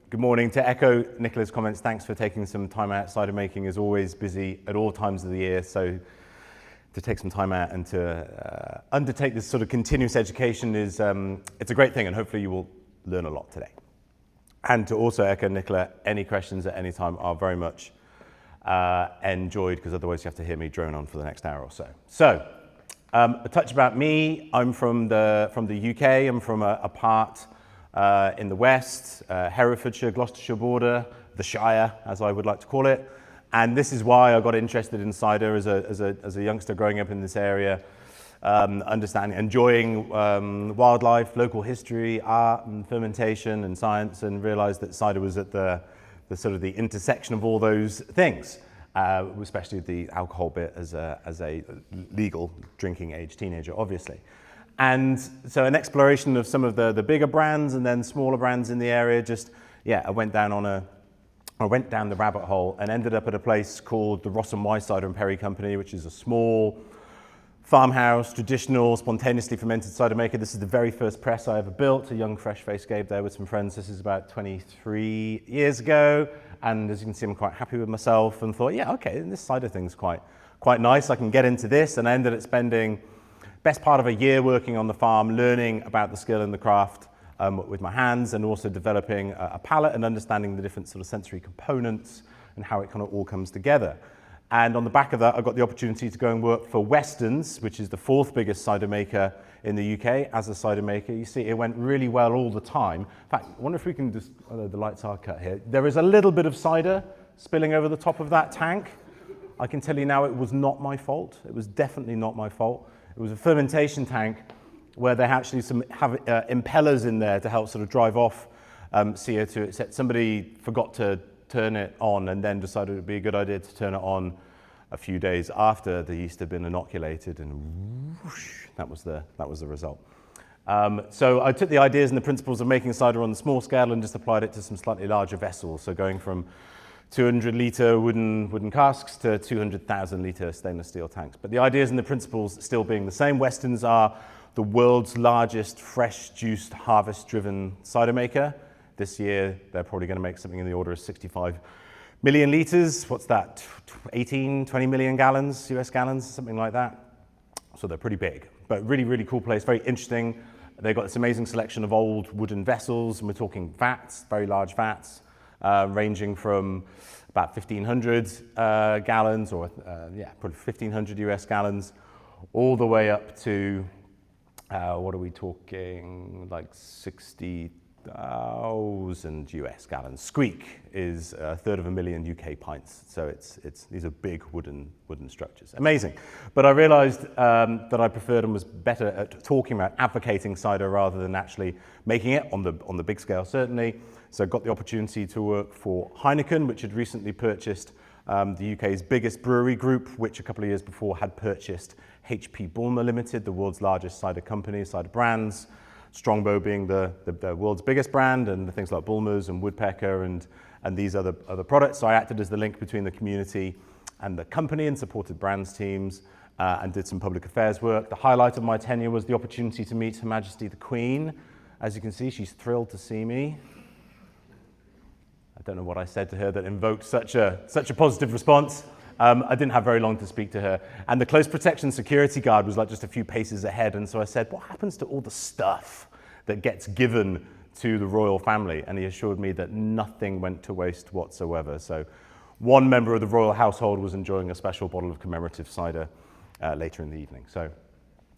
Good morning. To echo Nicola's comments, thanks for taking some time out. Cider making is always busy at all times of the year, so to take some time out and to undertake this sort of continuous education is it's a great thing, and hopefully you will learn a lot today. And to also echo Nichola, any questions at any time are very much enjoyed, because otherwise you have to hear me drone on for the next hour or so. So, a touch about me. I'm from the UK. I'm from a part in the west, Herefordshire, Gloucestershire border, the Shire, as I would like to call it. And this is why I got interested in cider as a youngster growing up in this area, enjoying wildlife, local history, art and fermentation and science, and realized that cider was at the sort of the intersection of all those things, especially the alcohol bit as a legal drinking age teenager, obviously. And so an exploration of some of the bigger brands and then smaller brands in the area. I went down the rabbit hole and ended up at a place called the Ross and Wye Cider and Perry Company, which is a small farmhouse, traditional, spontaneously fermented cider maker. This is the very first press I ever built, a young, fresh-faced Gabe there with some friends. This is about 23 years ago. And as you can see, I'm quite happy with myself and thought, yeah, okay, this cider thing's quite nice. I can get into this. And I ended up spending best part of a year working on the farm, learning about the skill and the craft with my hands, and also developing a palate and understanding the different sort of sensory components and how it kind of all comes together. And on the back of that, I got the opportunity to go and work for Weston's, which is the fourth biggest cider maker in the UK, as a cider maker. You see, it went really well all the time. In fact, I wonder if we can just, the lights are cut here. There is a little bit of cider spilling over the top of that tank. I can tell you now it was not my fault. It was definitely not my fault. It was a fermentation tank where they actually have impellers in there to help sort of drive off CO2. Somebody forgot to turn it on and then decided it would be a good idea to turn it on a few days after the yeast had been inoculated, and whoosh, that was the result. So I took the ideas and the principles of making cider on the small scale and just applied it to some slightly larger vessels. So going from 200-litre wooden casks to 200,000-litre stainless steel tanks. But the ideas and the principles still being the same. Weston's are the world's largest fresh-juiced, harvest-driven cider maker. This year, they're probably going to make something in the order of 65 million litres. What's that? 18, 20 million gallons, US gallons, something like that. So they're pretty big, but really, really cool place, very interesting. They've got this amazing selection of old wooden vessels, and we're talking vats, very large vats, ranging from about 1,500 gallons, or probably 1,500 US gallons, all the way up to, what are we talking, like 60,000 US gallons. Squeak is 1/3 UK pints, so these are big wooden structures. Amazing. But I realized that I preferred and was better at talking about advocating cider rather than actually making it on the big scale, certainly. So I got the opportunity to work for Heineken, which had recently purchased the UK's biggest brewery group, which a couple of years before had purchased HP Bulmer Limited, the world's largest cider company, cider brands, Strongbow being the world's biggest brand, and things like Bulmers and Woodpecker and these other products. So I acted as the link between the community and the company and supported brands teams and did some public affairs work. The highlight of my tenure was the opportunity to meet Her Majesty the Queen. As you can see, she's thrilled to see me. I don't know what I said to her that invoked such a positive response. I didn't have very long to speak to her. And the close protection security guard was like just a few paces ahead. And so I said, what happens to all the stuff that gets given to the royal family? And he assured me that nothing went to waste whatsoever. So one member of the royal household was enjoying a special bottle of commemorative cider later in the evening. So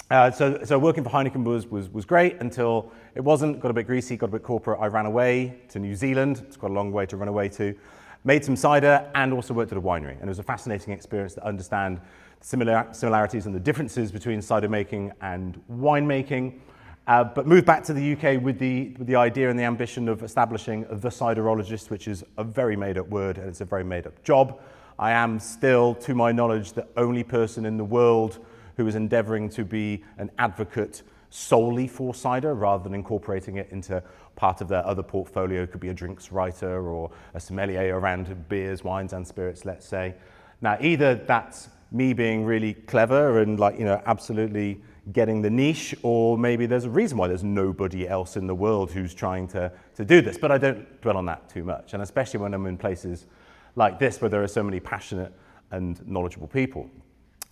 working for Heineken was great until it wasn't. Got a bit greasy, got a bit corporate. I ran away to New Zealand. It's quite a long way to run away to. Made some cider and also worked at a winery. And it was a fascinating experience to understand the similarities and the differences between cider making and winemaking. But moved back to the UK with the idea and the ambition of establishing the Ciderologist, which is a very made-up word and it's a very made-up job. I am still, to my knowledge, the only person in the world who is endeavoring to be an advocate solely for cider rather than incorporating it into part of their other portfolio. It could be a drinks writer or a sommelier around beers, wines and spirits, let's say. Now, either that's me being really clever and absolutely getting the niche, or maybe there's a reason why there's nobody else in the world who's trying to do this. But I don't dwell on that too much, and especially when I'm in places like this where there are so many passionate and knowledgeable people.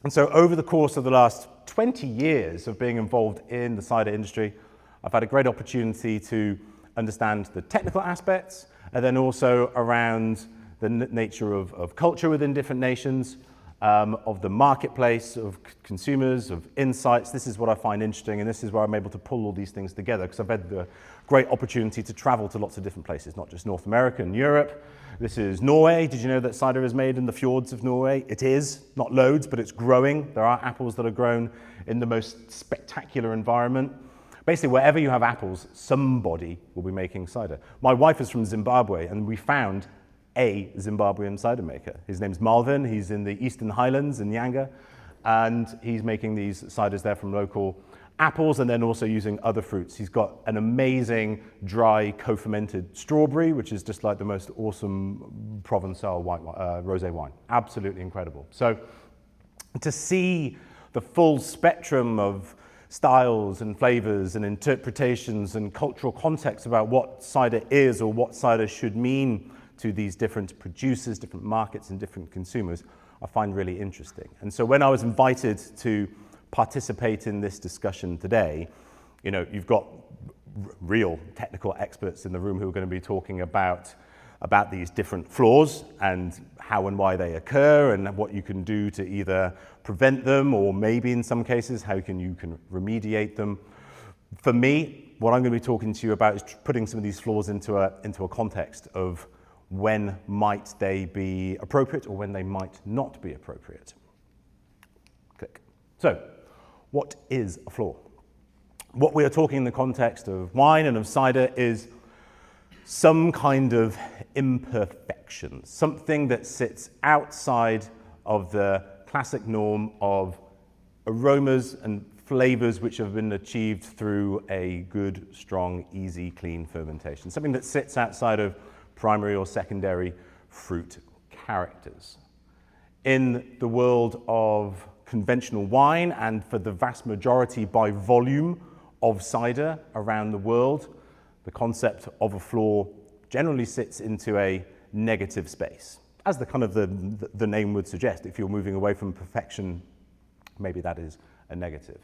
And so over the course of the last 20 years of being involved in the cider industry, I've had a great opportunity to understand the technical aspects, and then also around the nature of culture within different nations, of the marketplace, of consumers, of insights. This is what I find interesting, and this is where I'm able to pull all these things together, because I've had the great opportunity to travel to lots of different places, not just North America and Europe. This is Norway. Did you know that cider is made in the fjords of Norway? It is, not loads, but it's growing. There are apples that are grown in the most spectacular environment. Basically, wherever you have apples, somebody will be making cider. My wife is from Zimbabwe, and we found a Zimbabwean cider maker. His name's Malvin. He's in the Eastern Highlands in Nyanga, and he's making these ciders there from local apples, and then also using other fruits. He's got an amazing dry co-fermented strawberry, which is just like the most awesome Provençal white rosé wine. Absolutely incredible. So to see the full spectrum of styles and flavors and interpretations and cultural context about what cider is or what cider should mean to these different producers, different markets, and different consumers, I find really interesting. And so when I was invited to participate in this discussion today, you know, you've got real technical experts in the room who are going to be talking about these different flaws and how and why they occur and what you can do to either prevent them, or maybe in some cases how you can remediate them. For me, what I'm going to be talking to you about is putting some of these flaws into a context of when might they be appropriate or when they might not be appropriate. Click. So, what is a flaw? What we are talking in the context of wine and of cider is some kind of imperfection, something that sits outside of the classic norm of aromas and flavors which have been achieved through a good, strong, easy, clean fermentation, something that sits outside of primary or secondary fruit characters. In the world of conventional wine, and for the vast majority by volume of cider around the world, the concept of a flaw generally sits into a negative space. As the kind of the name would suggest, if you're moving away from perfection, maybe that is a negative.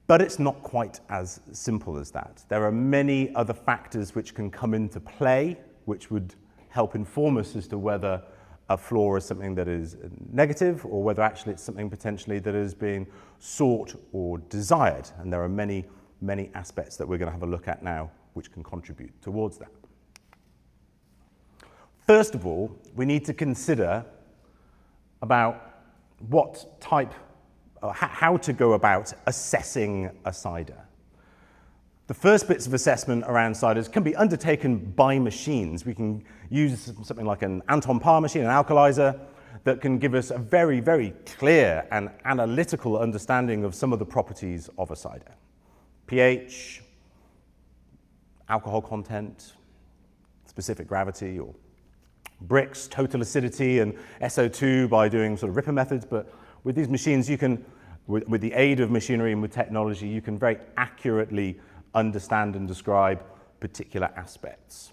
But it's not quite as simple as that. There are many other factors which can come into play, which would help inform us as to whether a flaw is something that is negative, or whether actually it's something potentially that is being sought or desired. And there are many, many aspects that we're going to have a look at now which can contribute towards that. First of all, we need to consider about what type, how to go about assessing a cider. The first bits of assessment around ciders can be undertaken by machines. We can use something like an Anton Par machine, an alkalizer, that can give us a very, very clear and analytical understanding of some of the properties of a cider. pH, alcohol content, specific gravity, or Brix, total acidity, and SO2 by doing sort of Ripper methods. But with these machines, you can, with the aid of machinery and with technology, you can very accurately understand and describe particular aspects.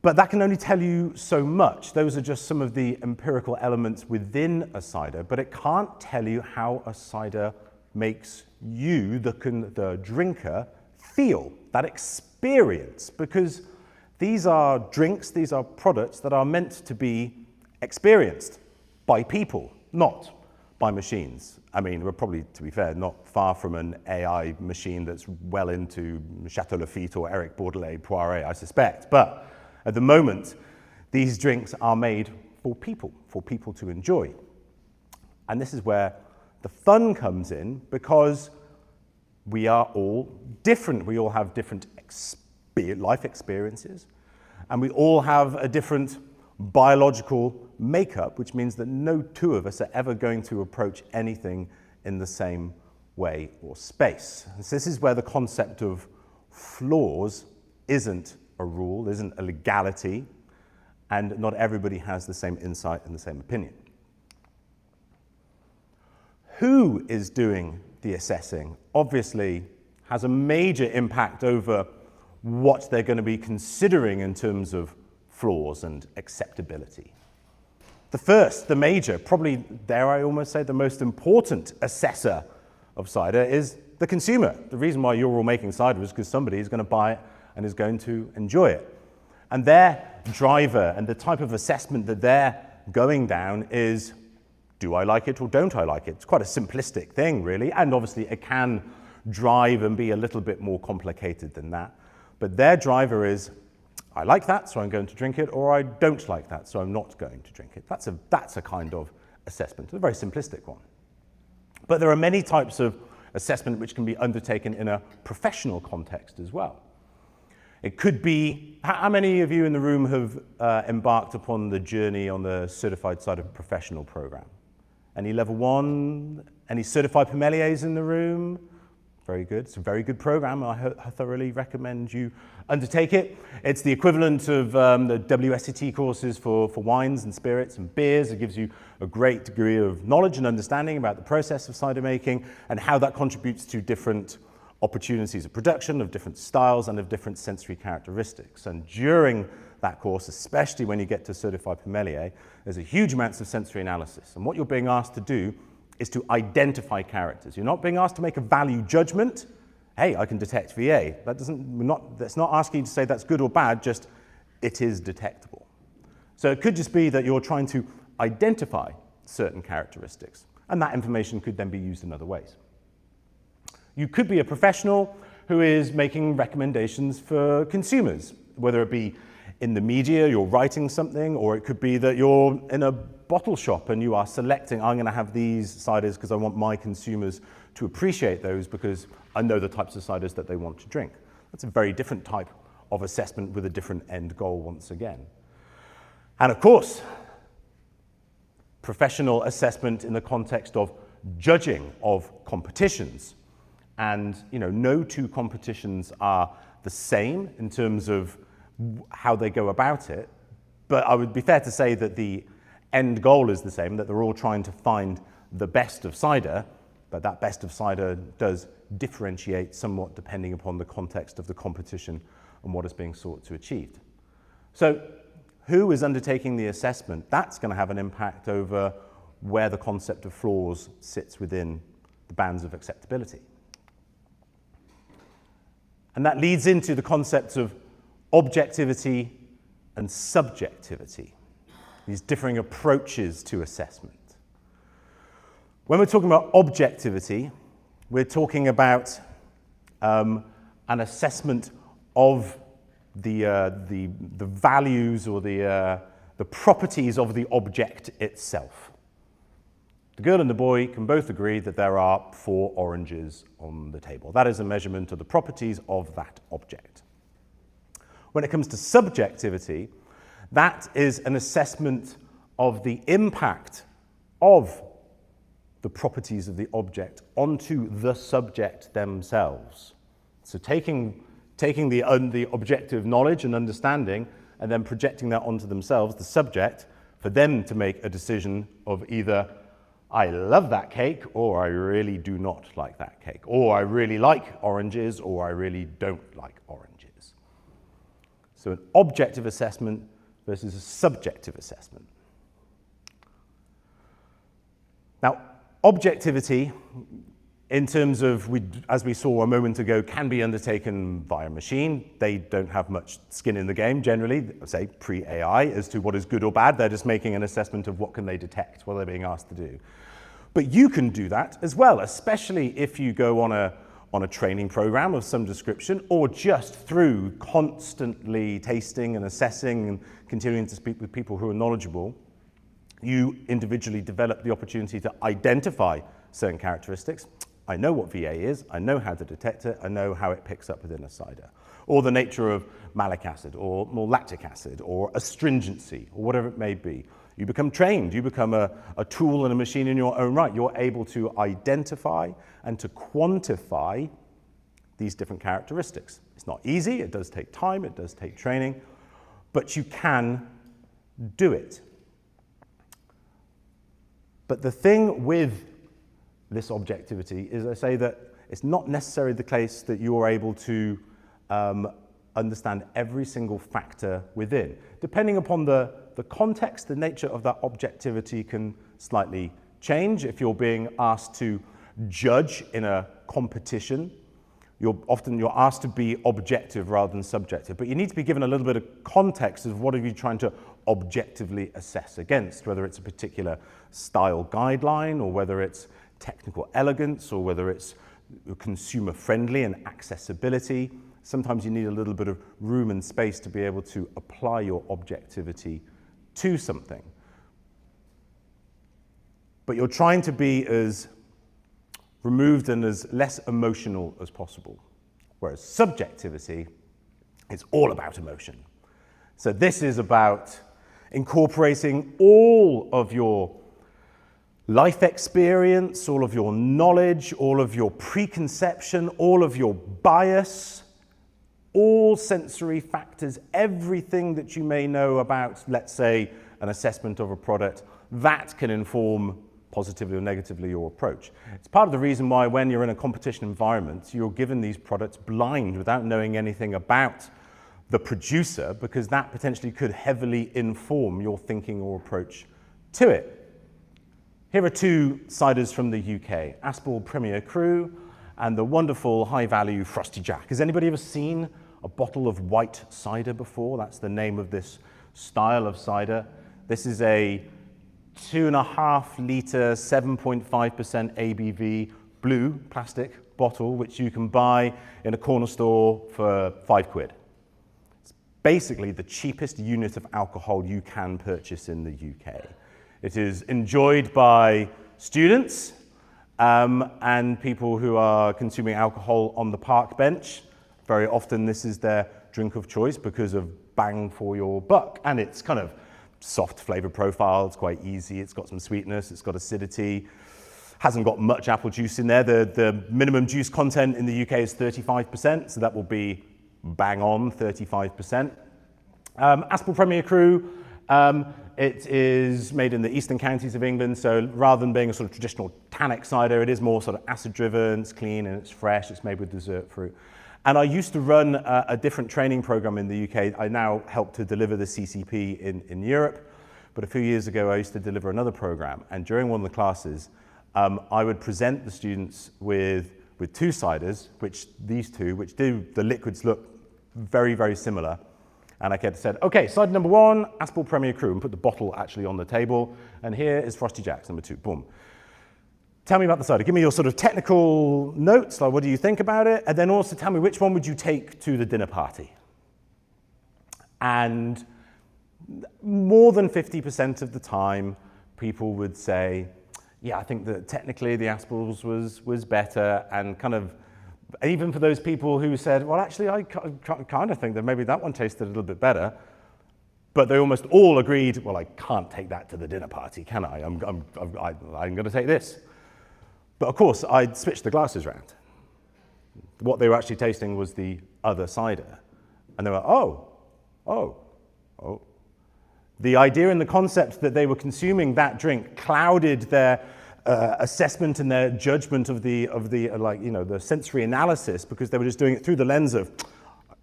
But that can only tell you so much. Those are just some of the empirical elements within a cider, but it can't tell you how a cider makes you, the drinker, feel, that experience, because these are drinks, these are products that are meant to be experienced by people, not by machines. I mean, we're probably, to be fair, not far from an AI machine that's well into Chateau Lafite or Eric Bordelais Poiré, I suspect. But at the moment, these drinks are made for people to enjoy. And this is where the fun comes in, because we are all different. We all have different life experiences, and we all have a different biological makeup, which means that no two of us are ever going to approach anything in the same way or space. And so this is where the concept of flaws isn't a rule, isn't a legality, and not everybody has the same insight and the same opinion. Who is doing the assessing obviously has a major impact over what they're going to be considering in terms of flaws and acceptability. The first, the major, probably dare I almost say the most important assessor of cider is the consumer. The reason why you're all making cider is because somebody is going to buy it and is going to enjoy it. And their driver and the type of assessment that they're going down is, do I like it or don't I like it? It's quite a simplistic thing, really, and obviously it can drive and be a little bit more complicated than that. But their driver is, I like that, so I'm going to drink it, or I don't like that, so I'm not going to drink it. That's a kind of assessment, a very simplistic one. But there are many types of assessment which can be undertaken in a professional context as well. It could be, how many of you in the room have embarked upon the journey on the Certified Cider Professional program? Any level 1? Any certified sommeliers in the room? Very good. It's a very good program. I thoroughly recommend you undertake it. It's the equivalent of the WSET courses for wines and spirits and beers. It gives you a great degree of knowledge and understanding about the process of cider making and how that contributes to different opportunities of production, of different styles and of different sensory characteristics. And during that course, especially when you get to certified sommelier, there's a huge amounts of sensory analysis. And what you're being asked to do is to identify characters. You're not being asked to make a value judgment. Hey, I can detect VA. That's not asking you to say that's good or bad, just it is detectable. So it could just be that you're trying to identify certain characteristics, and that information could then be used in other ways. You could be a professional who is making recommendations for consumers, whether it be in the media, you're writing something, or it could be that you're in a bottle shop and you are selecting, I'm going to have these ciders because I want my consumers to appreciate those because I know the types of ciders that they want to drink. That's a very different type of assessment with a different end goal once again. And of course, professional assessment in the context of judging of competitions. And no two competitions are the same in terms of how they go about it, but I would be fair to say that the end goal is the same, that they're all trying to find the best of cider, but that best of cider does differentiate somewhat depending upon the context of the competition and what is being sought to achieve. So who is undertaking the assessment? That's going to have an impact over where the concept of flaws sits within the bands of acceptability. And that leads into the concepts of objectivity and subjectivity, these differing approaches to assessment. When we're talking about objectivity, we're talking about an assessment of the values or the properties of the object itself. The girl and the boy can both agree that there are 4 oranges on the table. That is a measurement of the properties of that object. When it comes to subjectivity, that is an assessment of the impact of the properties of the object onto the subject themselves. So taking the objective knowledge and understanding and then projecting that onto themselves, the subject, for them to make a decision of either I love that cake, or I really do not like that cake, or I really like oranges, or I really don't like oranges. So an objective assessment versus a subjective assessment. Now, objectivity, in terms of, as we saw a moment ago, can be undertaken via machine. They don't have much skin in the game, generally, say pre-AI, as to what is good or bad. They're just making an assessment of what can they detect, what they're being asked to do. But you can do that as well, especially if you go on a training program of some description, or just through constantly tasting and assessing and continuing to speak with people who are knowledgeable. You individually develop the opportunity to identify certain characteristics. I know what VA is, I know how to detect it, I know how it picks up within a cider. Or the nature of malic acid, or more lactic acid, or astringency, or whatever it may be. You become trained, you become a tool and a machine in your own right. You're able to identify and to quantify these different characteristics. It's not easy, it does take time, it does take training, but you can do it. But the thing with this objectivity is I say that it's not necessarily the case that you're able to understand every single factor within. Depending upon the context, the nature of that objectivity can slightly change. If you're being asked to judge in a competition, you're asked to be objective rather than subjective, but you need to be given a little bit of context of what are you trying to objectively assess against, whether it's a particular style guideline or whether it's technical elegance or whether it's consumer friendly and accessibility. Sometimes you need a little bit of room and space to be able to apply your objectivity to something. But you're trying to be as removed and as less emotional as possible. Whereas subjectivity is all about emotion. So this is about incorporating all of your life experience, all of your knowledge, all of your preconception, all of your bias, all sensory factors, everything that you may know about, let's say, an assessment of a product, that can inform positively or negatively your approach. It's part of the reason why when you're in a competition environment, you're given these products blind without knowing anything about the producer, because that potentially could heavily inform your thinking or approach to it. Here are two ciders from the UK, Aspel Premier Cru and the wonderful high-value Frosty Jack. Has anybody ever seen a bottle of white cider before? That's the name of this style of cider. This is a 2.5 litre, 7.5% ABV blue plastic bottle, which you can buy in a corner store for £5. It's basically the cheapest unit of alcohol you can purchase in the UK. It is enjoyed by students and people who are consuming alcohol on the park bench. Very often this is their drink of choice because of bang for your buck. And it's kind of soft flavor profile, it's quite easy, it's got some sweetness, it's got acidity, hasn't got much apple juice in there. The minimum juice content in the UK is 35%, so that will be bang on 35%. Aspel Premier Cru, it is made in the eastern counties of England, so rather than being a sort of traditional tannic cider, it is more sort of acid driven, it's clean and it's fresh, it's made with dessert fruit. And I used to run a different training program in the UK. I now help to deliver the CCP in Europe, but a few years ago I used to deliver another program, and during one of the classes I would present the students with two ciders, which do the liquids look very, very similar. And I said, okay, cider number 1, Aspel Premier Cru, and put the bottle actually on the table, and here is Frosty Jack's number 2, boom. Tell me about the cider. Give me your sort of technical notes, like what do you think about it? And then also tell me which one would you take to the dinner party? And more than 50% of the time, people would say, yeah, I think that technically the Aspel's was better, and kind of, even for those people who said, well, actually, I kind of think that maybe that one tasted a little bit better, but they almost all agreed, well, I can't take that to the dinner party, can I? I'm going to take this. But of course, I'd switched the glasses around. What they were actually tasting was the other cider. And they were, oh. The idea and the concept that they were consuming that drink clouded their assessment and their judgment of the sensory analysis, because they were just doing it through the lens of,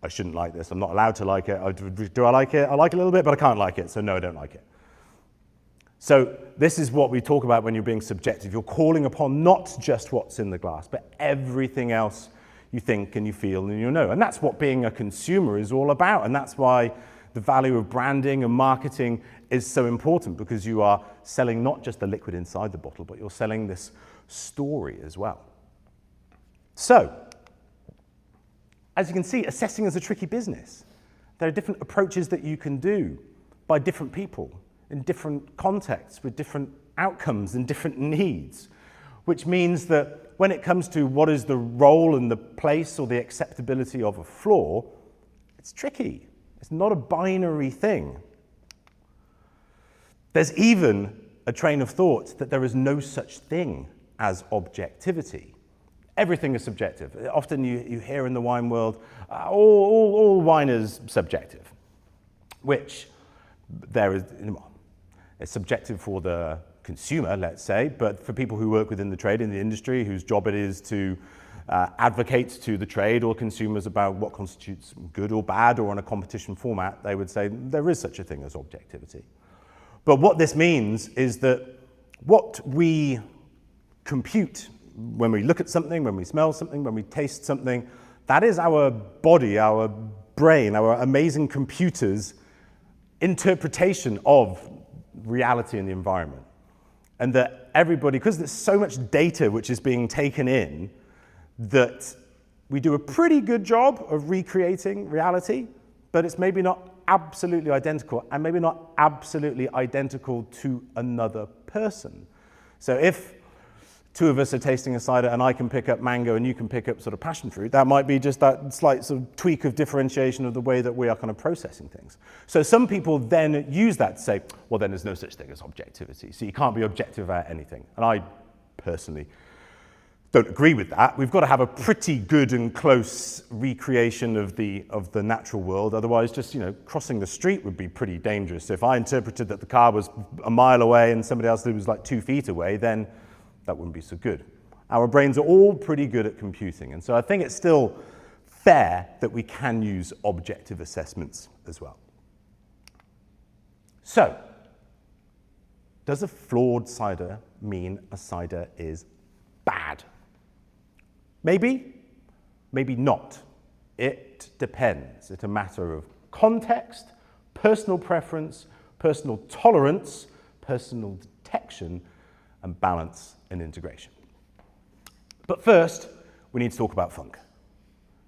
I shouldn't like this, I'm not allowed to like it. Do I like it? I like it a little bit, but I can't like it, so no, I don't like it. So this is what we talk about when you're being subjective. You're calling upon not just what's in the glass, but everything else you think and you feel and you know. And that's what being a consumer is all about. And that's why the value of branding and marketing is so important, because you are selling not just the liquid inside the bottle, but you're selling this story as well. So, as you can see, assessing is a tricky business. There are different approaches that you can do by different people, in different contexts, with different outcomes and different needs, which means that when it comes to what is the role and the place or the acceptability of a flaw, it's tricky. It's not a binary thing. There's even a train of thought that there is no such thing as objectivity. Everything is subjective. Often you hear in the wine world, all wine is subjective, which there is, it's subjective for the consumer, let's say, but for people who work within the trade, in the industry, whose job it is to advocate to the trade or consumers about what constitutes good or bad, or in a competition format, they would say there is such a thing as objectivity. But what this means is that what we compute when we look at something, when we smell something, when we taste something, that is our body, our brain, our amazing computer's interpretation of reality in the environment. And that everybody, because there's so much data which is being taken in, that we do a pretty good job of recreating reality, but it's maybe not absolutely identical, and maybe not absolutely identical to another person. So if two of us are tasting a cider and I can pick up mango and you can pick up sort of passion fruit, that might be just that slight sort of tweak of differentiation of the way that we are kind of processing things. So some people then use that to say, well, then there's no such thing as objectivity, so you can't be objective about anything. And I personally don't agree with that. We've got to have a pretty good and close recreation of the natural world. Otherwise, just crossing the street would be pretty dangerous. So if I interpreted that the car was a mile away and somebody else was like 2 feet away, then that wouldn't be so good. Our brains are all pretty good at computing, and so I think it's still fair that we can use objective assessments as well. So, does a flawed cider mean a cider is bad? Maybe, maybe not. It depends. It's a matter of context, personal preference, personal tolerance, personal detection, and balance and integration. But first, we need to talk about funk.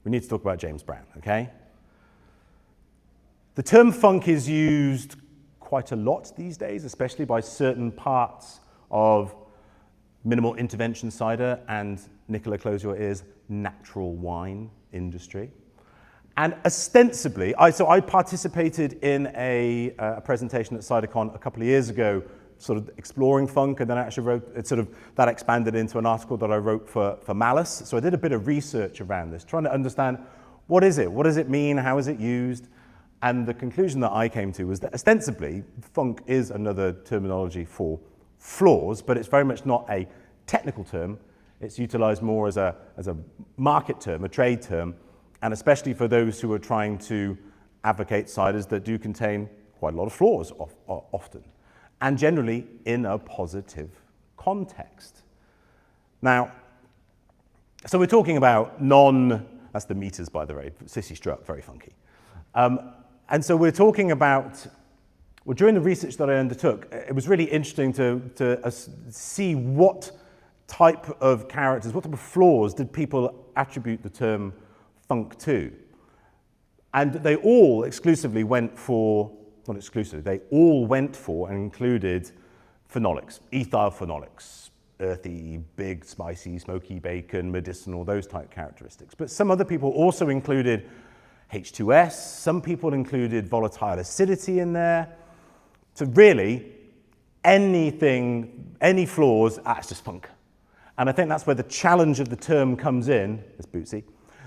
We need to talk about James Brown, okay? The term funk is used quite a lot these days, especially by certain parts of minimal intervention cider and, Nichola, close your ears, natural wine industry. And ostensibly, I participated in a presentation at CiderCon a couple of years ago, sort of exploring funk, and then I actually wrote, that expanded into an article that I wrote for Malice. So I did a bit of research around this, trying to understand what is it does it mean, how is it used? And the conclusion that I came to was that ostensibly, funk is another terminology for flaws, but it's very much not a technical term. It's utilized more as a market term, a trade term, and especially for those who are trying to advocate ciders that do contain quite a lot of flaws often, and generally in a positive context. Now, so we're talking about that's the meters, by the way, Sissy Struck, very funky. And so we're talking about, well, during the research that I undertook, it was really interesting to see what type of characters, what type of flaws did people attribute the term funk to. And they all exclusively went for, not exclusively, they all went for and included phenolics, ethyl phenolics, earthy, big, spicy, smoky bacon, medicinal, those type characteristics. But some other people also included H2S, some people included volatile acidity in there. So really, any flaws, it's just funk. And I think that's where the challenge of the term comes in. It's Bootsy.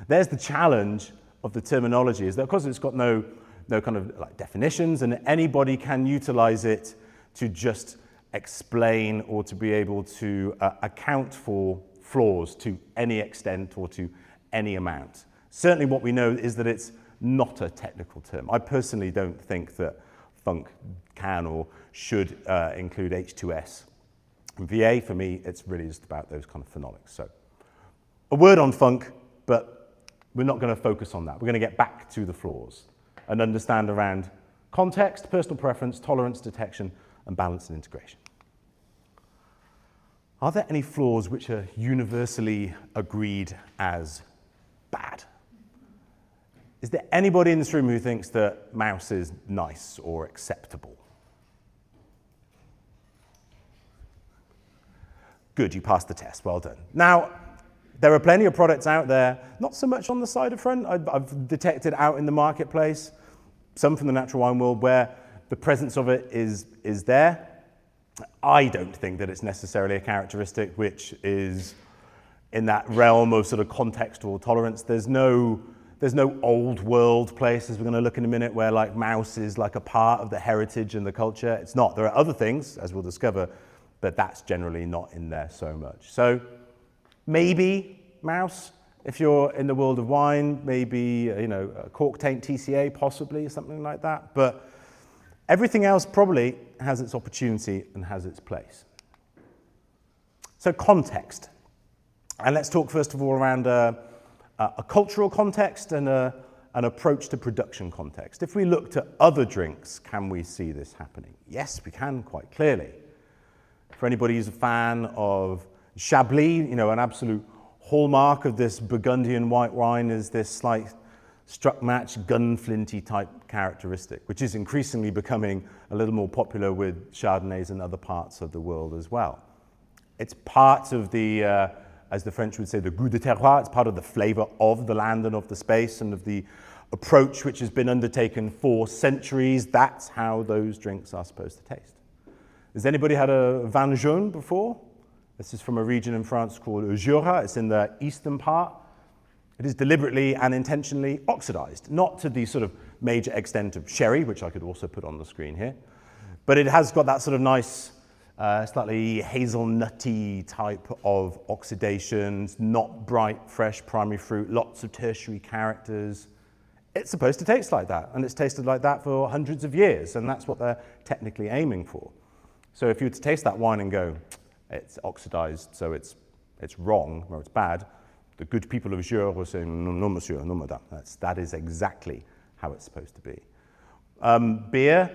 There's the challenge of the terminology, is that of course it's got no kind of like definitions, and anybody can utilize it to just explain or to be able to account for flaws to any extent or to any amount. Certainly what we know is that it's not a technical term. I personally don't think that funk can or should include H2S. And VA, for me, it's really just about those kind of phenolics. So a word on funk, but we're not going to focus on that. We're going to get back to the flaws and understand around context, personal preference, tolerance, detection, and balance and integration. Are there any flaws which are universally agreed as bad? Is there anybody in this room who thinks that mouse is nice or acceptable? Good, you passed the test, well done. Now, there are plenty of products out there, not so much on the cider front. I've detected out in the marketplace, some from the natural wine world, where the presence of it is there. I don't think that it's necessarily a characteristic which is in that realm of sort of contextual tolerance. There's no old world place, as we're going to look in a minute, where like mouse is like a part of the heritage and the culture. It's not. There are other things, as we'll discover, but that's generally not in there so much. So maybe mouse, if you're in the world of wine, maybe a cork taint TCA, possibly something like that. But everything else probably has its opportunity and has its place. So context. And let's talk first of all around a cultural context and an approach to production context. If we look to other drinks, can we see this happening? Yes, we can quite clearly. For anybody who's a fan of Chablis, an absolute hallmark of this Burgundian white wine is this slight struck match gunflinty type characteristic, which is increasingly becoming a little more popular with Chardonnays in other parts of the world as well. It's part of the, as the French would say, the goût de terroir. It's part of the flavor of the land and of the space and of the approach which has been undertaken for centuries. That's how those drinks are supposed to taste. Has anybody had a vin jaune before? This is from a region in France called Jura. It's in the eastern part. It is deliberately and intentionally oxidized, not to the sort of major extent of sherry, which I could also put on the screen here, but it has got that sort of nice, slightly hazelnutty type of oxidations, not bright, fresh primary fruit, lots of tertiary characters. It's supposed to taste like that, and it's tasted like that for hundreds of years, and that's what they're technically aiming for. So if you were to taste that wine and go, it's oxidized, so it's wrong, or it's bad, the good people of Jura were saying, no, monsieur, no, madame. That is exactly how it's supposed to be. Beer,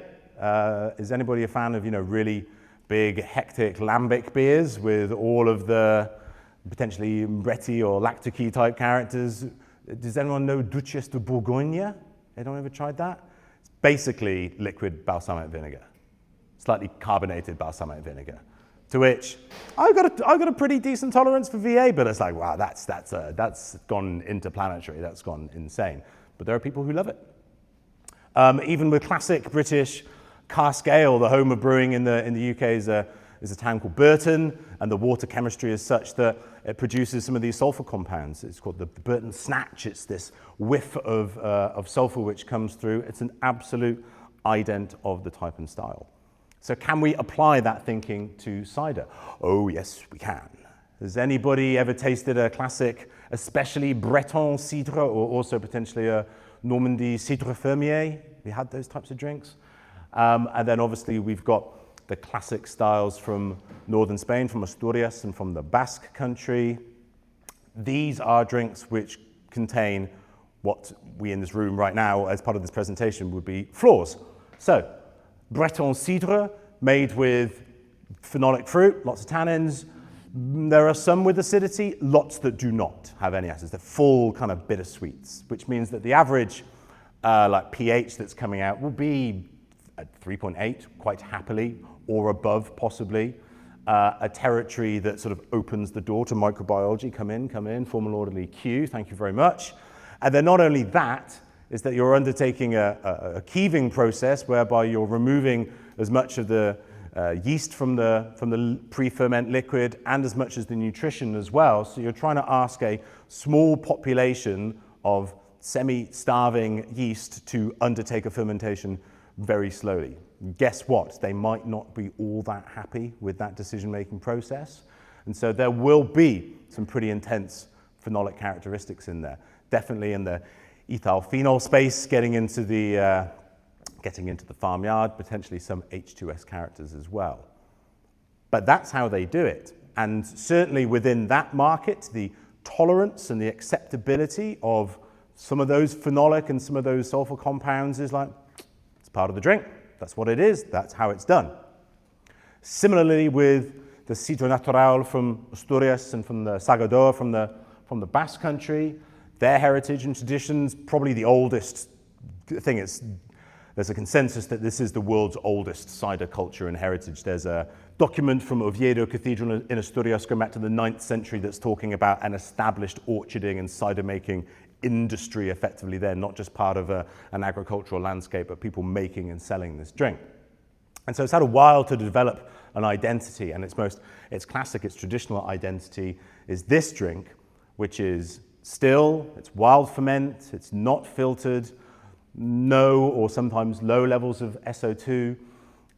is anybody a fan of, really big, hectic, lambic beers with all of the potentially Bretti or lactic type characters? Does anyone know Duchesse de Bourgogne? Anyone ever tried that? It's basically liquid balsamic vinegar, slightly carbonated balsamic vinegar. To which I've got a pretty decent tolerance for VA, but it's like, wow, that's gone interplanetary, that's gone insane. But there are people who love it. Even with classic British cask ale, the home of brewing in the UK is a town called Burton, and the water chemistry is such that it produces some of these sulfur compounds. It's called the Burton Snatch. It's this whiff of sulfur which comes through. It's an absolute ident of the type and style. So can we apply that thinking to cider? Oh, yes, we can. Has anybody ever tasted a classic, especially Breton Cider, or also potentially a Normandy Cidre Fermier? Have you had those types of drinks? And then obviously we've got the classic styles from northern Spain, from Asturias and from the Basque country. These are drinks which contain what we in this room right now, as part of this presentation, would be flaws. So, Breton Cidre, made with phenolic fruit, lots of tannins. There are some with acidity, lots that do not have any acids. They're full kind of bittersweets, which means that the average pH that's coming out will be at 3.8 quite happily, or above possibly. A territory that sort of opens the door to microbiology. Come in, form an orderly queue, thank you very much. And then not only that, is that you're undertaking a keeving process whereby you're removing as much of the yeast from the pre-ferment liquid and as much as the nutrition as well. So you're trying to ask a small population of semi-starving yeast to undertake a fermentation very slowly. Guess what? They might not be all that happy with that decision-making process. And so there will be some pretty intense phenolic characteristics in there. Definitely in the ethyl phenol space, getting into the farmyard, potentially some H2S characters as well. But that's how they do it. And certainly within that market, the tolerance and the acceptability of some of those phenolic and some of those sulfur compounds is like, it's part of the drink. That's what it is. That's how it's done. Similarly with the Cider Natural from Asturias and from the Sagador from the Basque country, their heritage and traditions, probably the oldest thing. There's a consensus that this is the world's oldest cider culture and heritage. There's a document from Oviedo Cathedral in Asturias going back to the 9th century that's talking about an established orcharding and cider making industry effectively there, not just part of an agricultural landscape, but people making and selling this drink. And so it's had a while to develop an identity, and its classic, its traditional identity is this drink, which is still, it's wild ferment, it's not filtered, no or sometimes low levels of SO2,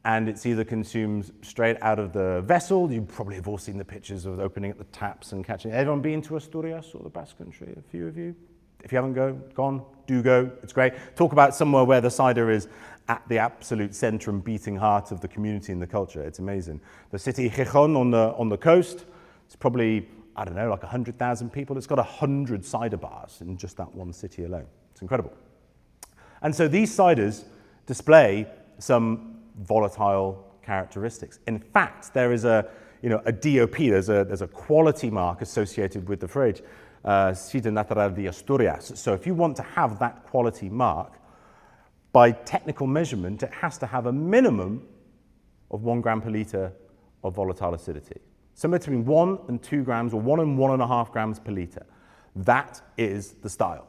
and it's either consumed straight out of the vessel. You probably have all seen the pictures of opening up the taps and catching. Everyone been to Asturias or the Basque Country? A few of you? If you haven't gone, do go. It's great. Talk about somewhere where the cider is at the absolute center and beating heart of the community and the culture. It's amazing. The city Gijón on the coast, it's probably, I don't know, like 100,000 people. It's got 100 cider bars in just that one city alone. It's incredible. And so these ciders display some volatile characteristics. In fact, there is a DOP, there's a quality mark associated with the fridge, Cider Natural de Asturias. So if you want to have that quality mark, by technical measurement, it has to have a minimum of 1 gram per litre of volatile acidity. Somewhere between 1 and 2 grams or 1 and 1.5 grams per litre. That is the style.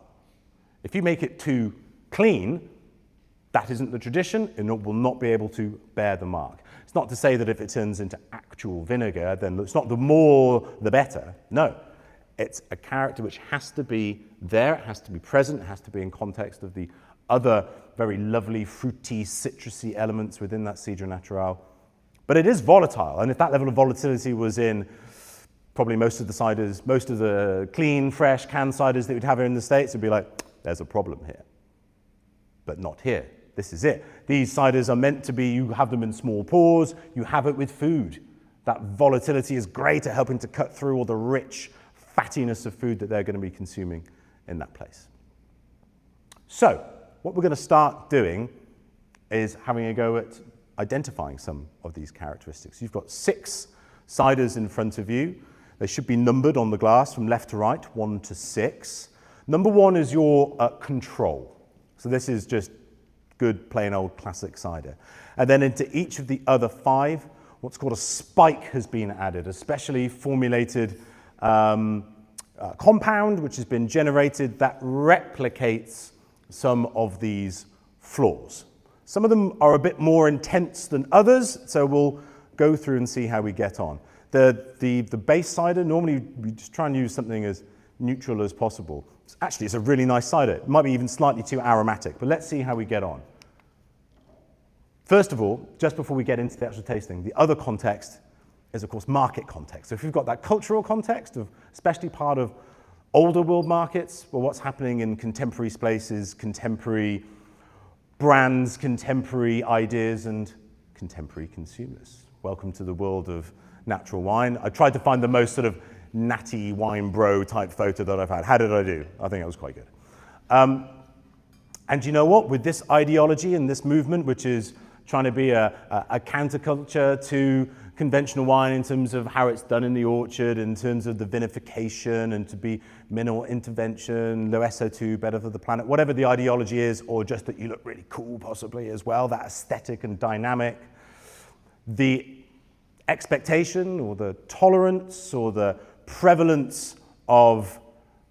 If you make it too clean, that isn't the tradition, and it will not be able to bear the mark. It's not to say that if it turns into actual vinegar, then it's not the more the better. No, it's a character which has to be there, it has to be present, it has to be in context of the other very lovely, fruity, citrusy elements within that Cider Natural. But it is volatile, and if that level of volatility was in probably most of the ciders, most of the clean, fresh, canned ciders that we'd have here in the States, it'd be like, there's a problem here. But not here. This is it. These ciders are meant to be, you have them in small pours, you have it with food. That volatility is great at helping to cut through all the rich fattiness of food that they're going to be consuming in that place. So, what we're going to start doing is having a go at identifying some of these characteristics. You've got 6 ciders in front of you. They should be numbered on the glass from left to right, 1 to 6. Number 1 is your control. So this is just good, plain old classic cider. And then into each of the other 5, what's called a spike has been added, a specially formulated compound which has been generated that replicates some of these flaws. Some of them are a bit more intense than others, so we'll go through and see how we get on. The base cider, normally we just try and use something as neutral as possible. Actually, it's a really nice cider. It might be even slightly too aromatic, but let's see how we get on. First of all, just before we get into the actual tasting, the other context is, of course, market context. So if we've got that cultural context of, especially part of older world markets, well, what's happening in contemporary spaces, contemporary brands, contemporary ideas, and contemporary consumers. Welcome to the world of natural wine. I tried to find the most sort of natty wine bro type photo that I've had. How did I do? I think it was quite good. And you know what? With this ideology and this movement, which is trying to be a counterculture to conventional wine in terms of how it's done in the orchard, in terms of the vinification, and to be minimal intervention, low SO2, better for the planet, whatever the ideology is, or just that you look really cool possibly as well, that aesthetic and dynamic. The expectation or the tolerance or the prevalence of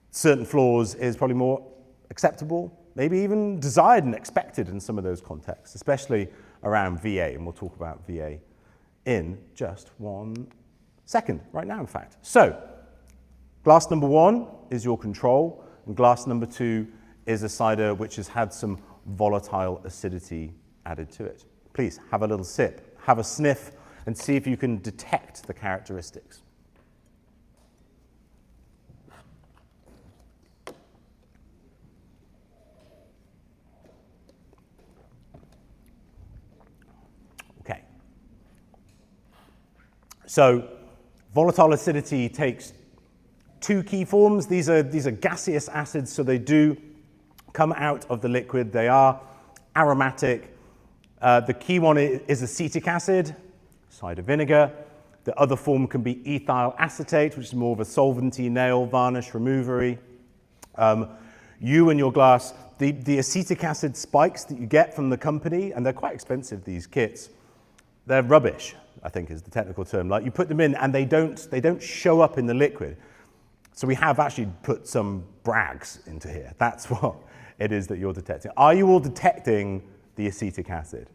certain flaws is probably more acceptable, maybe even desired and expected in some of those contexts, especially around VA, and we'll talk about VA in just 1 second, right now in fact. So, glass number 1 is your control, and glass number 2 is a cider which has had some volatile acidity added to it. Please have a little sip, have a sniff, and see if you can detect the characteristics. Okay. So, volatile acidity takes 2 key forms. These are gaseous acids, so they do come out of the liquid. They are aromatic. The key one is acetic acid, cider vinegar. The other form can be ethyl acetate, which is more of a solventy, nail, varnish, removery. You and your glass, the acetic acid spikes that you get from the company, and they're quite expensive, these kits, they're rubbish, I think is the technical term. Like, you put them in and they don't show up in the liquid. So we have actually put some brags into here. That's what it is that you're detecting. Are you all detecting the acetic acid?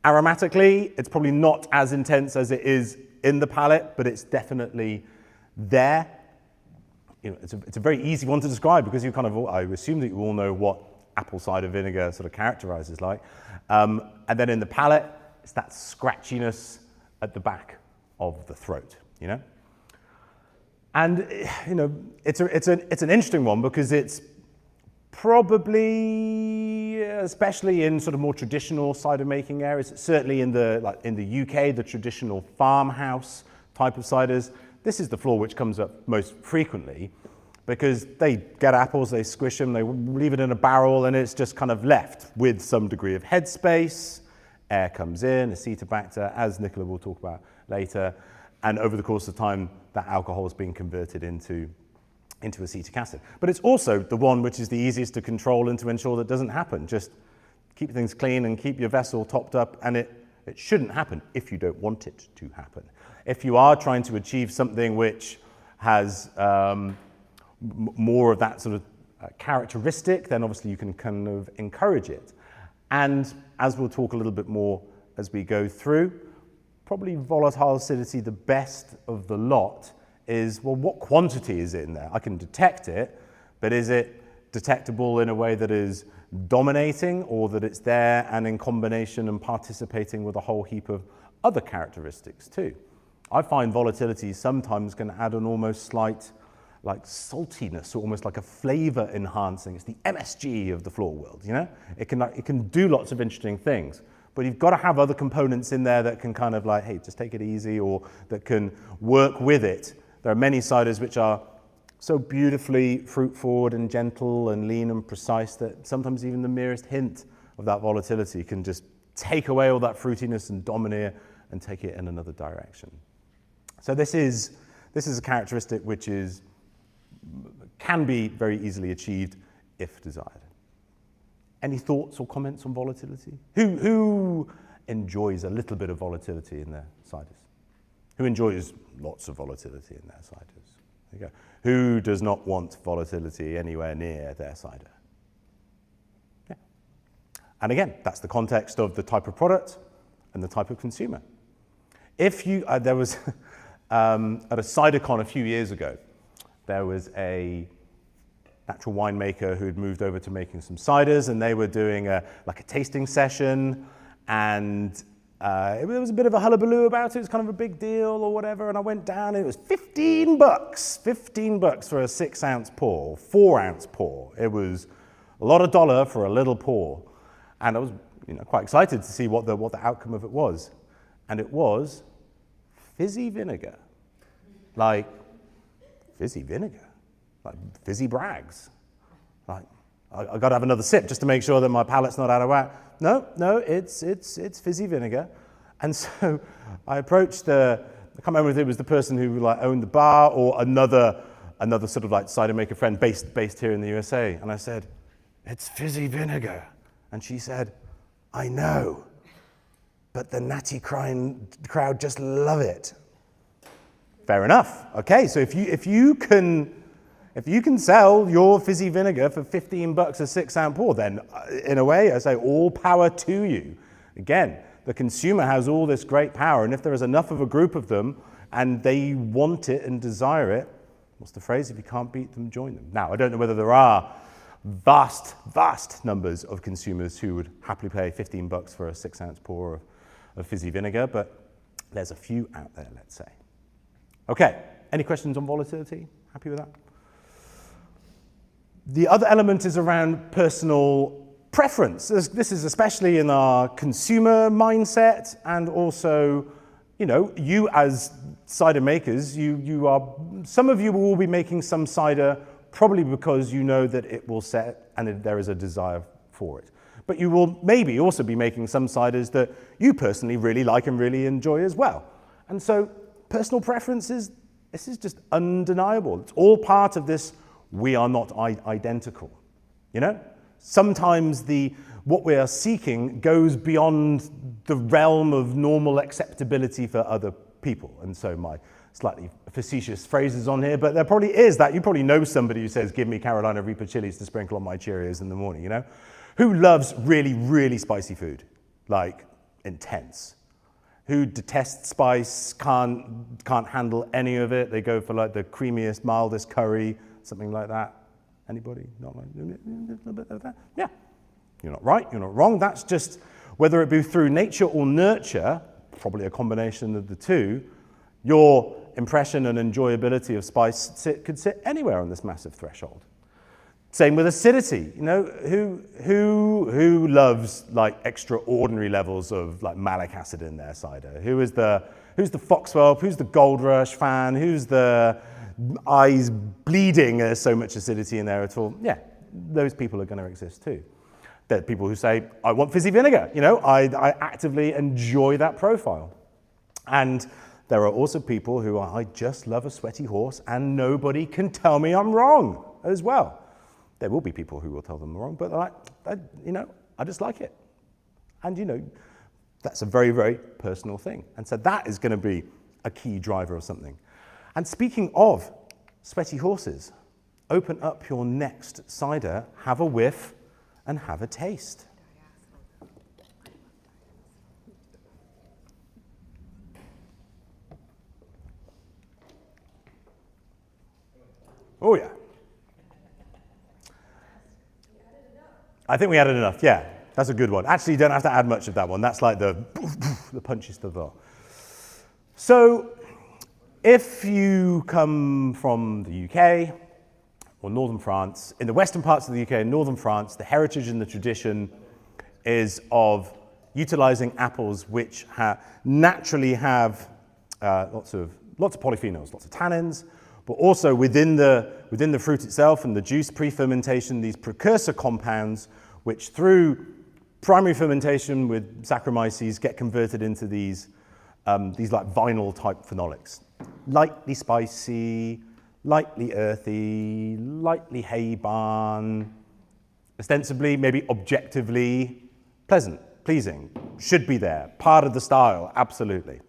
Aromatically, it's probably not as intense as it is in the palate, but it's definitely there. You know, it's a very easy one to describe because you kind of, I assume that you all know what apple cider vinegar sort of characterizes like. And then in the palate, It's that scratchiness at the back of the throat, you know? And, you know, it's an interesting one because it's probably, especially in sort of more traditional cider making areas, certainly in the UK, the traditional farmhouse type of ciders, this is the flaw which comes up most frequently because they get apples, they squish them, they leave it in a barrel, and it's just kind of left with some degree of headspace. Air comes in, acetobacter, as Nichola will talk about later, and over the course of time, that alcohol is being converted into acetic acid. But it's also the one which is the easiest to control and to ensure that doesn't happen. Just keep things clean and keep your vessel topped up, and it shouldn't happen if you don't want it to happen. If you are trying to achieve something which has more of that sort of characteristic, then obviously you can kind of encourage it. And as we'll talk a little bit more as we go through, probably volatile acidity, the best of the lot, is, well, what quantity is it in there? I can detect it, but is it detectable in a way that is dominating, or that it's there and in combination and participating with a whole heap of other characteristics too? I find volatility sometimes can add an almost slight like saltiness, or almost like a flavor enhancing. It's the MSG of the Flaw world, you know? It can do lots of interesting things, but you've got to have other components in there that can kind of like, hey, just take it easy, or that can work with it. There are many ciders which are so beautifully fruit forward and gentle and lean and precise that sometimes even the merest hint of that volatility can just take away all that fruitiness and domineer and take it in another direction. So this is a characteristic which can be very easily achieved if desired. Any thoughts or comments on volatility? Who enjoys a little bit of volatility in their ciders? Who enjoys lots of volatility in their ciders? There you go. Who does not want volatility anywhere near their cider? Yeah. And again, that's the context of the type of product and the type of consumer. If you, there was, at a CiderCon a few years ago, there was a natural winemaker who had moved over to making some ciders, and they were doing a tasting session, and it was a bit of a hullabaloo about it. It was kind of a big deal or whatever, and I went down, and it was $15 for a 6-ounce pour, 4-ounce pour. It was a lot of dollar for a little pour, and I was quite excited to see what the outcome of it was, and it was fizzy vinegar, like fizzy vinegar, like fizzy brags. Like, I got to have another sip just to make sure that my palate's not out of whack. No, it's fizzy vinegar. And so I approached I can't remember if it was the person who like owned the bar or another sort of like cider maker friend based here in the USA. And I said, "It's fizzy vinegar." And she said, "I know, but the natty crowd just love it." Fair enough. Okay, so if you can sell your fizzy vinegar for $15 a 6-ounce pour, then in a way I say all power to you. Again, the consumer has all this great power, and if there is enough of a group of them and they want it and desire it, what's the phrase? If you can't beat them, join them. Now, I don't know whether there are vast numbers of consumers who would happily pay $15 for a 6-ounce pour of fizzy vinegar, but there's a few out there, let's say. Okay, any questions on volatility? Happy with that? The other element is around personal preference. This is especially in our consumer mindset, and also, you as cider makers, some of you will be making some cider probably because you know that it will set and there is a desire for it. But you will maybe also be making some ciders that you personally really like and really enjoy as well. And so personal preferences, this is just undeniable. It's all part of this, we are not identical. Sometimes what we are seeking goes beyond the realm of normal acceptability for other people. And so my slightly facetious phrases on here, but there probably is that. You probably know somebody who says, "Give me Carolina Reaper chilies to sprinkle on my Cheerios in the morning," Who loves really, really spicy food, like intense. Who detests spice, can't handle any of it. They go for like the creamiest, mildest curry, something like that. Anybody? Not like a little bit of that? Yeah. You're not right, you're not wrong. That's just Whether it be through nature or nurture, probably a combination of the two, your impression and enjoyability of spice could sit anywhere on this massive threshold. Same with acidity. You know, who loves like extraordinary levels of like malic acid in their cider? Who's the Foxwell? Who's the Gold Rush fan? Who's the eyes bleeding? There's so much acidity in there at all. Yeah, those people are going to exist too. There are people who say, I want fizzy vinegar. You know, I actively enjoy that profile. And there are also people who are, I just love a sweaty horse and nobody can tell me I'm wrong as well. There will be people who will tell them wrong, but you know, I just like it. And you know, that's a very, very personal thing. And so that is going to be a key driver of something. And speaking of sweaty horses, open up your next cider, have a whiff, and have a taste. Oh yeah. I think we added enough, yeah. That's a good one. Actually, you don't have to add much of that one. That's like the punchiest of all. So, if you come from the UK or northern France, in the western parts of the UK and northern France, the heritage and the tradition is of utilizing apples which naturally have lots of polyphenols, lots of tannins, but also within the fruit itself and the juice pre-fermentation, these precursor compounds, which through primary fermentation with Saccharomyces get converted into these like vinyl type phenolics. Lightly spicy, lightly earthy, lightly hay barn, ostensibly, maybe objectively pleasant, pleasing, should be there, part of the style, absolutely.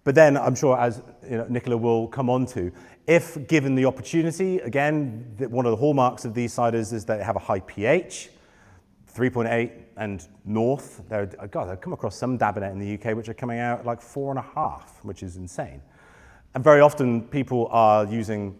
But then I'm sure, as you know, Nichola will come on to, if given the opportunity, again, one of the hallmarks of these ciders is that they have a high pH, 3.8 and north. I've come across some Dabinet in the UK which are coming out like 4.5, which is insane. And very often people are using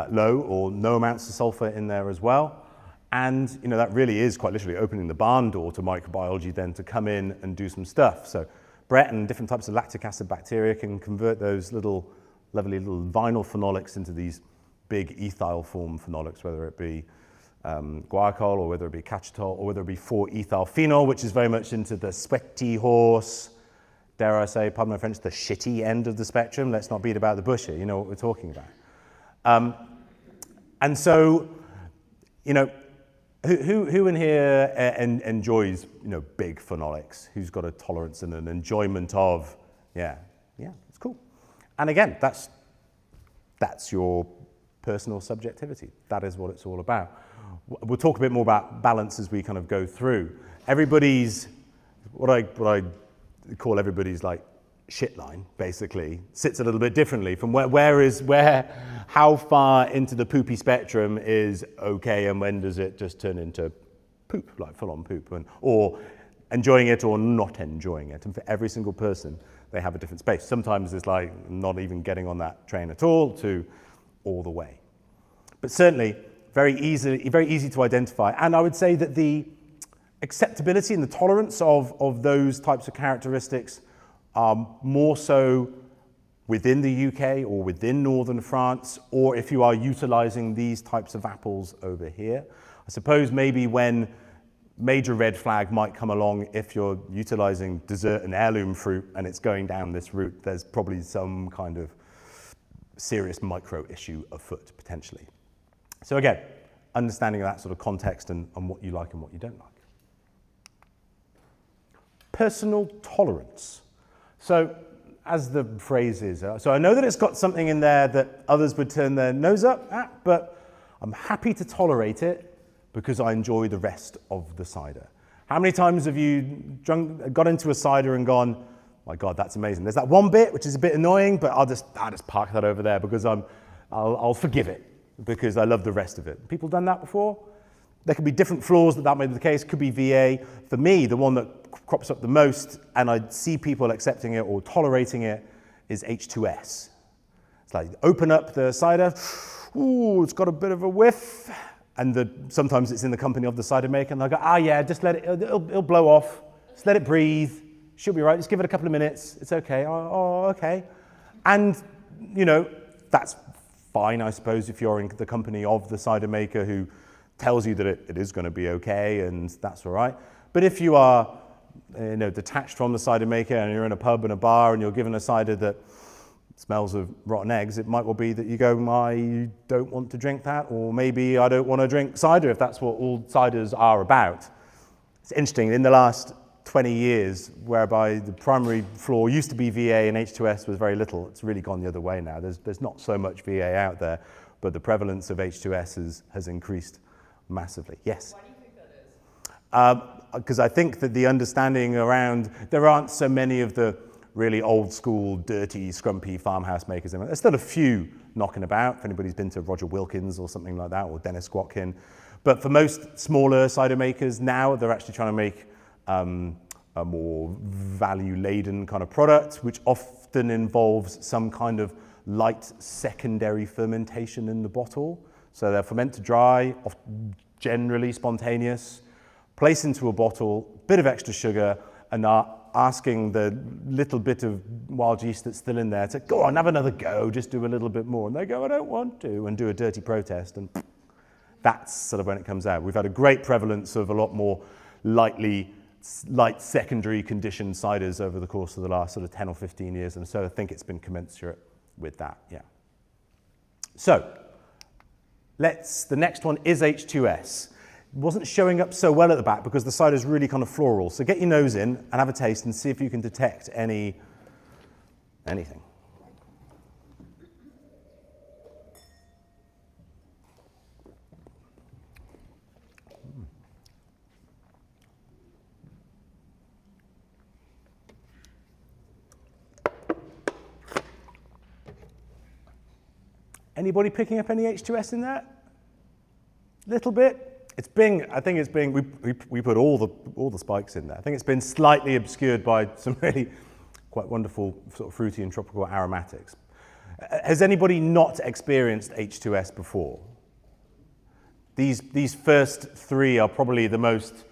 low or no amounts of sulfur in there as well. And you know, that really is quite literally opening the barn door to microbiology then to come in and do some stuff. So Brett and different types of lactic acid bacteria can convert those lovely little vinyl phenolics into these big ethyl form phenolics, whether it be guaiacol or whether it be cachatol or whether it be 4-ethyl phenol, which is very much into the sweaty horse, dare I say, pardon my French, the shitty end of the spectrum. Let's not beat about the bush here, you know what we're talking about. And so, you know, who in here enjoys, you know, big phenolics? Who's got a tolerance and an enjoyment of, yeah, it's cool. And again, that's your personal subjectivity. That is what it's all about. We'll talk a bit more about balance as we kind of go through. Everybody's, what I call everybody's like shit line, basically, sits a little bit differently from how far into the poopy spectrum is okay and when does it just turn into poop, like full-on poop, or enjoying it or not enjoying it. And for every single person, they have a different space. Sometimes it's like not even getting on that train at all to all the way. But certainly, very easy to identify. And I would say that the acceptability and the tolerance of those types of characteristics are more so within the UK or within northern France, or if you are utilizing these types of apples over here. I suppose maybe when major red flag might come along if you're utilizing dessert and heirloom fruit and it's going down this route, there's probably some kind of serious micro issue afoot, potentially. So again, understanding that sort of context and what you like and what you don't like. Personal tolerance. So as the phrase is, so I know that it's got something in there that others would turn their nose up at, but I'm happy to tolerate it because I enjoy the rest of the cider. How many times have you got into a cider and gone, my God, that's amazing. There's that one bit which is a bit annoying, but I'll just park that over there because I'll forgive it because I love the rest of it. People done that before? There could be different flaws that may be the case. Could be VA. For me, the one that crops up the most, and I see people accepting it or tolerating it, is H2S. It's like open up the cider. Ooh, it's got a bit of a whiff. sometimes it's in the company of the cider maker, and they'll go, yeah, just let it, it'll blow off, just let it breathe, she'll be right, just give it a couple of minutes, it's okay, okay. And, that's fine, I suppose, if you're in the company of the cider maker who tells you that it is going to be okay, and that's all right. But if you are detached from the cider maker and you're in a pub and a bar and you're given a cider that smells of rotten eggs, it might well be that you go, I don't want to drink that, or maybe I don't want to drink cider if that's what all ciders are about. It's interesting, in the last 20 years, whereby the primary flaw used to be VA and H2S was very little, it's really gone the other way now. There's not so much VA out there, but the prevalence of H2S has increased massively. Yes? Why do you think that is? Because I think that the understanding around, there aren't so many of the really old school, dirty, scrumpy farmhouse makers. There's still a few knocking about, if anybody's been to Roger Wilkins or something like that, or Dennis Squatkin. But for most smaller cider makers now, they're actually trying to make a more value-laden kind of product, which often involves some kind of light secondary fermentation in the bottle. So they'll ferment to dry, generally spontaneous, place into a bottle, bit of extra sugar, and are asking the little bit of wild yeast that's still in there to go on, have another go, just do a little bit more. And they go, I don't want to, and do a dirty protest. And that's sort of when it comes out. We've had a great prevalence of a lot more light secondary conditioned ciders over the course of the last sort of 10 or 15 years. And so I think it's been commensurate with that, yeah. So the next one is H2S. It wasn't showing up so well at the back because the cider is really kind of floral. So get your nose in and have a taste and see if you can detect anything. Anybody picking up any H2S in there? Little bit. We put all the spikes in there. I think it's been slightly obscured by some really quite wonderful sort of fruity and tropical aromatics. Has anybody not experienced H2S before? These first three are probably the most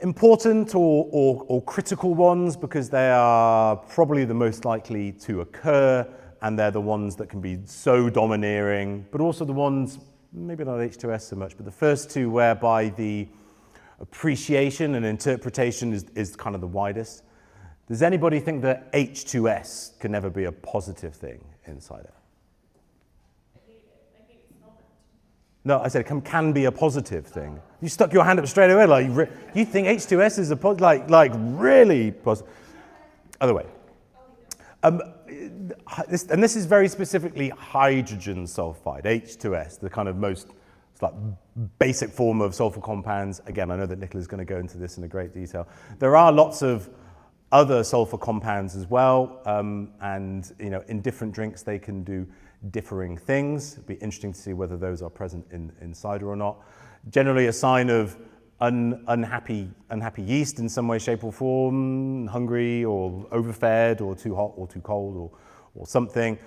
important or critical ones because they are probably the most likely to occur, and they're the ones that can be so domineering, but also the ones, maybe not H2S so much, but the first two whereby the appreciation and interpretation is kind of the widest. Does anybody think that H2S can never be a positive thing in cider? I hate it. I hate smell it. No, I said it can be a positive thing. You stuck your hand up straight away, like you think H2S is a like really positive. Other way. This is very specifically hydrogen sulfide, H2S, the kind of most basic form of sulfur compounds. Again, I know that Nichola is going to go into this in a great detail. There are lots of other sulfur compounds as well, and in different drinks they can do differing things. It'd be interesting to see whether those are present in cider or not. Generally a sign of unhappy yeast in some way, shape or form, hungry or overfed or too hot or too cold or something.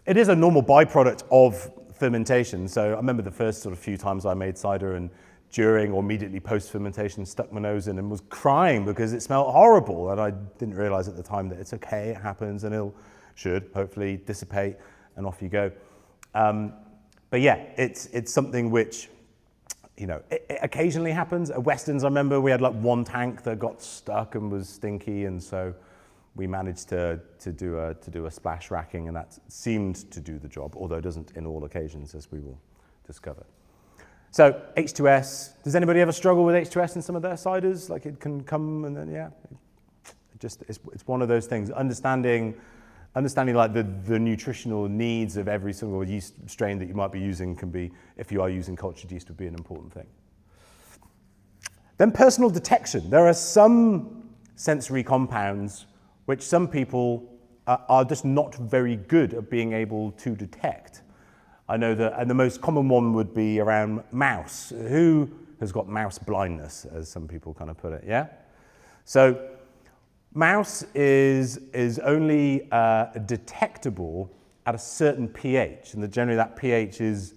It is a normal byproduct of fermentation. So I remember the first sort of few times I made cider, and during or immediately post-fermentation stuck my nose in and was crying because it smelled horrible, and I didn't realize at the time that it's okay, it happens, and it should hopefully dissipate and off you go. But yeah, it's something which it occasionally happens. At Weston's, I remember we had like one tank that got stuck and was stinky, and so we managed to do a splash racking, and that seemed to do the job, although it doesn't in all occasions, as we will discover. So H2S, does anybody ever struggle with H2S in some of their ciders? Like it can come and then, yeah, it's one of those things. Understanding like the nutritional needs of every single yeast strain that you might be using can be, if you are using cultured yeast, would be an important thing. Then personal detection. There are some sensory compounds which some people are just not very good at being able to detect. I know that, and the most common one would be around mouse. Who has got mouse blindness, as some people kind of put it, yeah? So mouse is only detectable at a certain pH, and generally that pH is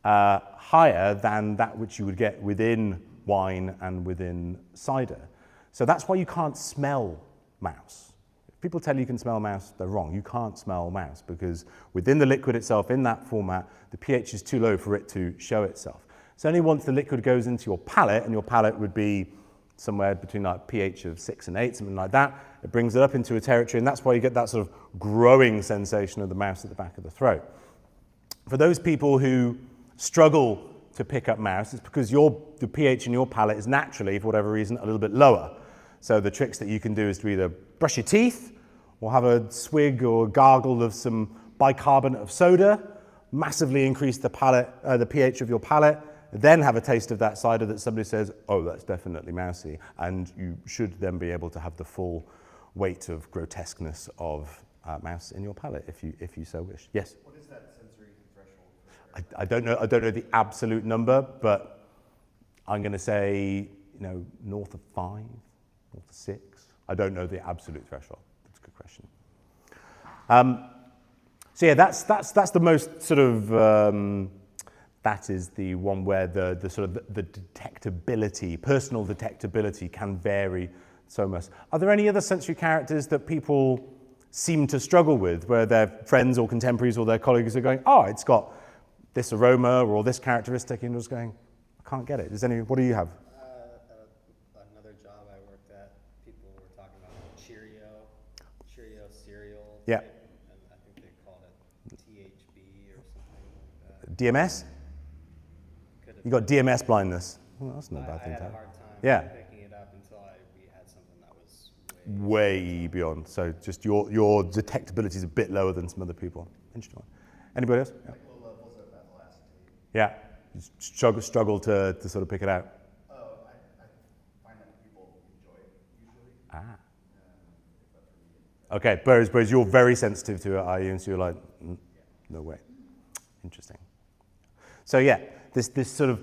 higher than that which you would get within wine and within cider. So that's why you can't smell mouse. If people tell you can smell mouse, they're wrong. You can't smell mouse because within the liquid itself, in that format, the pH is too low for it to show itself. It's only once the liquid goes into your palate, and your palate would be somewhere between like pH of 6 and 8, something like that. It brings it up into a territory, and that's why you get that sort of growing sensation of the mouse at the back of the throat. For those people who struggle to pick up mouse, it's because the pH in your palate is naturally, for whatever reason, a little bit lower. So the tricks that you can do is to either brush your teeth or have a swig or gargle of some bicarbonate of soda, massively increase the pH of your palate, then have a taste of that cider that somebody says, oh, that's definitely mousy, and you should then be able to have the full weight of grotesqueness of mouse in your palate if you so wish. Yes? What is that sensory threshold? I don't know the absolute number, but I'm going to say, north of 5, north of 6. I don't know the absolute threshold. That's a good question. So yeah, that's the most sort of that is the one where the sort of the detectability, personal detectability, can vary so much. Are there any other sensory characters that people seem to struggle with, where their friends or contemporaries or their colleagues are going, oh, it's got this aroma or this characteristic, and just going, I can't get it. What do you have? Another job I worked at, people were talking about Cheerio cereal. Yeah. And I think they called it THB or something like that. DMS? You got DMS blindness. Well, that's not a bad thing to have. I had a hard time Yeah. picking it up until we had something that was Way beyond. So just your detectability is a bit lower than some other people. Interesting. Anybody else? Yeah. low levels of methyl acetate. Yeah. You struggle to sort of pick it out. Oh, I find that people enjoy it usually. Ah. But for me, Okay, whereas you're very sensitive to it, are you? And so you're like, no way. Interesting. So yeah, this sort of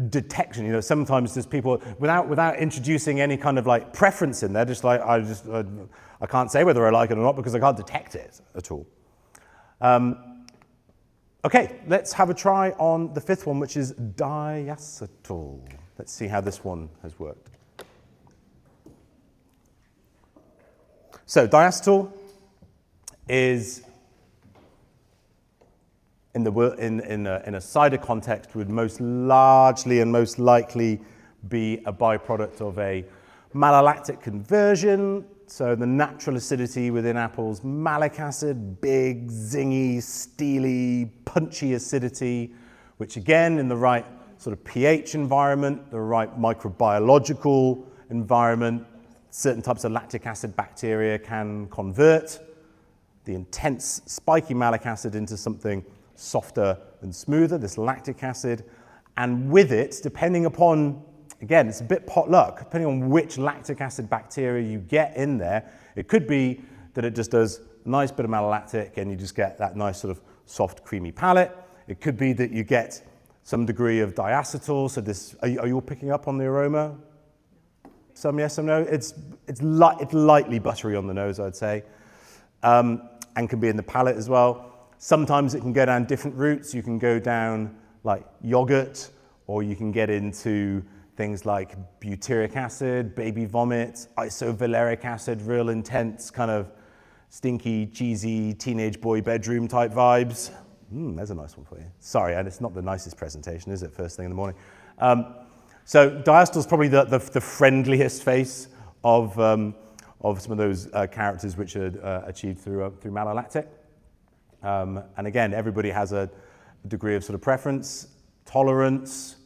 detection, sometimes there's people, without introducing any kind of like preference in there, just like, I can't say whether I like it or not because I can't detect it at all. Okay, let's have a try on the fifth one, which is diacetyl. Let's see how this one has worked. So diacetyl is, in a cider context, would most largely and most likely be a byproduct of a malolactic conversion. So the natural acidity within apples, malic acid, big, zingy, steely, punchy acidity, which again, in the right sort of pH environment, the right microbiological environment, certain types of lactic acid bacteria can convert the intense spiky malic acid into something softer and smoother, this lactic acid. And with it, depending upon, again, it's a bit potluck, depending on which lactic acid bacteria you get in there, it could be that it just does a nice bit of malolactic and you just get that nice sort of soft, creamy palate. It could be that you get some degree of diacetyl. So this, are you all picking up on the aroma? Some yes, some no. It's lightly buttery on the nose, I'd say, and can be in the palate as well. Sometimes it can go down different routes. You can go down like yogurt, or you can get into things like butyric acid, baby vomit, isovaleric acid, real intense kind of stinky, cheesy, teenage boy bedroom type vibes. There's a nice one for you. Sorry, and it's not the nicest presentation, is it, first thing in the morning? So diacetyl is probably the friendliest face of some of those characters which are achieved through malolactic. And again, everybody has a degree of sort of preference, tolerance.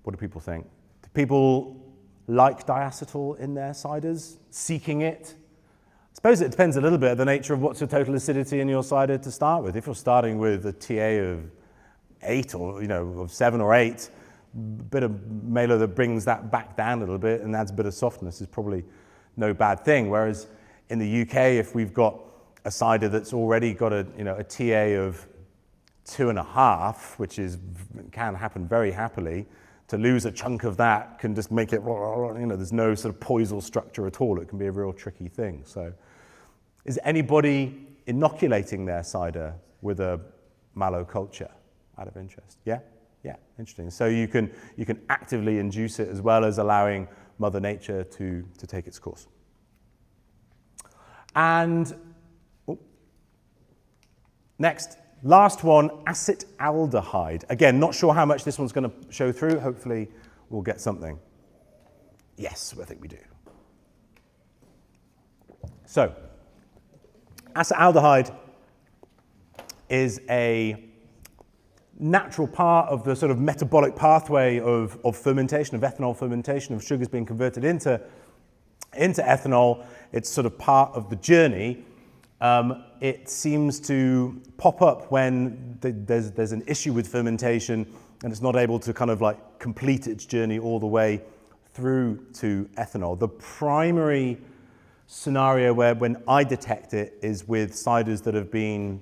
What do people think? Do people like diacetyl in their ciders, seeking it? I suppose it depends a little bit on the nature of what's your total acidity in your cider to start with. If you're starting with a TA of 8 or of 7 or 8, a bit of malo that brings that back down a little bit and adds a bit of softness is probably no bad thing. Whereas in the UK, if we've got a cider that's already got a TA of 2.5, which can happen very happily, to lose a chunk of that can just make it, there's no sort of poisal structure at all. It can be a real tricky thing. So is anybody inoculating their cider with a malo culture? out of interest. Yeah, yeah, interesting. So you can actively induce it as well as allowing Mother Nature to take its course. And next, last one, acetaldehyde. Again, not sure how much this one's going to show through. Hopefully we'll get something. Yes, I think we do. So, acetaldehyde is a natural part of the sort of metabolic pathway of fermentation, of ethanol fermentation, of sugars being converted into ethanol. It's sort of part of the journey. It seems to pop up when there's an issue with fermentation and it's not able to kind of like complete its journey all the way through to ethanol. The primary scenario where when I detect it is with ciders that have been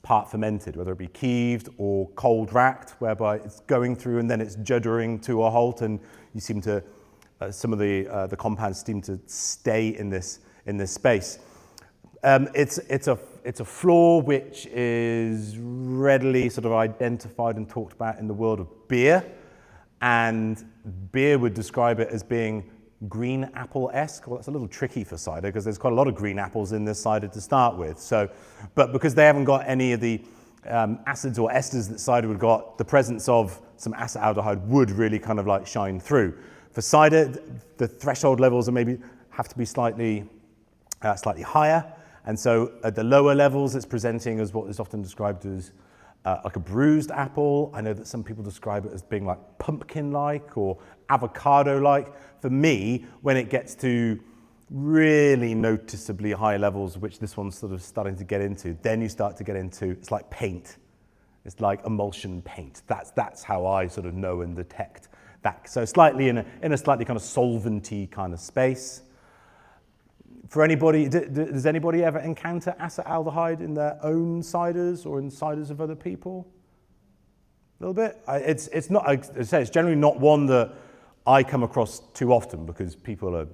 part fermented, whether it be keeved or cold racked, whereby it's going through and then it's juddering to a halt, and you seem to some of the compounds seem to stay in this space. It's a flaw which is readily sort of identified and talked about in the world of beer, and beer would describe it as being green apple-esque. Well, that's a little tricky for cider because there's quite a lot of green apples in this cider to start with. So, but because they haven't got any of the acids or esters that cider would got, the presence of some acetaldehyde would really kind of like shine through. For cider, the threshold levels are maybe have to be slightly higher, and so at the lower levels, it's presenting as what is often described as like a bruised apple. I know that some people describe it as being like pumpkin-like or avocado-like. For me, when it gets to really noticeably high levels, which this one's sort of starting to get into, then you start to get into, it's like paint. It's like emulsion paint. That's how I sort of know and detect that. So slightly in a slightly kind of solventy kind of space. For anybody, does anybody ever encounter acetaldehyde in their own ciders or in ciders of other people? A little bit. It's not. I say it's generally not one that I come across too often because people are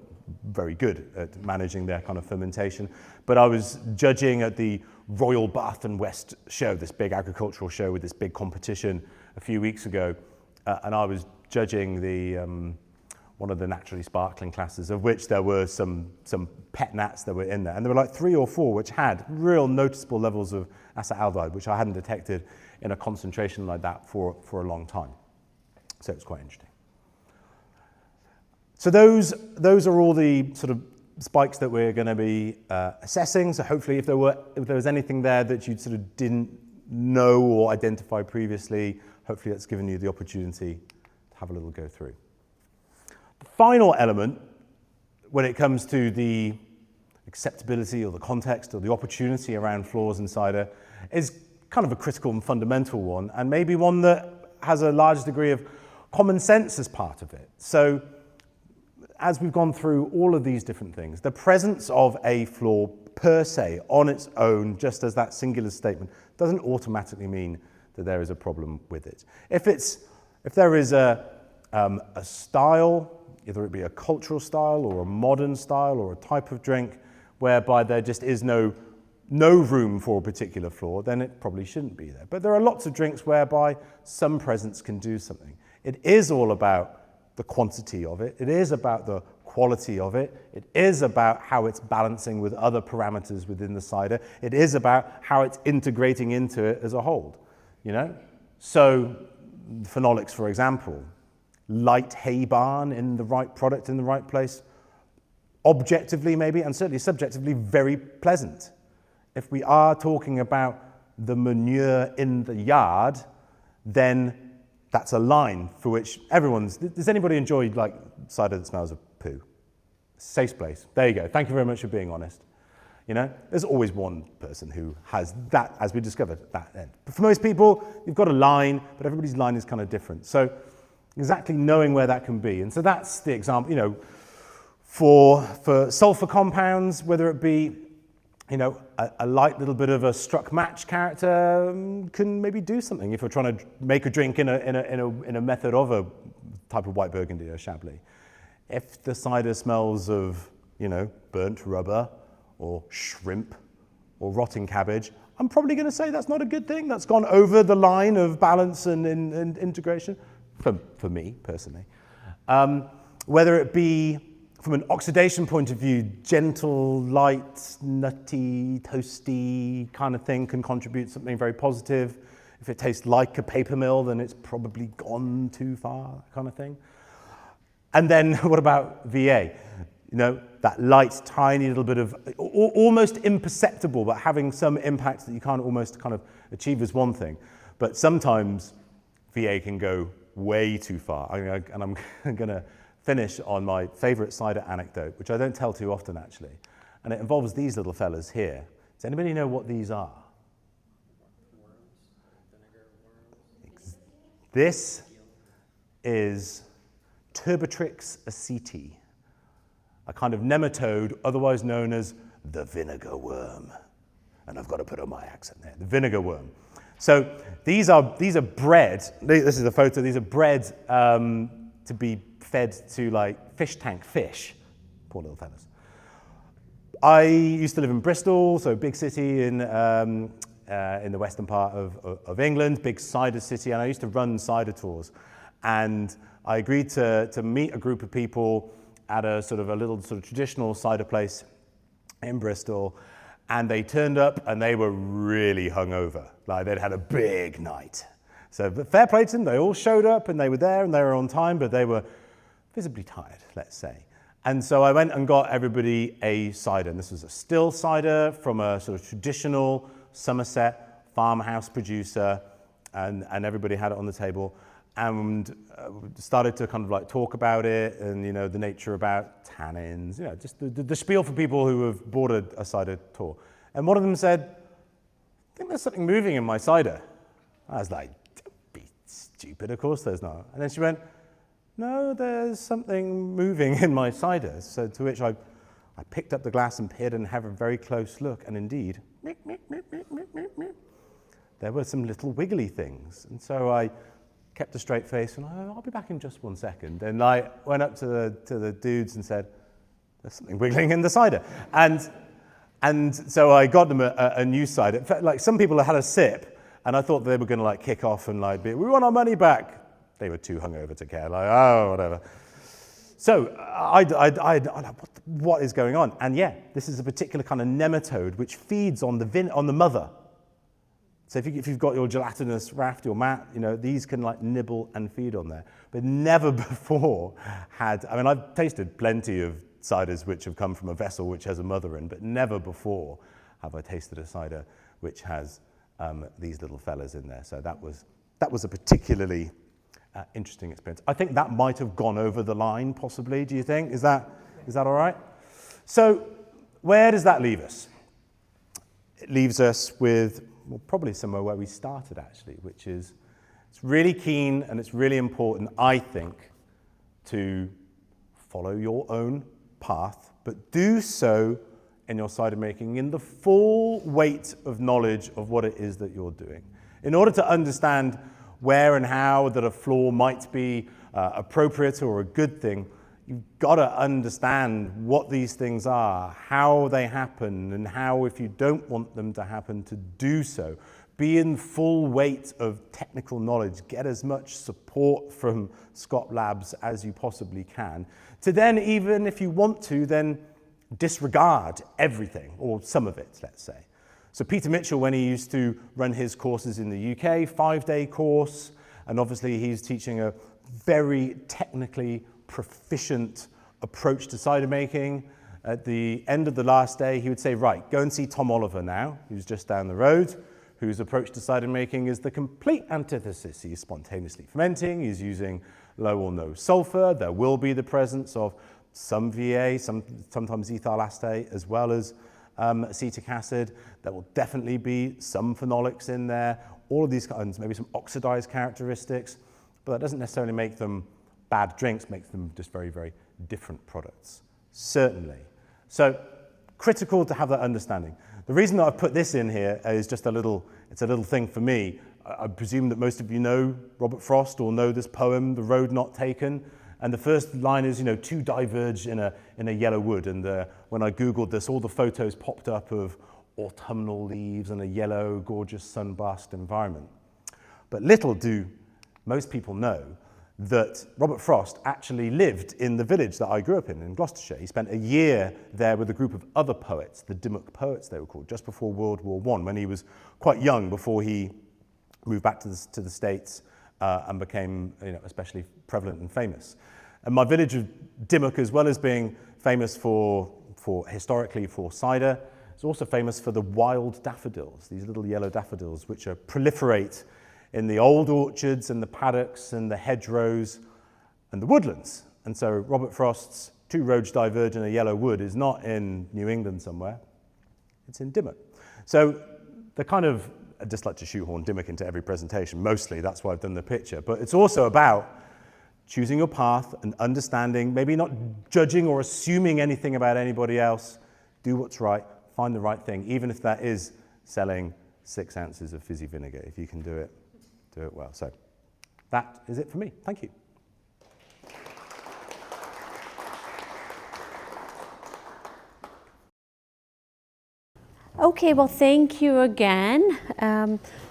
very good at managing their kind of fermentation. But I was judging at the Royal Bath and West show, this big agricultural show with this big competition a few weeks ago, and I was judging the one of the naturally sparkling classes, of which there were some pet nats that were in there. And there were like 3 or 4 which had real noticeable levels of acetaldehyde, which I hadn't detected in a concentration like that for a long time. So it was quite interesting. So those are all the sort of spikes that we're going to be assessing. So hopefully if there was anything there that you sort of didn't know or identify previously, hopefully that's given you the opportunity to have a little go through. The final element when it comes to the acceptability or the context or the opportunity around flaws in cider is kind of a critical and fundamental one, and maybe one that has a large degree of common sense as part of it. So as we've gone through all of these different things, the presence of a flaw per se on its own, just as that singular statement, doesn't automatically mean that there is a problem with it. If there is a style, either it be a cultural style or a modern style or a type of drink, whereby there just is no room for a particular flaw, then it probably shouldn't be there. But there are lots of drinks whereby some presence can do something. It is all about the quantity of it. It is about the quality of it. It is about how it's balancing with other parameters within the cider. It is about how it's integrating into it as a whole, you know? So phenolics, for example, light hay barn in the right product in the right place, objectively maybe, and certainly subjectively, very pleasant. If we are talking about the manure in the yard, then that's a line for which does anybody enjoy like cider that smells of poo? Safe place. There you go. Thank you very much for being honest. You know, there's always one person who has that, as we discovered, at that end. But for most people, you've got a line, but everybody's line is kind of different. So exactly knowing where that can be. And so that's the example, you know, for sulfur compounds, whether it be, you know, a light little bit of a struck match character can maybe do something if you're trying to make a drink in a method of a type of white burgundy or chablis. If the cider smells of, you know, burnt rubber or shrimp or rotting cabbage, I'm probably going to say that's not a good thing. That's gone over the line of balance and integration, for me personally. Whether it be from an oxidation point of view, gentle, light, nutty, toasty kind of thing can contribute something very positive. If it tastes like a paper mill, then it's probably gone too far, kind of thing. And then what about VA? You know, that light, tiny little bit of, almost imperceptible, but having some impact that you can't almost kind of achieve is one thing. But sometimes VA can go way too far. And I'm going to finish on my favorite cider anecdote, which I don't tell too often, actually. And it involves these little fellas here. Does anybody know what these are? This is Turbotrix aceti, a kind of nematode, otherwise known as the vinegar worm. And I've got to put on my accent there, the vinegar worm. So these are bred, this is a photo, these are bred to be fed to like fish tank fish, poor little fellas. I used to live in Bristol, so big city in the western part of England, big cider city, and I used to run cider tours. And I agreed to meet a group of people at a little traditional cider place in Bristol, and they turned up and they were really hungover. Like they'd had a big night. So, but fair play to them, they all showed up and they were there and they were on time, but they were visibly tired, let's say. And so I went and got everybody a cider, and this was a still cider from a sort of traditional Somerset farmhouse producer, and everybody had it on the table. And started to kind of like talk about it and, you know, the nature about tannins, you know, just the spiel for people who have bought a cider tour. And one of them said, I think there's something moving in my cider. I was like, don't be stupid, of course there's not. And then she went, no, there's something moving in my cider. So to which I picked up the glass and peered and had a very close look, and indeed, there were some little wiggly things. And so I kept a straight face, and I'll be back in just 1 second. And I went up to the dudes and said, there's something wiggling in the cider. And so I got them a new cider. In fact, like some people had a sip, and I thought they were going to like kick off and like, we want our money back. They were too hungover to care, like, oh, whatever. So I what is going on? And yeah, this is a particular kind of nematode which feeds on the mother. So if you've got your gelatinous raft, your mat, you know, these can like nibble and feed on there. But never before I've tasted plenty of ciders which have come from a vessel which has a mother in, but never before have I tasted a cider which has these little fellas in there. So that was a particularly interesting experience. I think that might have gone over the line, possibly. Do you think? Is that all right? So where does that leave us? It leaves us with, well, probably somewhere where we started, actually, which is it's really keen and it's really important, I think, to follow your own path, but do so in your cider making in the full weight of knowledge of what it is that you're doing. In order to understand where and how that a flaw might be appropriate or a good thing, you've got to understand what these things are, how they happen, and how, if you don't want them to happen, to do so. Be in full weight of technical knowledge. Get as much support from Scott Labs as you possibly can. To then, even if you want to, then disregard everything, or some of it, let's say. So Peter Mitchell, when he used to run his courses in the UK, 5-day course, and obviously he's teaching a very technically proficient approach to cider making. At the end of the last day, he would say, right, go and see Tom Oliver now, who's just down the road, whose approach to cider making is the complete antithesis. He's spontaneously fermenting, he's using low or no sulfur, there will be the presence of some VA, sometimes ethyl acetate, as well as acetic acid. There will definitely be some phenolics in there, all of these kinds, maybe some oxidized characteristics, but that doesn't necessarily make them bad drinks, makes them just very, very different products, certainly. So critical to have that understanding. The reason that I've put this in here is just it's a little thing for me. I presume that most of you know Robert Frost or know this poem, The Road Not Taken. And the first line is, two diverge in a yellow wood. And when I Googled this, all the photos popped up of autumnal leaves and a yellow, gorgeous sunbasked environment. But little do most people know that Robert Frost actually lived in the village that I grew up in Gloucestershire. He spent a year there with a group of other poets, the Dimmock poets they were called, just before World War I, when he was quite young, before he moved back to the States and became especially prevalent and famous. And my village of Dimmock, as well as being famous historically for cider, is also famous for the wild daffodils, these little yellow daffodils which proliferate in the old orchards and the paddocks and the hedgerows and the woodlands. And so Robert Frost's Two Roads Diverge in a Yellow Wood is not in New England somewhere, it's in Dimmock. So I just like to shoehorn Dimmock into every presentation, mostly, that's why I've done the picture, but it's also about choosing your path and understanding, maybe not judging or assuming anything about anybody else, do what's right, find the right thing, even if that is selling 6 ounces of fizzy vinegar. If you can do it well. So that is it for me. Thank you. Okay, well, thank you again.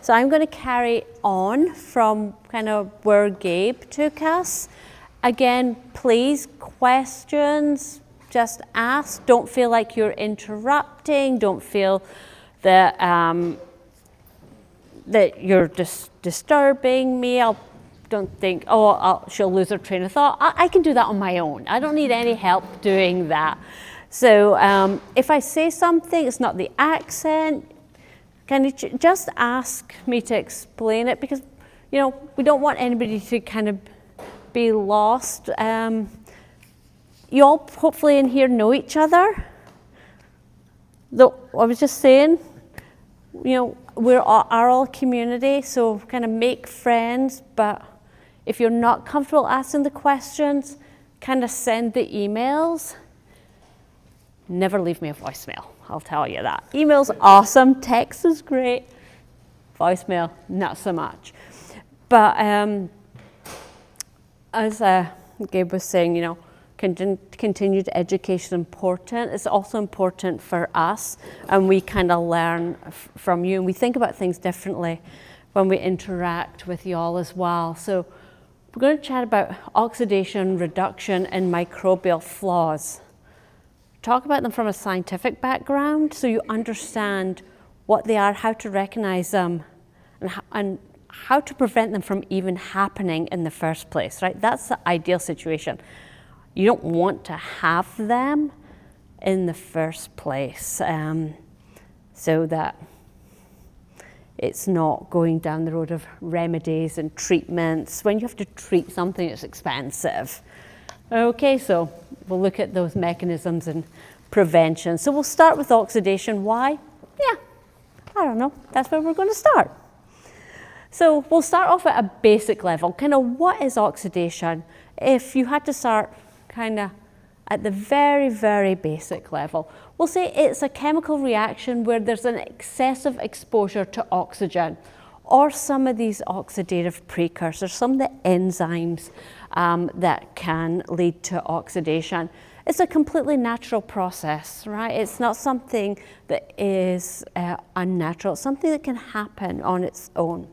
So I'm going to carry on from kind of where Gabe took us. Again, please, questions, just ask. Don't feel like you're interrupting. Don't feel that that you're just disturbing me. Don't think, she'll lose her train of thought. I can do that on my own. I don't need any help doing that. So if I say something, it's not the accent, can you just ask me to explain it? Because, we don't want anybody to kind of be lost. You all hopefully in here know each other. Though I was just saying, we're all a community, so kind of make friends, but if you're not comfortable asking the questions, kind of send the emails. Never leave me a voicemail, I'll tell you that. Email's awesome, text is great, voicemail, not so much. But as Gabe was saying, continued education is important. It's also important for us, and we kind of learn from you, and we think about things differently when we interact with you all as well. So we're going to chat about oxidation, reduction, and microbial flaws. Talk about them from a scientific background so you understand what they are, how to recognize them, and how to prevent them from even happening in the first place, right? That's the ideal situation. You don't want to have them in the first place, so that it's not going down the road of remedies and treatments. When you have to treat something, it's expensive. Okay, so we'll look at those mechanisms and prevention. So we'll start with oxidation. Why? Yeah, I don't know. That's where we're going to start. So we'll start off at a basic level. Kind of what is oxidation? If you had to start kind of at the very, very basic level, we'll say it's a chemical reaction where there's an excessive exposure to oxygen or some of these oxidative precursors, some of the enzymes that can lead to oxidation. It's a completely natural process, right? It's not something that is unnatural. It's something that can happen on its own.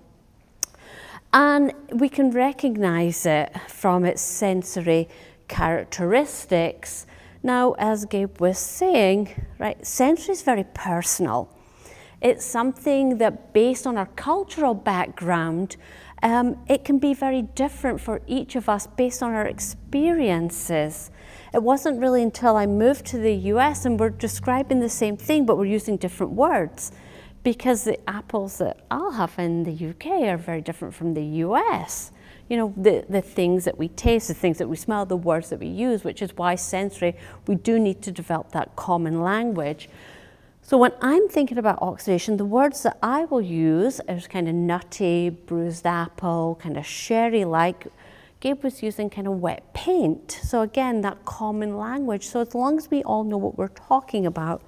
And we can recognize it from its sensory characteristics. Now, as Gabe was saying, right, sensory is very personal. It's something that, based on our cultural background, it can be very different for each of us based on our experiences. It wasn't really until I moved to the US and we're describing the same thing, but we're using different words, because the apples that I'll have in the UK are very different from the US. The things that we taste, the things that we smell, the words that we use, which is why sensory, we do need to develop that common language. So when I'm thinking about oxidation, the words that I will use is kind of nutty, bruised apple, kind of sherry-like. Gabe was using kind of wet paint. So again, that common language. So as long as we all know what we're talking about,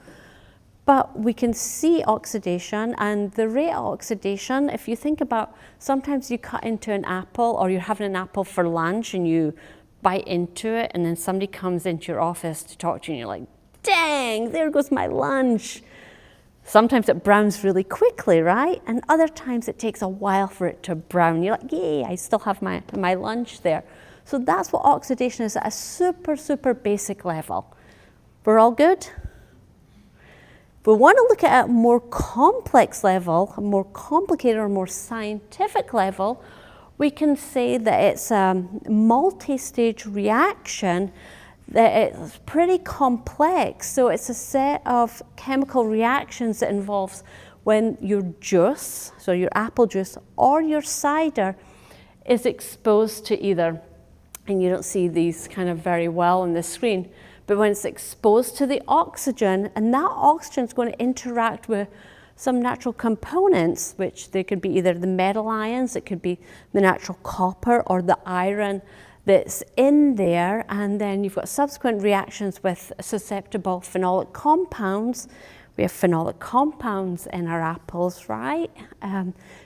but we can see oxidation, and the rate of oxidation, if you think about, sometimes you cut into an apple or you're having an apple for lunch and you bite into it, and then somebody comes into your office to talk to you and you're like, dang, there goes my lunch. Sometimes it browns really quickly, right? And other times it takes a while for it to brown. You're like, yay, I still have my lunch there. So that's what oxidation is at a super, super basic level. We're all good? If we want to look at a more complex level, a more complicated or more scientific level, we can say that it's a multi-stage reaction, that it's pretty complex. So it's a set of chemical reactions that involves when your juice, so your apple juice or your cider, is exposed to either, and you don't see these kind of very well on the screen, but when it's exposed to the oxygen, and that oxygen is going to interact with some natural components, which they could be either the metal ions, it could be the natural copper or the iron that's in there, and then you've got subsequent reactions with susceptible phenolic compounds. We have phenolic compounds in our apples, right?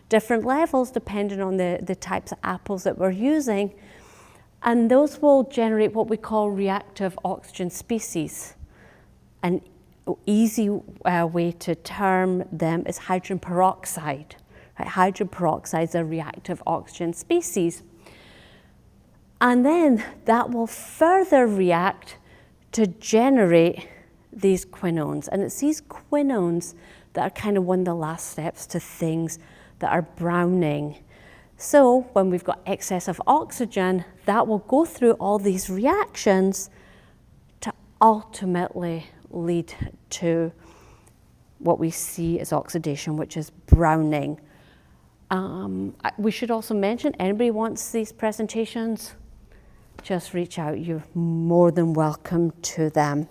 Different levels depending on the types of apples that we're using. And those will generate what we call reactive oxygen species. An easy way to term them is hydrogen peroxide. Right? Hydrogen peroxide is a reactive oxygen species. And then that will further react to generate these quinones. And it's these quinones that are kind of one of the last steps to things that are browning. So when we've got excess of oxygen, that will go through all these reactions to ultimately lead to what we see as oxidation, which is browning. We should also mention, anybody wants these presentations, just reach out. You're more than welcome to them.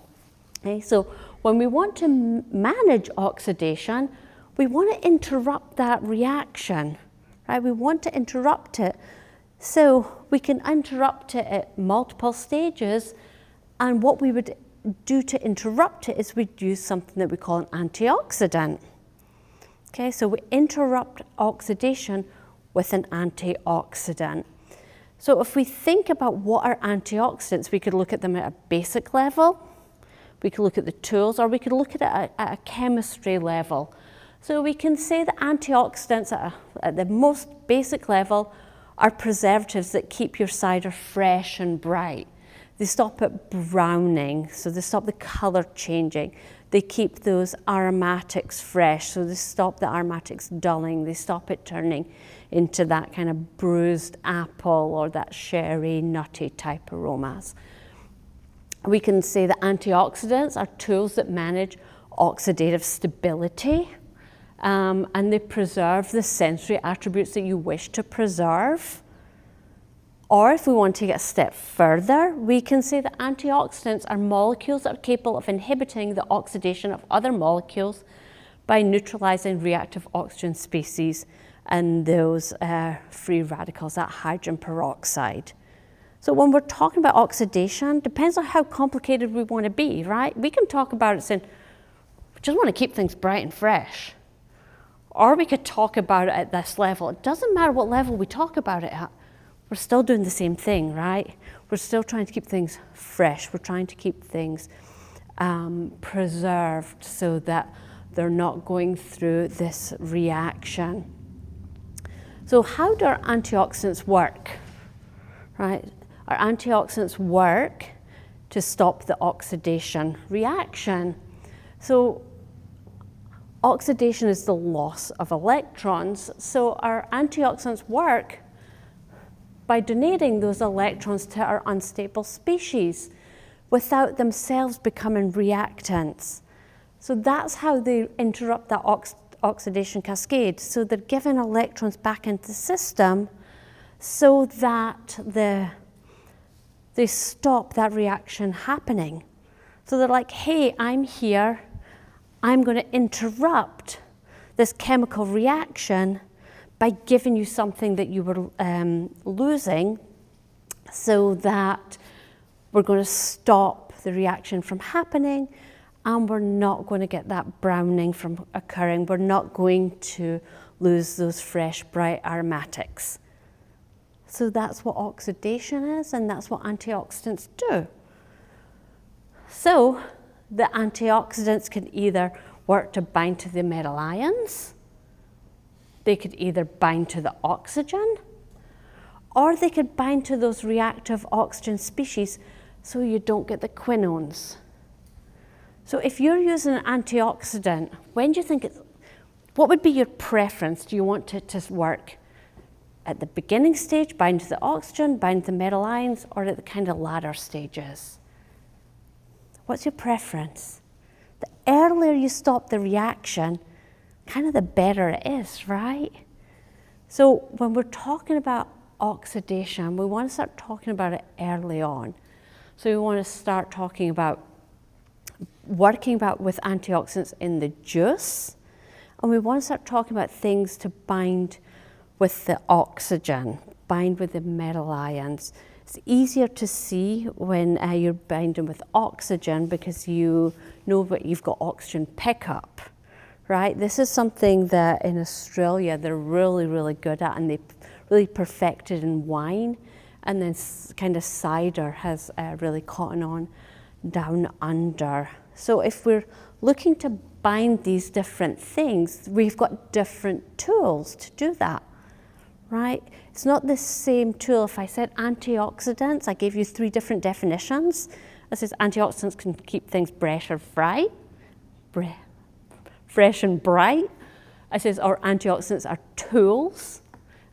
Okay, so when we want to manage oxidation, we want to interrupt that reaction. Right? We want to interrupt it. So we can interrupt it at multiple stages, and what we would do to interrupt it is we'd use something that we call an antioxidant. Okay, so we interrupt oxidation with an antioxidant. So if we think about what are antioxidants, we could look at them at a basic level, we could look at the tools, or we could look at it at a chemistry level. So we can say that antioxidants at the most basic level are preservatives that keep your cider fresh and bright. They stop it browning, so they stop the color changing. They keep those aromatics fresh, so they stop the aromatics dulling. They stop it turning into that kind of bruised apple or that sherry, nutty type aromas. We can say that antioxidants are tools that manage oxidative stability. And they preserve the sensory attributes that you wish to preserve. Or if we want to get a step further, we can say that antioxidants are molecules that are capable of inhibiting the oxidation of other molecules by neutralizing reactive oxygen species and those free radicals, that hydrogen peroxide. So when we're talking about oxidation, depends on how complicated we want to be, right? We can talk about it saying, we just want to keep things bright and fresh. Or we could talk about it at this level. It doesn't matter what level we talk about it at. We're still doing the same thing, right? We're still trying to keep things fresh. We're trying to keep things preserved so that they're not going through this reaction. So how do our antioxidants work, right? Our antioxidants work to stop the oxidation reaction. So oxidation is the loss of electrons, so our antioxidants work by donating those electrons to our unstable species without themselves becoming reactants. So that's how they interrupt that oxidation cascade. So they're giving electrons back into the system so that they stop that reaction happening. So they're like, hey, I'm here. I'm going to interrupt this chemical reaction by giving you something that you were losing so that we're going to stop the reaction from happening and we're not going to get that browning from occurring. We're not going to lose those fresh, bright aromatics. So that's what oxidation is, and that's what antioxidants do. So the antioxidants can either work to bind to the metal ions. They could either bind to the oxygen, or they could bind to those reactive oxygen species so you don't get the quinones. So if you're using an antioxidant, when do you think what would be your preference? Do you want it to work at the beginning stage, bind to the oxygen, bind to the metal ions, or at the kind of latter stages? What's your preference? The earlier you stop the reaction, kind of the better it is, right? So when we're talking about oxidation, we want to start talking about it early on. So we want to start talking about working with antioxidants in the juice, and we want to start talking about things to bind with the oxygen, bind with the metal ions. It's easier to see when you're binding with oxygen because you know that you've got oxygen pickup, right? This is something that in Australia they're really, really good at, and they really perfected in wine, and then kind of cider has really caught on down under. So if we're looking to bind these different things, we've got different tools to do that, right? It's not the same tool. If I said antioxidants, I gave you 3 different definitions. It says antioxidants can keep things fresh and bright. I says, or antioxidants are tools.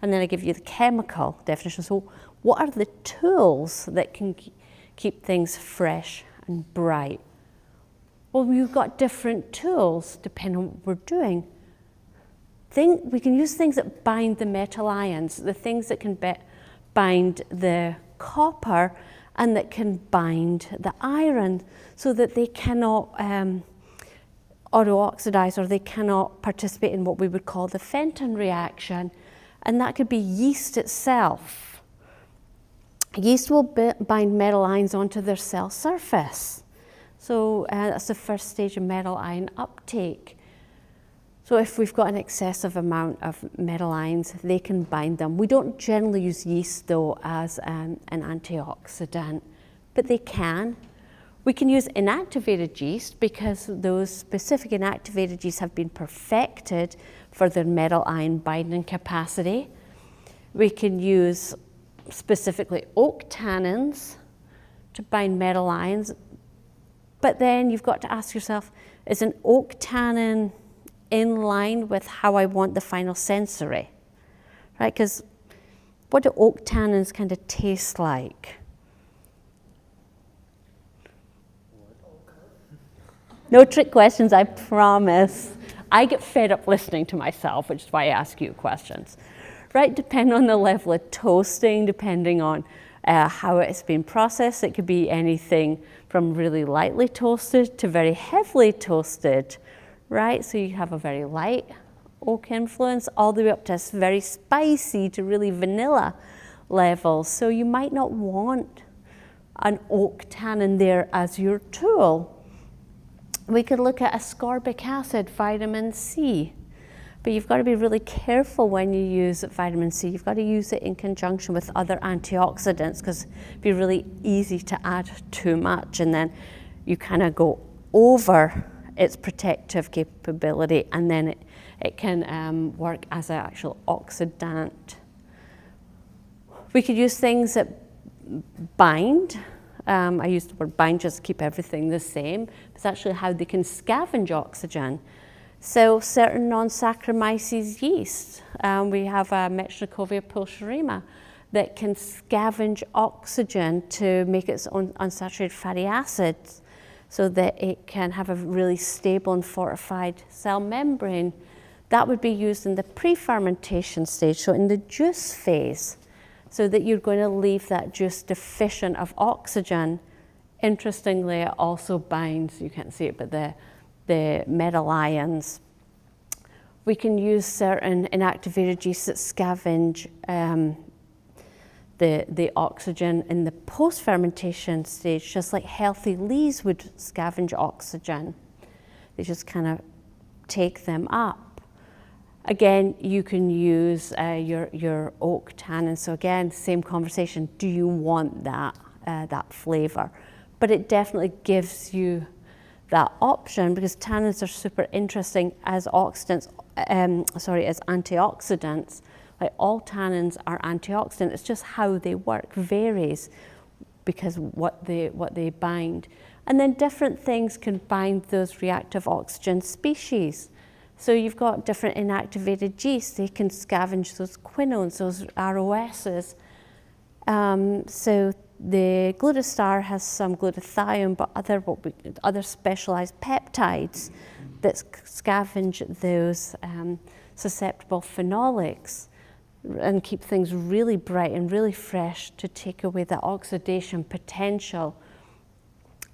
And then I give you the chemical definition. So what are the tools that can keep things fresh and bright? Well, we've got different tools depending on what we're doing. We can use things that bind the metal ions, the things that can bind the copper and that can bind the iron, so that they cannot auto-oxidize, or they cannot participate in what we would call the Fenton reaction. And that could be yeast itself. Yeast will bind metal ions onto their cell surface. So that's the first stage of metal ion uptake. So if we've got an excessive amount of metal ions, they can bind them. We don't generally use yeast though as an antioxidant, but they can. We can use inactivated yeast because those specific inactivated yeasts have been perfected for their metal ion binding capacity. We can use specifically oak tannins to bind metal ions, but then you've got to ask yourself, is an oak tannin in line with how I want the final sensory, right? Because what do oak tannins kind of taste like? No trick questions, I promise. I get fed up listening to myself, which is why I ask you questions, right? Depending on the level of toasting, depending on how it's been processed, it could be anything from really lightly toasted to very heavily toasted, right? So you have a very light oak influence all the way up to very spicy to really vanilla levels. So you might not want an oak tannin there as your tool. We could look at ascorbic acid, vitamin C, but you've got to be really careful when you use vitamin C. You've got to use it in conjunction with other antioxidants, because it'd be really easy to add too much, and then you kind of go over its protective capability, and then it can work as an actual oxidant. We could use things that bind. I use the word bind just to keep everything the same. It's actually how they can scavenge oxygen. So certain non-Saccharomyces yeast, we have Mechnikolia pulcherrima, that can scavenge oxygen to make its own unsaturated fatty acids, so that it can have a really stable and fortified cell membrane. That would be used in the pre-fermentation stage, so in the juice phase, so that you're going to leave that juice deficient of oxygen. Interestingly, it also binds, you can't see it, but the metal ions. We can use certain inactivated yeasts that scavenge the oxygen in the post-fermentation stage, just like healthy lees would scavenge oxygen. They just kind of take them up. Again, you can use your oak tannin. So again, same conversation. Do you want that flavor? But it definitely gives you that option, because tannins are super interesting as oxidants, as antioxidants. Like all tannins are antioxidant. It's just how they work varies because what they bind. And then different things can bind those reactive oxygen species. So you've got different inactivated yeasts. They can scavenge those quinones, those ROSs. So the glutastar has some glutathione, but other specialized peptides that scavenge those susceptible phenolics and keep things really bright and really fresh to take away the oxidation potential.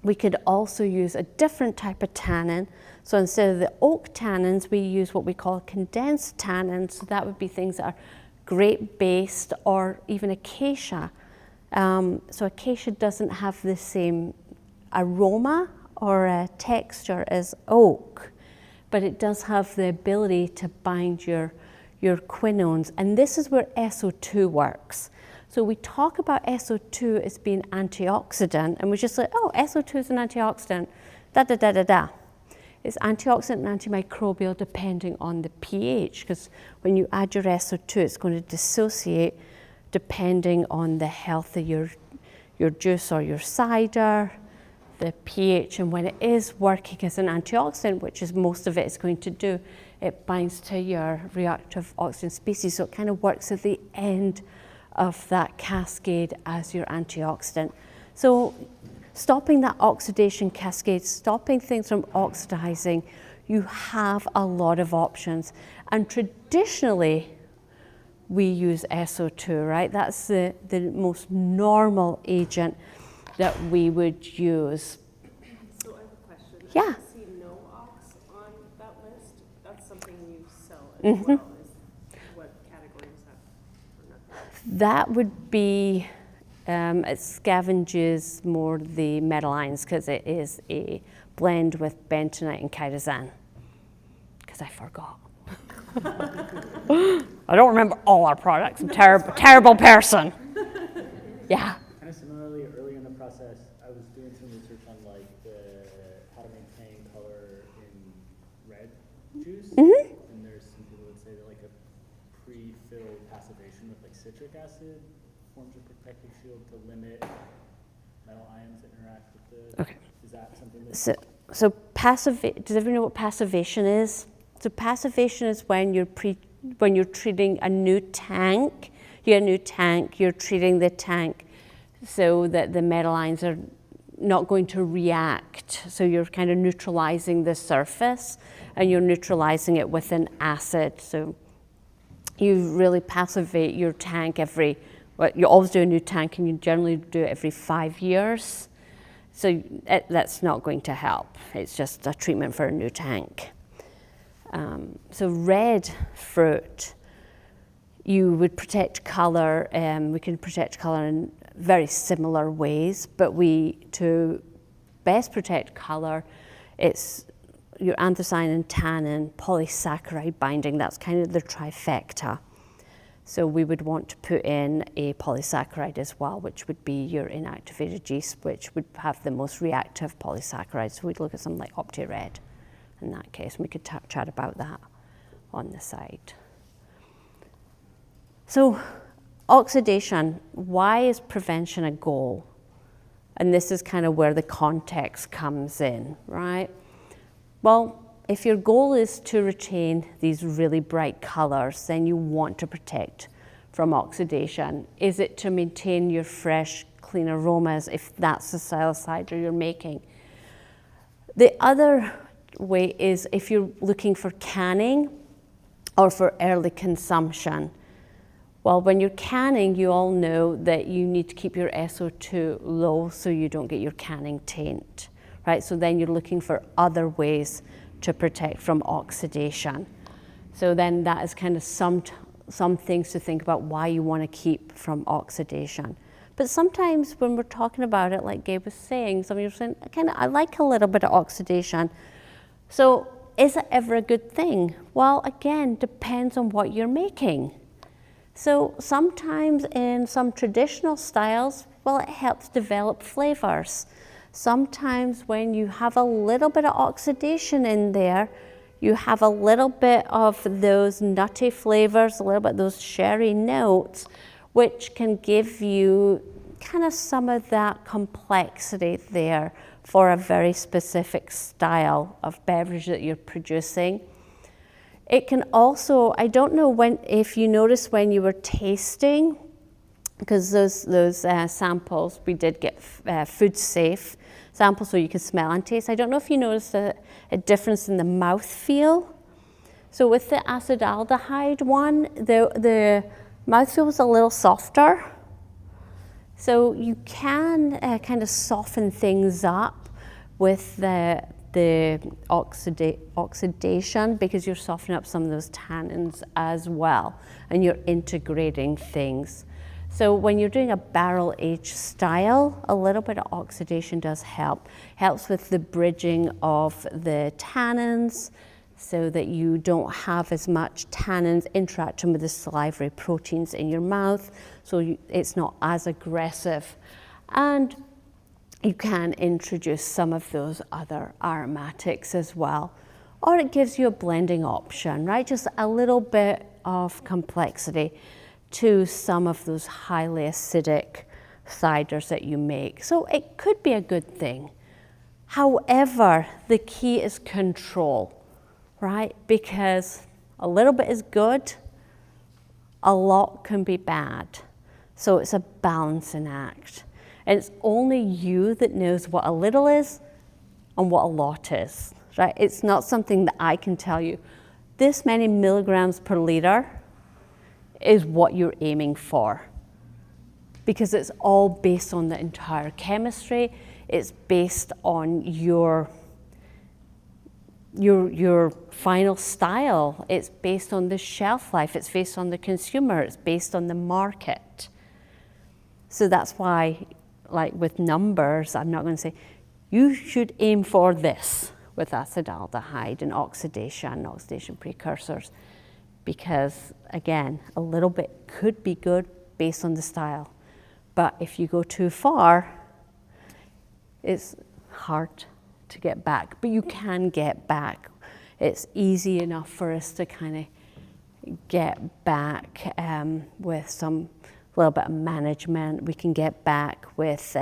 We could also use a different type of tannin. So instead of the oak tannins, we use what we call condensed tannins. So that would be things that are grape-based or even acacia. So acacia doesn't have the same aroma or texture as oak, but it does have the ability to bind your quinones. And this is where SO2 works. So we talk about SO2 as being antioxidant, and we're just like, oh, SO2 is an antioxidant, da-da-da-da-da. It's antioxidant and antimicrobial depending on the pH, because when you add your SO2, it's going to dissociate depending on the health of your juice or your cider, the pH, and when it is working as an antioxidant, which is most of it is going to do, it binds to your reactive oxygen species, so it kind of works at the end of that cascade as your antioxidant. So stopping that oxidation cascade, stopping things from oxidizing, you have a lot of options. And traditionally, we use SO2, right? That's the most normal agent that we would use. So I have a question. Yeah. I see no ox on that list. That's something you sell as well. What category is that? Or nothing? That would be, it scavenges more the metal ions because it is a blend with bentonite and chitosan. Because I forgot. I don't remember all our products. I'm a terrible person. Yeah. Kind of similarly, early in the process, I was doing some research on like how to maintain color in red juice. And there's some people that say that like a pre-filled passivation with like citric acid forms a protective shield to limit metal ions that interact with the. Okay. Is that something that? So does everyone know what passivation is? So passivation is when you're treating a new tank. You get a new tank, you're treating the tank so that the metal ions are not going to react. So you're kind of neutralizing the surface and you're neutralizing it with an acid. So you really passivate your tank you always do a new tank and you generally do it every 5 years. So that's not going to help. It's just a treatment for a new tank. So red fruit, you would protect color. We can protect color in very similar ways, but to best protect color, it's your anthocyanin, tannin, polysaccharide binding. That's kind of the trifecta. So we would want to put in a polysaccharide as well, which would be your inactivated yeast, which would have the most reactive polysaccharides. So we'd look at something like OptiRed in that case, and we could chat about that on the side. So oxidation, why is prevention a goal? And this is kind of where the context comes in, right? Well, if your goal is to retain these really bright colors, then you want to protect from oxidation. Is it to maintain your fresh, clean aromas if that's the style of cider you're making? The other way is if you're looking for canning or for early consumption. Well, when you're canning, you all know that you need to keep your SO2 low so you don't get your canning taint, right? So then you're looking for other ways to protect from oxidation. So then that is kind of some things to think about why you want to keep from oxidation. But sometimes when we're talking about it, like Gabe was saying, some of you are saying, I like a little bit of oxidation. So is it ever a good thing? Well, again, depends on what you're making. So sometimes in some traditional styles, well, it helps develop flavors. Sometimes when you have a little bit of oxidation in there, you have a little bit of those nutty flavors, a little bit of those sherry notes, which can give you kind of some of that complexity there for a very specific style of beverage that you're producing. It can also, I don't know if you noticed when you were tasting, because those samples, we did get food safe samples so you can smell and taste. I don't know if you noticed a difference in the mouthfeel. So with the acetaldehyde one, the mouthfeel was a little softer. So you can kind of soften things up with the oxidation, because you're softening up some of those tannins as well, and you're integrating things. So when you're doing a barrel aged style, a little bit of oxidation does help. Helps with the bridging of the tannins so that you don't have as much tannins interacting with the salivary proteins in your mouth, so it's not as aggressive. And you can introduce some of those other aromatics as well. Or it gives you a blending option, right? Just a little bit of complexity to some of those highly acidic ciders that you make. So it could be a good thing. However, the key is control, right? Because a little bit is good, a lot can be bad. So it's a balancing act. And it's only you that knows what a little is and what a lot is, right? It's not something that I can tell you. This many milligrams per liter is what you're aiming for, because it's all based on the entire chemistry. It's based on your final style. It's based on the shelf life. It's based on the consumer. It's based on the market. So that's why, like with numbers, I'm not going to say, you should aim for this with acetaldehyde and oxidation precursors. Because again, a little bit could be good based on the style. But if you go too far, it's hard to get back. But you can get back. It's easy enough for us to kind of get back with some little bit of management. We can get back with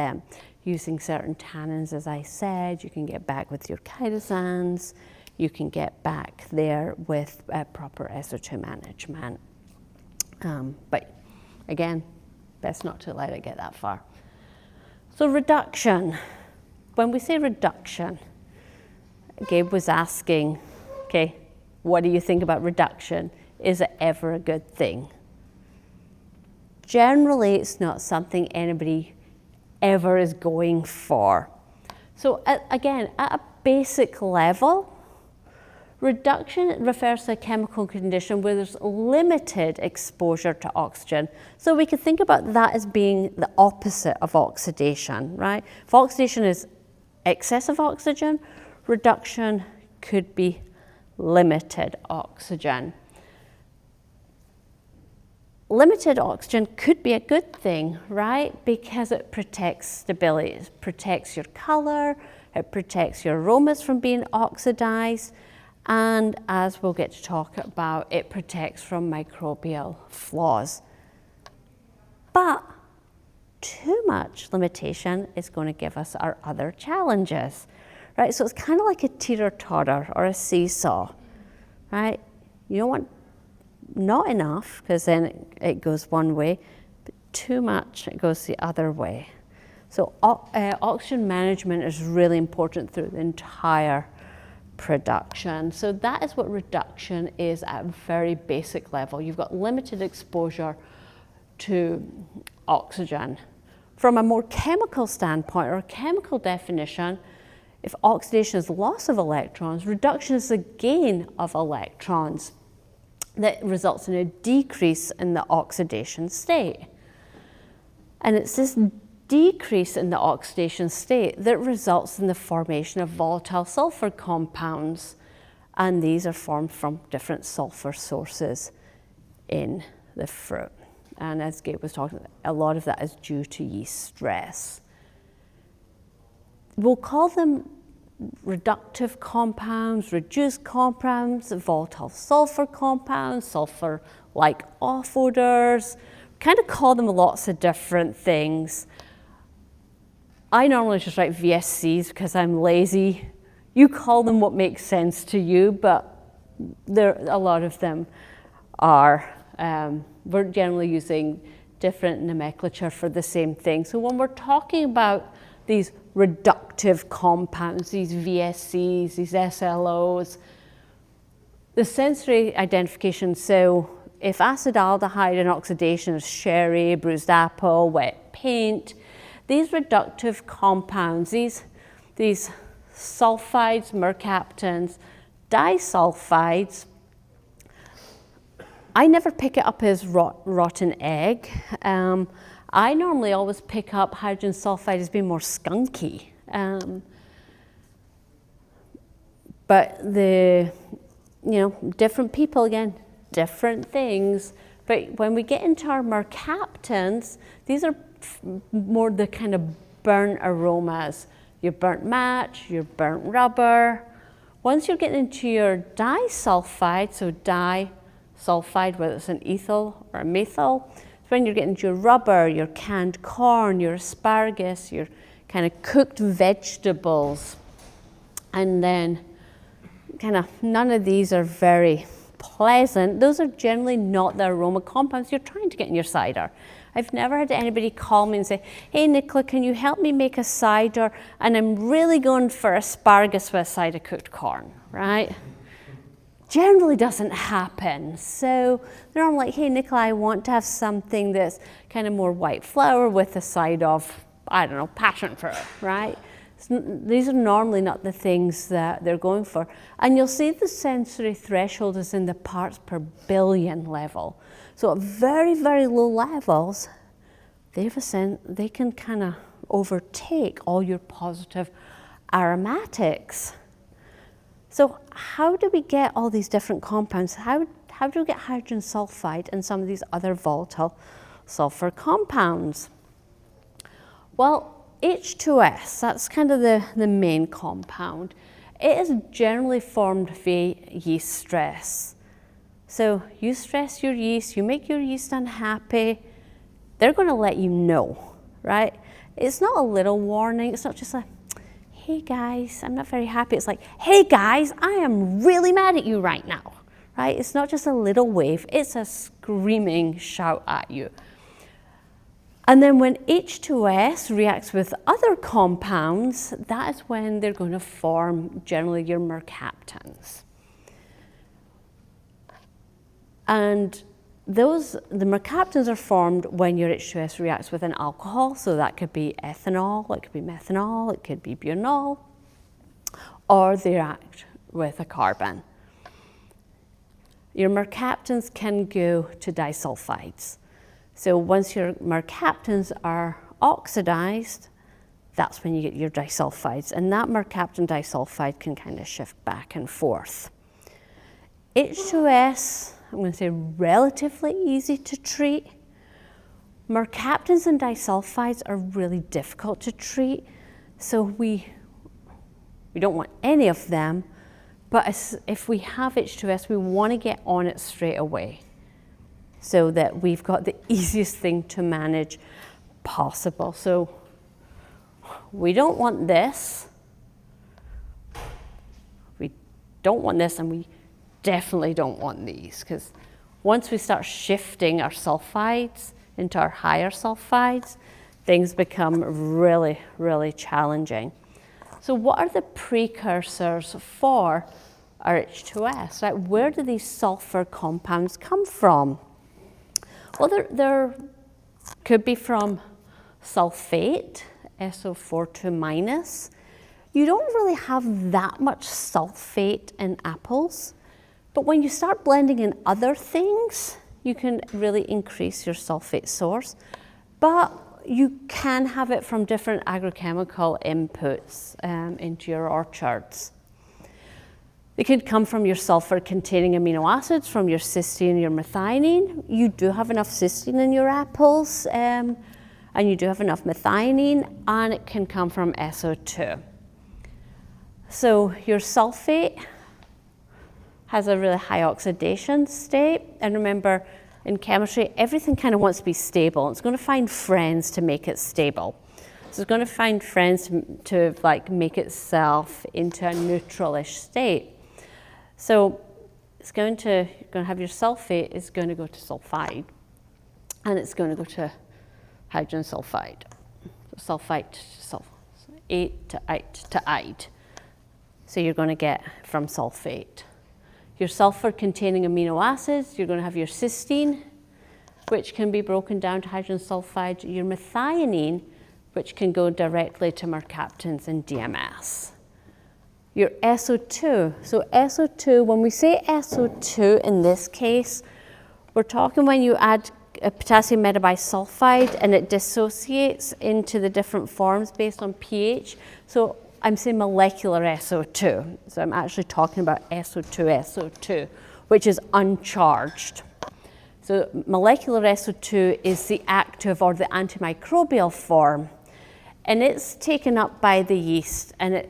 using certain tannins, as I said. You can get back with your chitosans. You can get back there with proper SO2 management. But again, best not to let it get that far. So reduction. When we say reduction, Gabe was asking, okay, what do you think about reduction? Is it ever a good thing? Generally, it's not something anybody ever is going for. So again, at a basic level, reduction refers to a chemical condition where there's limited exposure to oxygen. So we could think about that as being the opposite of oxidation, right? If oxidation is excessive oxygen, reduction could be limited oxygen. Limited oxygen could be a good thing, right? Because it protects stability, it protects your color, it protects your aromas from being oxidized. And as we'll get to talk about, it protects from microbial flaws. But too much limitation is going to give us our other challenges, right? So it's kind of like a teeter-totter or a seesaw, right? You don't want not enough, because then it goes one way, but too much, it goes the other way. So oxygen management is really important through the entire production. So that is what reduction is at a very basic level. You've got limited exposure to oxygen. From a more chemical standpoint or a chemical definition, if oxidation is loss of electrons, reduction is the gain of electrons that results in a decrease in the oxidation state. And it's this decrease in the oxidation state that results in the formation of volatile sulfur compounds. And these are formed from different sulfur sources in the fruit. And as Gabe was talking about, a lot of that is due to yeast stress. we'll call them reductive compounds, reduced compounds, volatile sulfur compounds, sulfur-like off odors. Kind of call them lots of different things. I normally just write VSCs because I'm lazy. You call them what makes sense to you, but a lot of them are. We're generally using different nomenclature for the same thing. So when we're talking about these reductive compounds, these VSCs, these SLOs, the sensory identification, so if acetaldehyde and oxidation is sherry, bruised apple, wet paint, these reductive compounds, these sulfides, mercaptans, disulfides, I never pick it up as rotten egg. I normally always pick up hydrogen sulfide as being more skunky. But different people, again, different things. But when we get into our mercaptans, these are more the kind of burnt aromas. Your burnt match, your burnt rubber. Once you're getting into your disulfide, so disulfide, whether it's an ethyl or a methyl, it's when you're getting into your rubber, your canned corn, your asparagus, your kind of cooked vegetables. And then kind of none of these are very pleasant. Those are generally not the aroma compounds you're trying to get in your cider. I've never had anybody call me and say, hey Nichola, can you help me make a cider? And I'm really going for asparagus with a side of cooked corn, right? Generally doesn't happen. So they're all like, hey Nichola, I want to have something that's kind of more white flour with a side of, I don't know, passion fruit, right? These are normally not the things that they're going for. And you'll see the sensory threshold is in the parts per billion level. So at very, very low levels, they can kind of overtake all your positive aromatics. So how do we get all these different compounds? How do we get hydrogen sulfide and some of these other volatile sulfur compounds? Well, H2S, that's kind of the main compound. It is generally formed via yeast stress. So you stress your yeast, you make your yeast unhappy, they're going to let you know, right? It's not a little warning. It's not just like, hey guys, I'm not very happy. It's like, hey guys, I am really mad at you right now, right? It's not just a little wave. It's a screaming shout at you. And then when H2S reacts with other compounds, that is when they're going to form generally your mercaptans. And the mercaptans are formed when your H2S reacts with an alcohol, so that could be ethanol, it could be methanol, it could be butanol, or they react with a carbon. Your mercaptans can go to disulfides. So once your mercaptans are oxidized, that's when you get your disulfides. And that mercaptan disulfide can kind of shift back and forth. H2S, I'm going to say relatively easy to treat. Mercaptans and disulfides are really difficult to treat. So we don't want any of them. But if we have H2S, we want to get on it straight away, so that we've got the easiest thing to manage possible. So we don't want this. We don't want this, and we definitely don't want these, because once we start shifting our sulfides into our higher sulfides, things become really, really challenging. So what are the precursors for our H2S? Right? Where do these sulfur compounds come from? Well, there could be from sulfate, SO42-. You don't really have that much sulfate in apples, but when you start blending in other things, you can really increase your sulfate source. But you can have it from different agrochemical inputs into your orchards. It could come from your sulfur-containing amino acids, from your cysteine and your methionine. You do have enough cysteine in your apples, and you do have enough methionine, and it can come from SO2. So your sulfate has a really high oxidation state. And remember, in chemistry, everything kind of wants to be stable. It's going to find friends to make it stable. So it's going to find friends to like make itself into a neutralish state. So it's you're going to have your sulfate is going to go to sulfide, and it's going to go to hydrogen sulfide. So sulfite to sulfate to ite to ide. So you're going to get from sulfate. Your sulfur-containing amino acids, you're going to have your cysteine, which can be broken down to hydrogen sulfide, your methionine, which can go directly to mercaptans and DMS. Your SO2. So SO2, when we say SO2 in this case, we're talking when you add a potassium metabisulfide and it dissociates into the different forms based on pH. So I'm saying molecular SO2. So I'm actually talking about SO2, which is uncharged. So molecular SO2 is the active or the antimicrobial form, and it's taken up by the yeast, and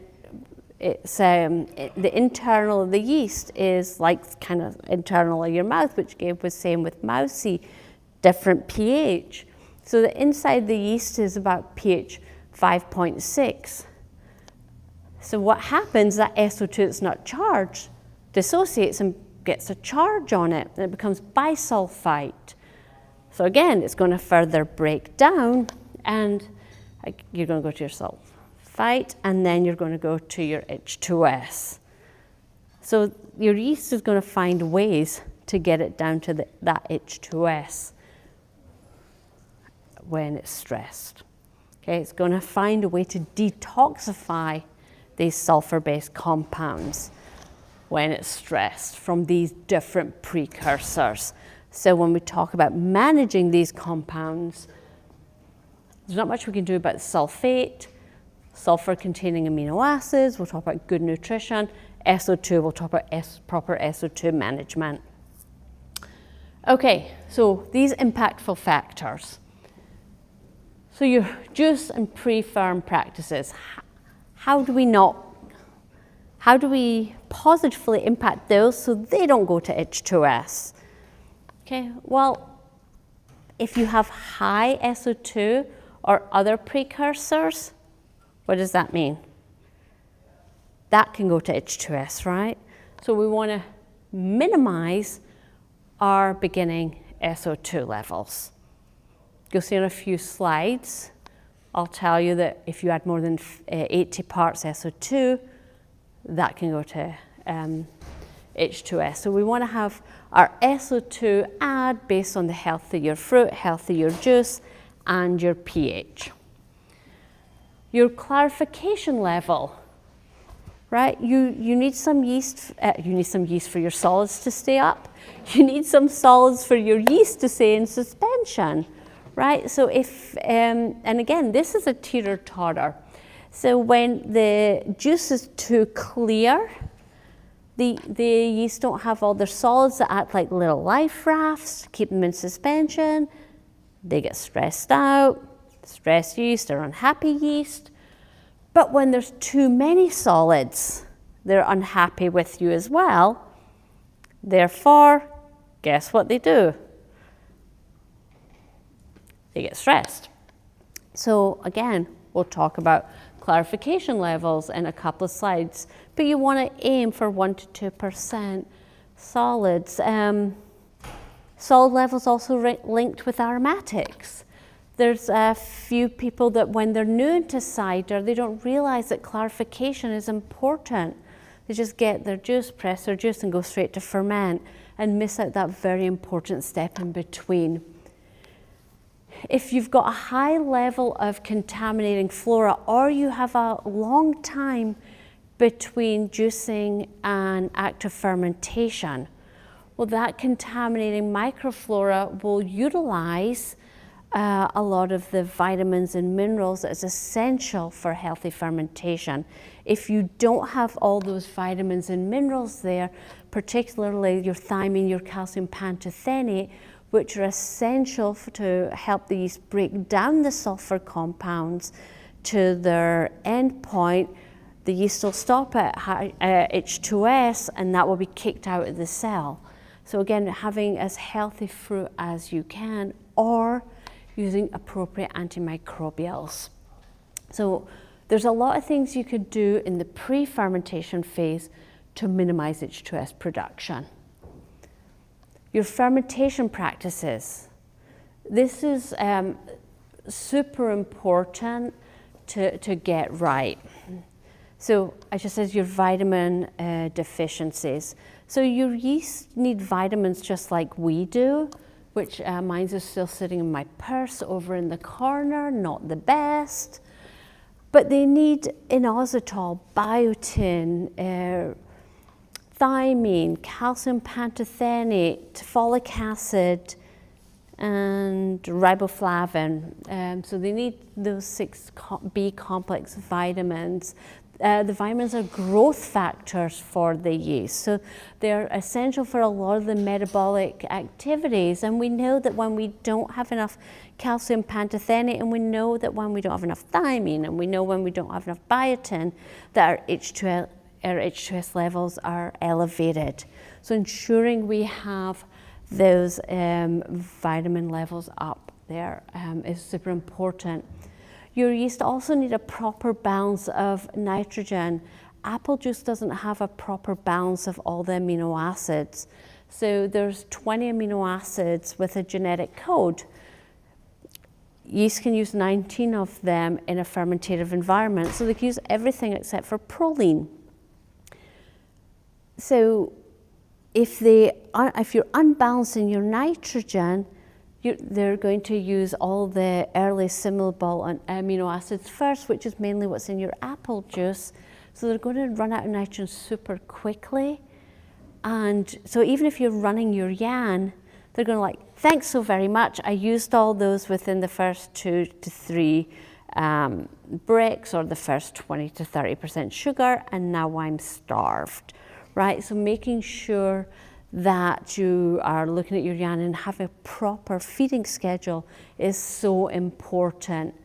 the internal of the yeast is like kind of internal of your mouth, which Gabe was saying with mousy, different pH. So the inside the yeast is about pH 5.6. So what happens, that SO2 that's not charged dissociates and gets a charge on it, and it becomes bisulfite. So again, it's going to further break down, and you're going to go to your sulfite, and then you're going to go to your H2S. So your yeast is going to find ways to get it down to that H2S when it's stressed. Okay, it's going to find a way to detoxify these sulfur-based compounds when it's stressed from these different precursors. So when we talk about managing these compounds, there's not much we can do about sulfate, sulfur-containing amino acids, we'll talk about good nutrition, SO2, we'll talk about proper SO2 management. Okay, so these impactful factors. So your juice and pre-ferm practices, how do we positively impact those so they don't go to H2S? Okay, well, if you have high SO2 or other precursors, what does that mean? That can go to H2S, right? So we want to minimize our beginning SO2 levels. You'll see in a few slides, I'll tell you that if you add more than 80 parts SO2, that can go to H2S. So we want to have our SO2 add based on the health of your fruit, health of your juice, and your pH. Your clarification level, right? You need some yeast. You need some yeast for your solids to stay up. You need some solids for your yeast to stay in suspension, right? So if and again, this is a teeter-totter. So when the juice is too clear, the yeast don't have all their solids that act like little life rafts to keep them in suspension. They get stressed out. Stressed yeast or unhappy yeast. But when there's too many solids, they're unhappy with you as well. Therefore, guess what they do? They get stressed. So again, we'll talk about clarification levels in a couple of slides, but you want to aim for 1 to 2% solids. Solid levels also linked with aromatics. There's a few people that when they're new into cider, they don't realize that clarification is important. They just get their juice, press their juice, and go straight to ferment and miss out that very important step in between. If you've got a high level of contaminating flora, or you have a long time between juicing and active fermentation, well, that contaminating microflora will utilize a lot of the vitamins and minerals that's essential for healthy fermentation. If you don't have all those vitamins and minerals there, particularly your thiamine, your calcium pantothenate, which are essential to help the yeast break down the sulfur compounds to their end point, the yeast will stop at H2S, and that will be kicked out of the cell. So again, having as healthy fruit as you can, or using appropriate antimicrobials. So there's a lot of things you could do in the pre-fermentation phase to minimize H2S production. Your fermentation practices. This is super important to get right. So I just said your vitamin deficiencies. So your yeast need vitamins just like we do, which mine's is still sitting in my purse over in the corner, not the best. But they need inositol, biotin, thiamine, calcium pantothenate, folic acid, and riboflavin. So they need those 6 B complex vitamins. The vitamins are growth factors for the yeast. So they're essential for a lot of the metabolic activities. And we know that when we don't have enough calcium pantothenate, and we know that when we don't have enough thiamine, and we know when we don't have enough biotin, that our H2S levels are elevated. So ensuring we have those vitamin levels up there is super important. Your yeast also need a proper balance of nitrogen. Apple juice doesn't have a proper balance of all the amino acids. So there's 20 amino acids with a genetic code. Yeast can use 19 of them in a fermentative environment, so they can use everything except for proline. So if you're unbalancing your nitrogen, they're going to use all the early assimilable amino acids first, which is mainly what's in your apple juice. So they're going to run out of nitrogen super quickly. And so even if you're running your yarn, they're going to like, thanks so very much. I used all those within the first 2 to 3 bricks, or the first 20 to 30% sugar, and now I'm starved, right? So making sure that you are looking at your yarn and have a proper feeding schedule is so important.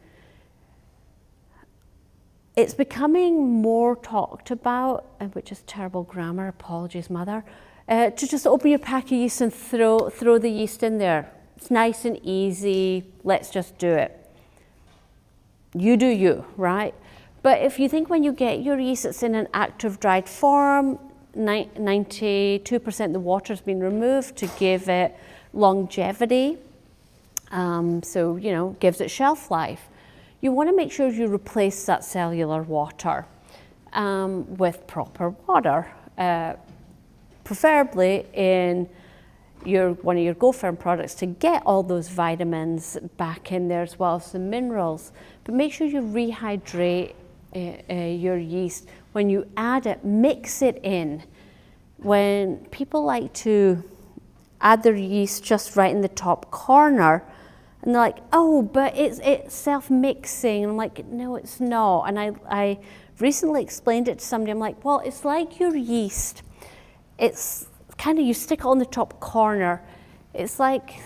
It's becoming more talked about, which is terrible grammar, apologies mother, to just open your pack of yeast and throw the yeast in there. It's nice and easy, let's just do it. You do you, right? But if you think when you get your yeast, it's in an active dried form, 92% of the water's been removed to give it longevity, so gives it shelf life. You want to make sure you replace that cellular water with proper water, preferably in one of your Go Firm products, to get all those vitamins back in there as well as the minerals. But make sure you rehydrate your yeast. When you add it, mix it in. When people like to add their yeast just right in the top corner, and they're like, oh, but it's self-mixing. And I'm like, no, it's not. And I recently explained it to somebody. I'm like, well, it's like your yeast. It's kind of, you stick it on the top corner. It's like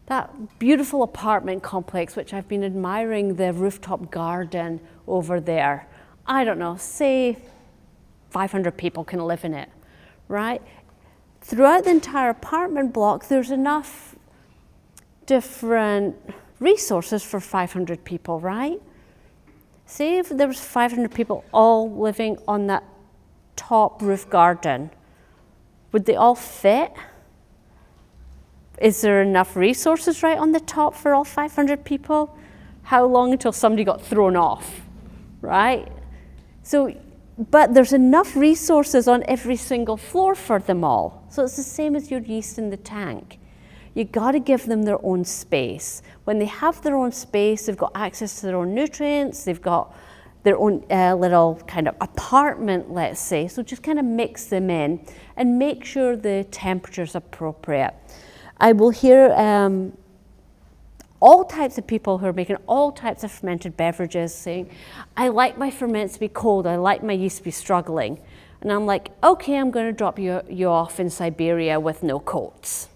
that beautiful apartment complex, which I've been admiring the rooftop garden over there. I don't know, say 500 people can live in it, right? Throughout the entire apartment block, there's enough different resources for 500 people, right? Say if there was 500 people all living on that top roof garden, would they all fit? Is there enough resources right on the top for all 500 people? How long until somebody got thrown off, right? So, but there's enough resources on every single floor for them all. So it's the same as your yeast in the tank. You got to give them their own space. When they have their own space, they've got access to their own nutrients, they've got their own little kind of apartment, let's say. So just kind of mix them in and make sure the temperature's appropriate. I will hear all types of people who are making all types of fermented beverages saying, I like my ferments to be cold, I like my yeast to be struggling. And I'm like, okay, I'm going to drop you off in Siberia with no coats.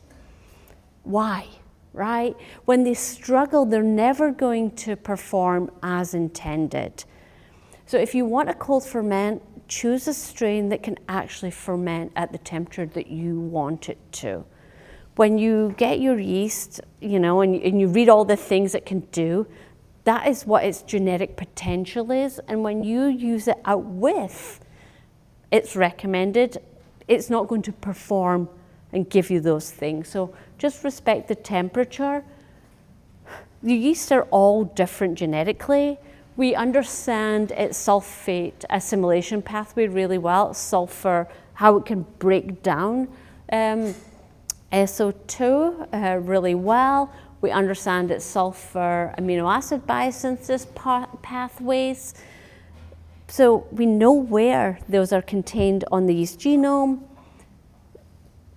Why, right? When they struggle, they're never going to perform as intended. So if you want a cold ferment, choose a strain that can actually ferment at the temperature that you want it to. When you get your yeast, you know, and you read all the things it can do, that is what its genetic potential is. And when you use it out with it's recommended, it's not going to perform and give you those things. So just respect the temperature. The yeasts are all different genetically. We understand its sulfate assimilation pathway really well, sulfur, how it can break down SO2 really well. We understand its sulfur amino acid biosynthesis pathways. So we know where those are contained on the yeast genome.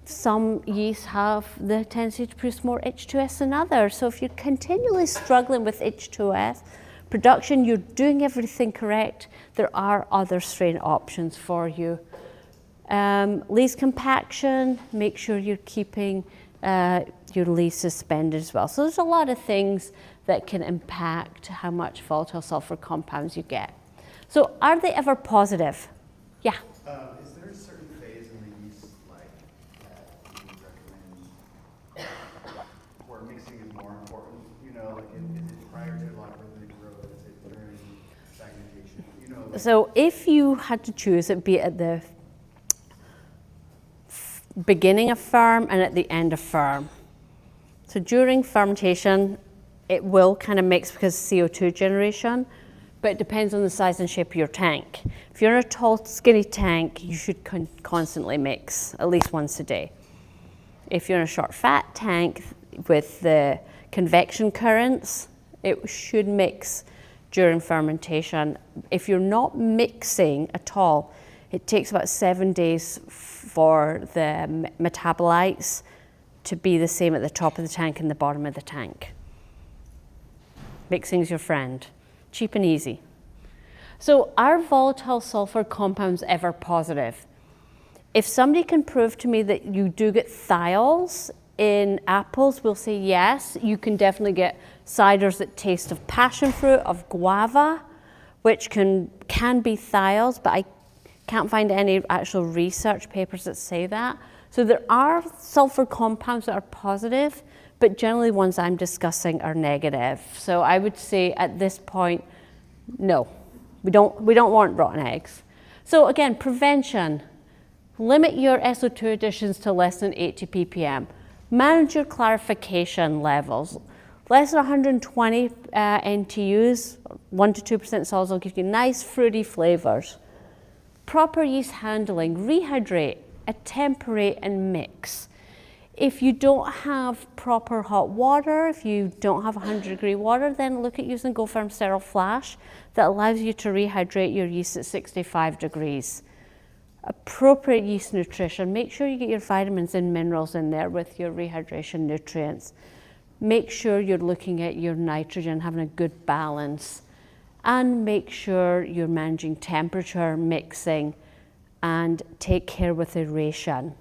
Some yeasts have the tendency to produce more H2S than others. So if you're continually struggling with H2S production, you're doing everything correct, there are other strain options for you. Lees compaction, make sure you're keeping your lees suspended as well. So there's a lot of things that can impact how much volatile sulfur compounds you get. So are they ever positive? Yeah. Is there a certain phase in the yeast, like, that you would recommend where mixing is more important? You know, like, is it prior to logarithmic growth? Is it during stagnation? You know, like, So if you had to choose, it'd be at the beginning of ferm and at the end of ferm. So during fermentation, it will kind of mix because CO2 generation, but it depends on the size and shape of your tank. If you're in a tall, skinny tank, you should constantly mix, at least once a day. If you're in a short, fat tank with the convection currents, it should mix during fermentation. If you're not mixing at all, it takes about 7 days for the metabolites to be the same at the top of the tank and the bottom of the tank. Mixing's your friend. Cheap and easy. So are volatile sulfur compounds ever positive? If somebody can prove to me that you do get thiols in apples, we'll say yes. You can definitely get ciders that taste of passion fruit, of guava, which can be thiols, but I can't find any actual research papers that say that. So there are sulfur compounds that are positive, but generally ones I'm discussing are negative. So I would say at this point, no, we don't want rotten eggs. So again, prevention. Limit your SO2 additions to less than 80 ppm. Manage your clarification levels. Less than 120 NTUs, 1 to 2% solids will give you nice fruity flavors. Proper yeast handling, rehydrate, attemperate and mix. If you don't have proper hot water, if you don't have 100-degree water, then look at using GoFerm Sterile Flash that allows you to rehydrate your yeast at 65 degrees. Appropriate yeast nutrition. Make sure you get your vitamins and minerals in there with your rehydration nutrients. Make sure you're looking at your nitrogen, having a good balance. And make sure you're managing temperature, mixing, and take care with aeration.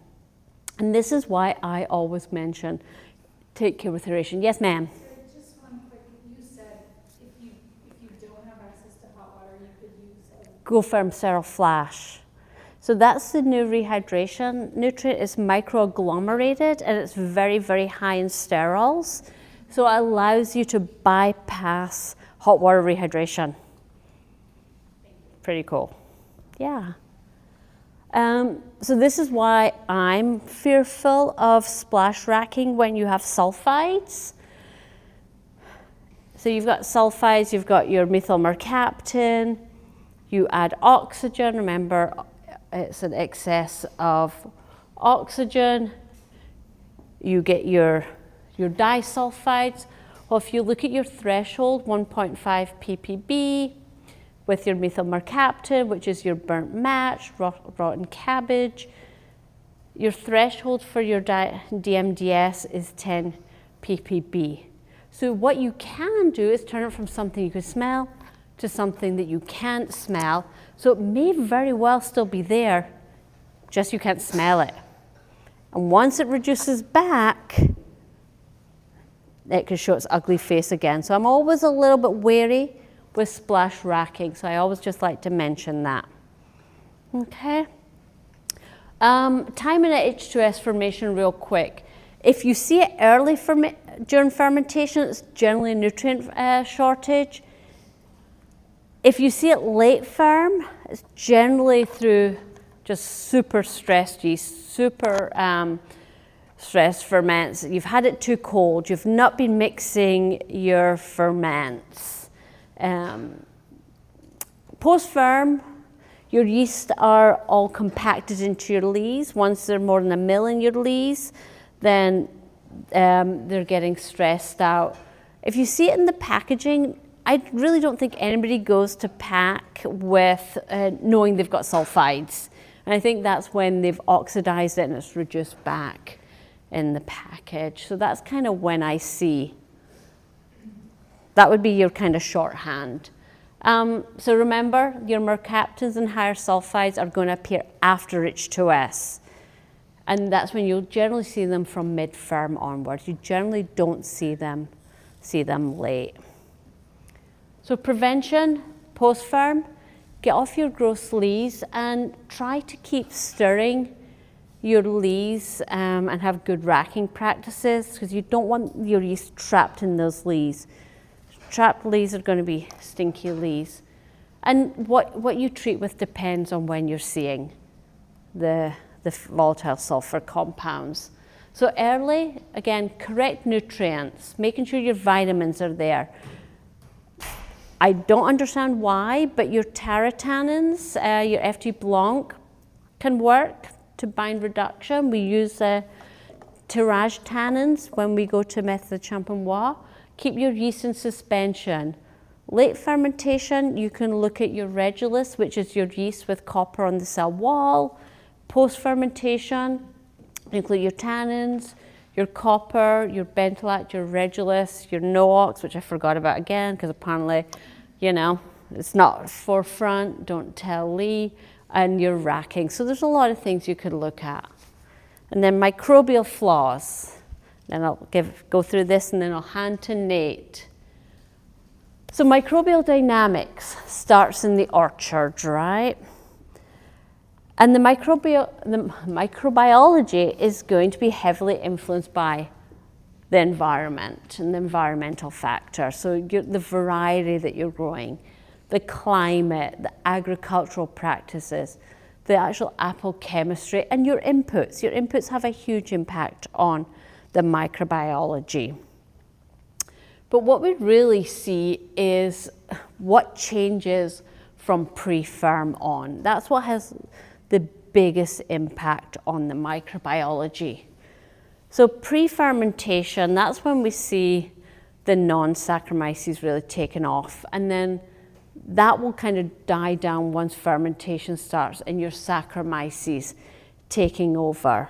And this is why I always mention take care with aeration. Yes, ma'am? So just one quick, you said if you don't have access to hot water, you could use GoFerm Sterile Flash. So that's the new rehydration nutrient. It's microagglomerated and it's very, very high in sterols. So it allows you to bypass hot water rehydration. Pretty cool. Yeah. So this is why I'm fearful of splash racking when you have sulfides. So you've got sulfides, you've got your methyl mercaptan, you add oxygen. Remember, it's an excess of oxygen. You get your disulfides. Well, if you look at your threshold, 1.5 ppb, with your methyl mercaptan, which is your burnt match, rotten cabbage, your threshold for your DMDS is 10 ppb. So what you can do is turn it from something you can smell to something that you can't smell. So it may very well still be there, just you can't smell it. And once it reduces back, it can show its ugly face again. So I'm always a little bit wary with splash racking. So I always just like to mention that. Okay. Timing at H2S formation real quick. If you see it early during fermentation, it's generally a nutrient shortage. If you see it late ferm, it's generally through just super stressed yeast, super stressed ferments. You've had it too cold. You've not been mixing your ferments. Post-ferm, your yeast are all compacted into your lees. Once they're more than 1 mil in your lees, then they're getting stressed out. If you see it in the packaging, I really don't think anybody goes to pack with knowing they've got sulfides. And I think that's when they've oxidized it and it's reduced back in the package. So that's kind of when I see. That would be your kind of shorthand. So remember, your mercaptans and higher sulfides are going to appear after H2S. And that's when you'll generally see them from mid-ferm onwards. You generally don't see them late. So prevention, post-ferm, get off your gross lees and try to keep stirring your lees and have good racking practices, because you don't want your yeast trapped in those lees. Trapped lees are going to be stinky lees. And what you treat with depends on when you're seeing the volatile sulfur compounds. So early, again, correct nutrients, making sure your vitamins are there. I don't understand why, but your tarotannins, your FG Blanc can work to bind reduction. We use tirage tannins when we go to method champenois. Keep your yeast in suspension. Late fermentation, you can look at your regulus, which is your yeast with copper on the cell wall. Post-fermentation, include your tannins, your copper, your bentonite, your regulus, your NOx, which I forgot about again, because apparently, you know, it's not forefront, don't tell Lee, and your racking. So there's a lot of things you could look at. And then microbial flaws. Then I'll go through this and then I'll hand to Nate. So microbial dynamics starts in the orchard, right? And the microbiology is going to be heavily influenced by the environment and the environmental factor. So the variety that you're growing, the climate, the agricultural practices, the actual apple chemistry, and your inputs. Your inputs have a huge impact on the microbiology. But what we really see is what changes from pre-ferm on. That's what has the biggest impact on the microbiology. So pre-fermentation, that's when we see the non-Saccharomyces really taken off, and then that will kind of die down once fermentation starts and your Saccharomyces taking over.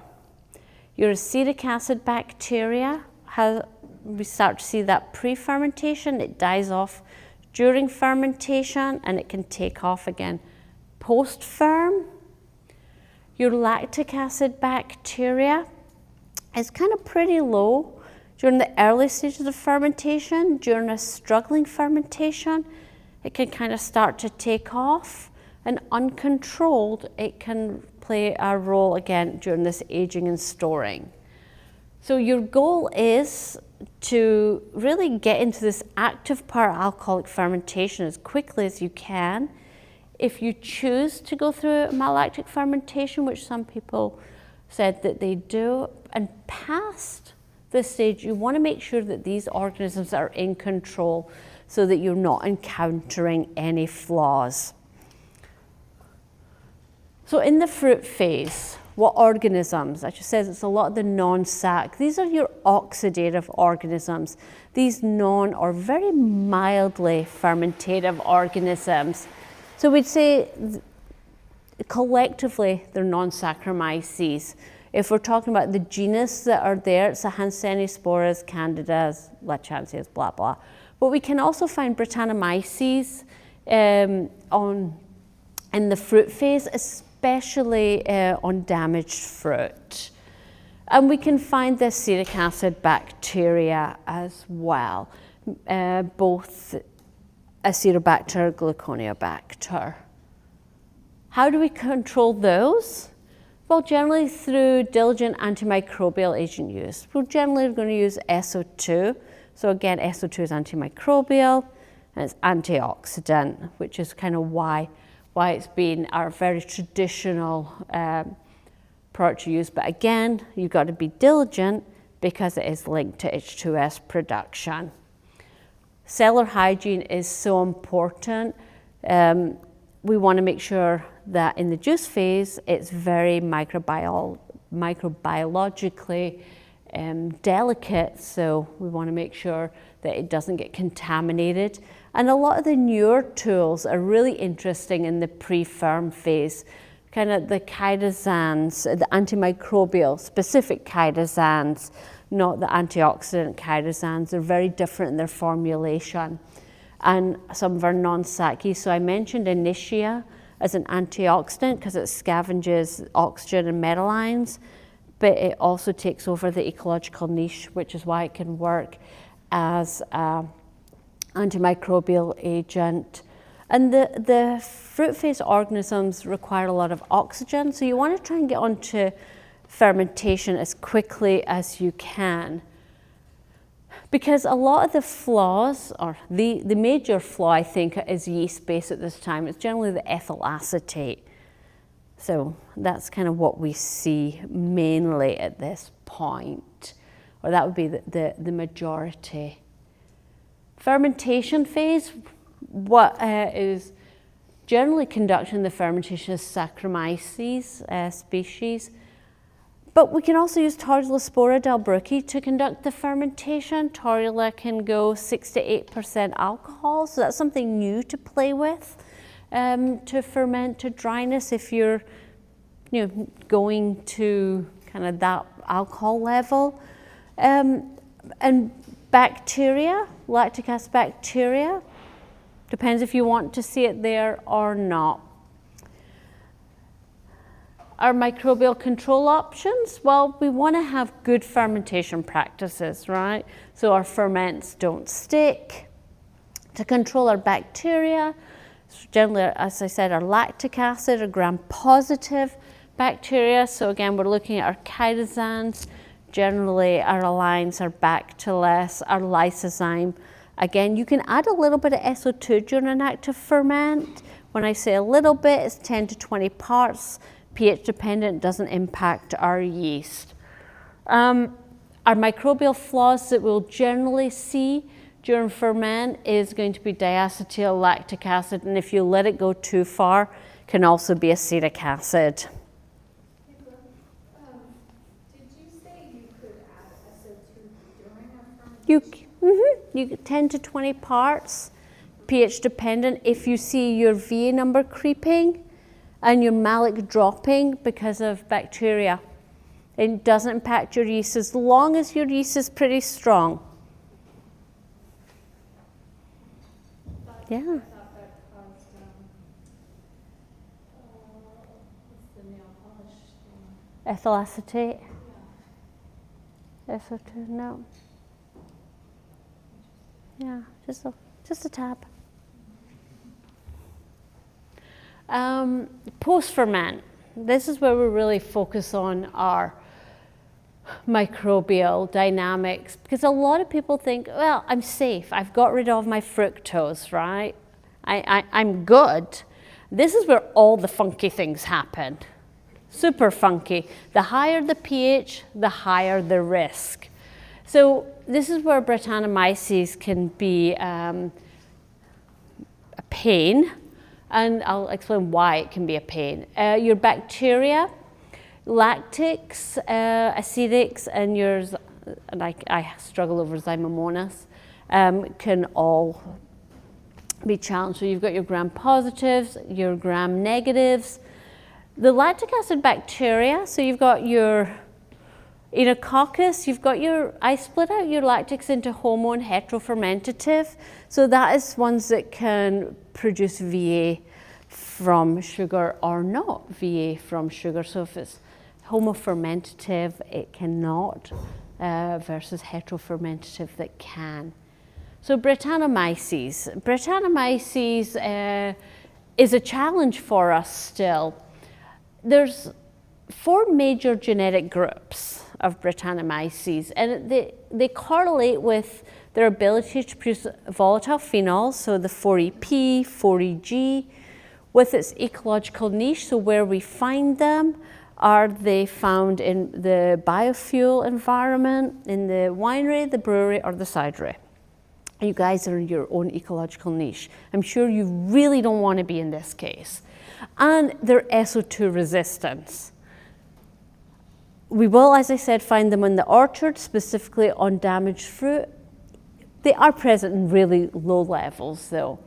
Your acetic acid bacteria, we start to see that pre-fermentation, it dies off during fermentation and it can take off again post-ferm. Your lactic acid bacteria is kind of pretty low during the early stages of fermentation. During a struggling fermentation, it can kind of start to take off, and uncontrolled, it can play a role again during this aging and storing. So your goal is to really get into this active para-alcoholic fermentation as quickly as you can. If you choose to go through a malolactic fermentation, which some people said that they do, and past this stage, you want to make sure that these organisms are in control so that you're not encountering any flaws. So in the fruit phase, what organisms? I just said it's a lot of the non-sac. These are your oxidative organisms. These non or very mildly fermentative organisms. So we'd say collectively they're non-Saccharomyces. If we're talking about the genus that are there, it's the Hansenísporas, Candidas, Lactantias, blah, blah. But we can also find Brettanomyces in the fruit phase, especially on damaged fruit. And we can find the acetic acid bacteria as well, both Acidobacter, Gluconiobacter. How do we control those? Well, generally through diligent antimicrobial agent use. We're generally going to use SO2. So again, SO2 is antimicrobial and it's antioxidant, which is kind of why it's been our very traditional product to use. But again, you've got to be diligent because it is linked to H2S production. Cellular hygiene is so important. We want to make sure that in the juice phase, it's very microbiologically delicate, so we want to make sure that it doesn't get contaminated. And a lot of the newer tools are really interesting in the pre-ferm phase, kind of the chitosans, the antimicrobial specific chitosans, not the antioxidant chitosans. They're very different in their formulation. And some of our non-SACI, so I mentioned Initia as an antioxidant because it scavenges oxygen and metal ions, but it also takes over the ecological niche, which is why it can work as an antimicrobial agent. And the fruit phase organisms require a lot of oxygen, so you want to try and get onto fermentation as quickly as you can. Because a lot of the flaws, or the major flaw I think is yeast-based at this time. It's generally the ethyl acetate. So that's kind of what we see mainly at this point, or that would be the majority. Fermentation phase, what is generally conducting the fermentation is Saccharomyces species. But we can also use Torulaspora delbrueckii to conduct the fermentation. Torula can go 6 to 8% alcohol, so that's something new to play with to ferment to dryness if you're going to kind of that alcohol level. And bacteria, lactic acid bacteria, depends if you want to see it there or not. Our microbial control options, well, we want to have good fermentation practices, right? So our ferments don't stick. To control our bacteria, generally, as I said, our lactic acid or gram-positive bacteria. So again, we're looking at our chitosans. Generally, our alines are bacillus, our lysozyme. Again, you can add a little bit of SO2 during an active ferment. When I say a little bit, it's 10 to 20 parts. pH dependent, doesn't impact our yeast. Our microbial flaws that we'll generally see during ferment is going to be diacetyl lactic acid, and if you let it go too far, can also be acetic acid. Did you say you could add SO2 during a fermentation? You 10 to 20 parts, pH dependent. If you see your VA number creeping and your malic dropping because of bacteria, it doesn't impact your yeast as long as your yeast is pretty strong. Yeah. I thought that caused, what's the nail polish thing? Ethyl acetate. SO2, no. Yeah, just a tab. Post-ferment. This is where we really focus on our microbial dynamics, because a lot of people think, well, I'm safe. I've got rid of my fructose, right? I'm good. This is where all the funky things happen. Super funky. The higher the pH, the higher the risk. So this is where Brettanomyces can be a pain, and I'll explain why it can be a pain. Your bacteria, lactics, acetics, and yours, and I struggle over Zymomonas, can all be challenged. So you've got your gram-positives, your gram-negatives. The lactic acid bacteria, so you've got your Enococcus, I split out your lactics into homo and heterofermentative. So that is ones that can produce VA from sugar or not VA from sugar. So if it's homofermentative, it cannot, versus heterofermentative that can. So Brettanomyces. Brettanomyces is a challenge for us still. There's 4 major genetic groups of Brettanomyces, and they correlate with their ability to produce volatile phenols, so the 4EP, 4EG, with its ecological niche, so where we find them. Are they found in the biofuel environment, in the winery, the brewery, or the cidery? You guys are in your own ecological niche. I'm sure you really don't want to be in this case. And they're SO2 resistance. We will, as I said, find them in the orchard, specifically on damaged fruit. They are present in really low levels though.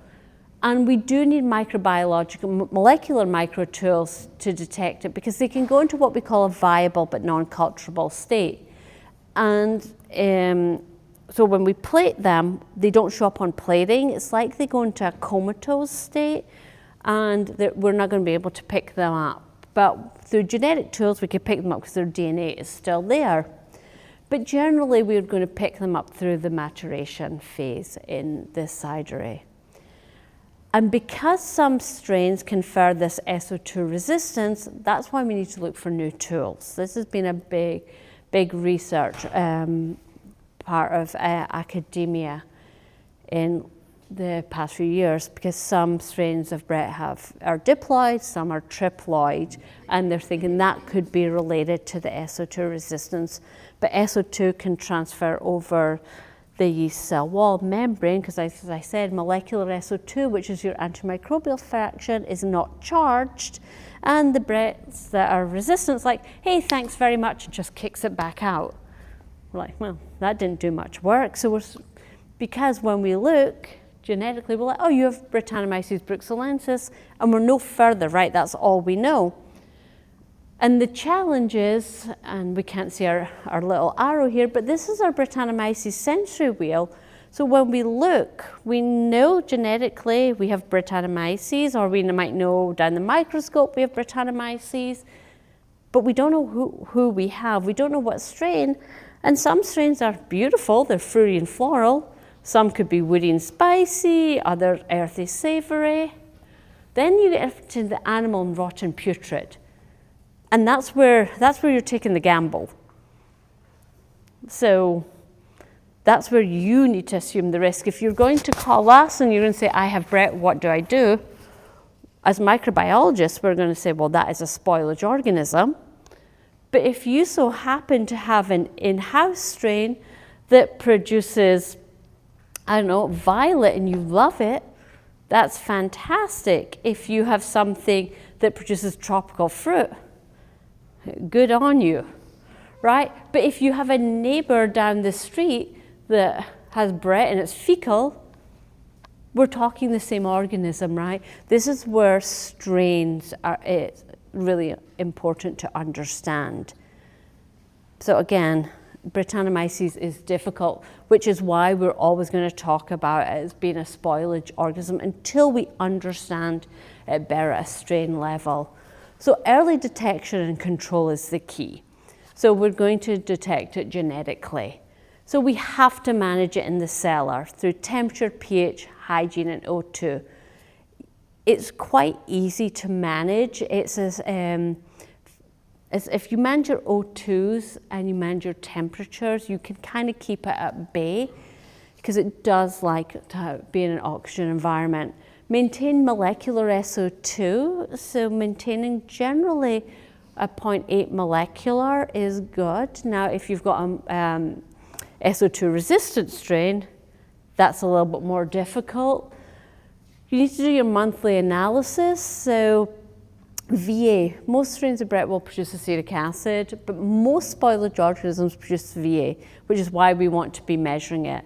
And we do need microbiological, molecular microtools to detect it, because they can go into what we call a viable but non-culturable state. And so when we plate them, they don't show up on plating. It's like they go into a comatose state, and we're not going to be able to pick them up. But through genetic tools, we could pick them up because their DNA is still there. But generally, we're going to pick them up through the maturation phase in the cidery. And because some strains confer this SO2 resistance, that's why we need to look for new tools. This has been a big research part of academia in the past few years, because some strains of Brett are diploid, some are triploid, and they're thinking that could be related to the SO2 resistance. But SO2 can transfer over the yeast cell wall membrane, because as I said, molecular SO2, which is your antimicrobial fraction, is not charged, and the Bretts that are resistant, like, hey, thanks very much, and just kicks it back out. We're like, well, that didn't do much work. So because when we look genetically, we're like, oh, you have Brettanomyces bruxellensis, and we're no further, right? That's all we know. And the challenge is, and we can't see our little arrow here, but this is our Brettanomyces sensory wheel. So when we look, we know genetically we have Brettanomyces, or we might know down the microscope we have Brettanomyces, but we don't know who we have. We don't know what strain. And some strains are beautiful, they're fruity and floral. Some could be woody and spicy, other earthy, savory. Then you get to the animal and rotten putrid. And that's where you're taking the gamble. So that's where you need to assume the risk. If you're going to call us and you're going to say, I have Brett, what do I do? As microbiologists, we're going to say, well, that is a spoilage organism. But if you so happen to have an in-house strain that produces, I don't know, violet, and you love it, that's fantastic. If you have something that produces tropical fruit, good on you, right? But if you have a neighbor down the street that has Brett and it's fecal, we're talking the same organism, right? This is where strains are really important to understand. So again, Brettanomyces is difficult, which is why we're always going to talk about it as being a spoilage organism until we understand it better at a strain level. So early detection and control is the key. So we're going to detect it genetically. So we have to manage it in the cellar through temperature, pH, hygiene, and O2. It's quite easy to manage. It's as if you manage your O2s and you manage your temperatures, you can kind of keep it at bay, because it does like to be in an oxygen environment. Maintain molecular SO2, so maintaining generally a 0.8 molecular is good. Now, if you've got a SO2 resistant strain, that's a little bit more difficult. You need to do your monthly analysis. So VA, most strains of Brett will produce acetic acid, but most spoilage organisms produce VA, which is why we want to be measuring it.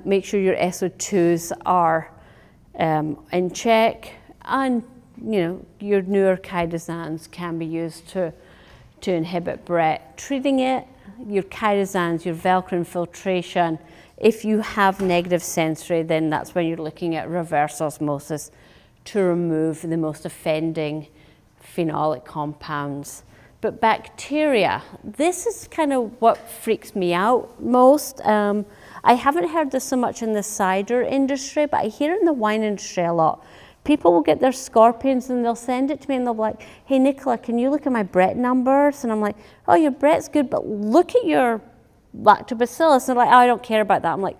Make sure your SO2s are in check, and your newer chitosans can be used to inhibit Brett. Treating it, your chitosans, your Velcro infiltration, if you have negative sensory, then that's when you're looking at reverse osmosis to remove the most offending phenolic compounds. But bacteria, this is kind of what freaks me out most. I haven't heard this so much in the cider industry, but I hear it in the wine industry a lot. People will get their scorpions and they'll send it to me and they'll be like, hey Nichola, can you look at my Brett numbers? And I'm like, oh, your Brett's good, but look at your lactobacillus. And they're like, oh, I don't care about that. I'm like,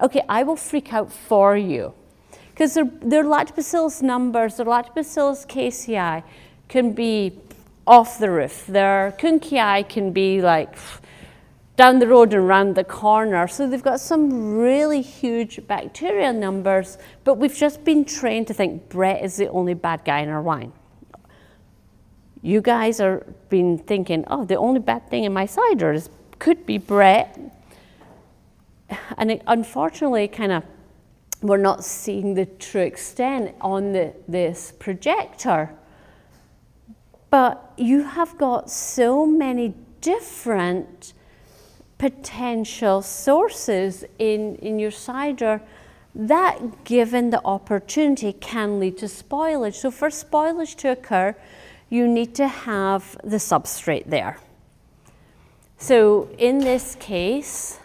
okay, I will freak out for you. Because their lactobacillus numbers, their lactobacillus casei can be off the roof. Their kunkiae can be like down the road and round the corner. So they've got some really huge bacteria numbers, but we've just been trained to think Brett is the only bad guy in our wine. You guys are been thinking, oh, the only bad thing in my cider could be Brett. And it, unfortunately, we're not seeing the true extent on this projector. But you have got so many different potential sources in your cider that, given the opportunity, can lead to spoilage. So for spoilage to occur, you need to have the substrate there. So in this case,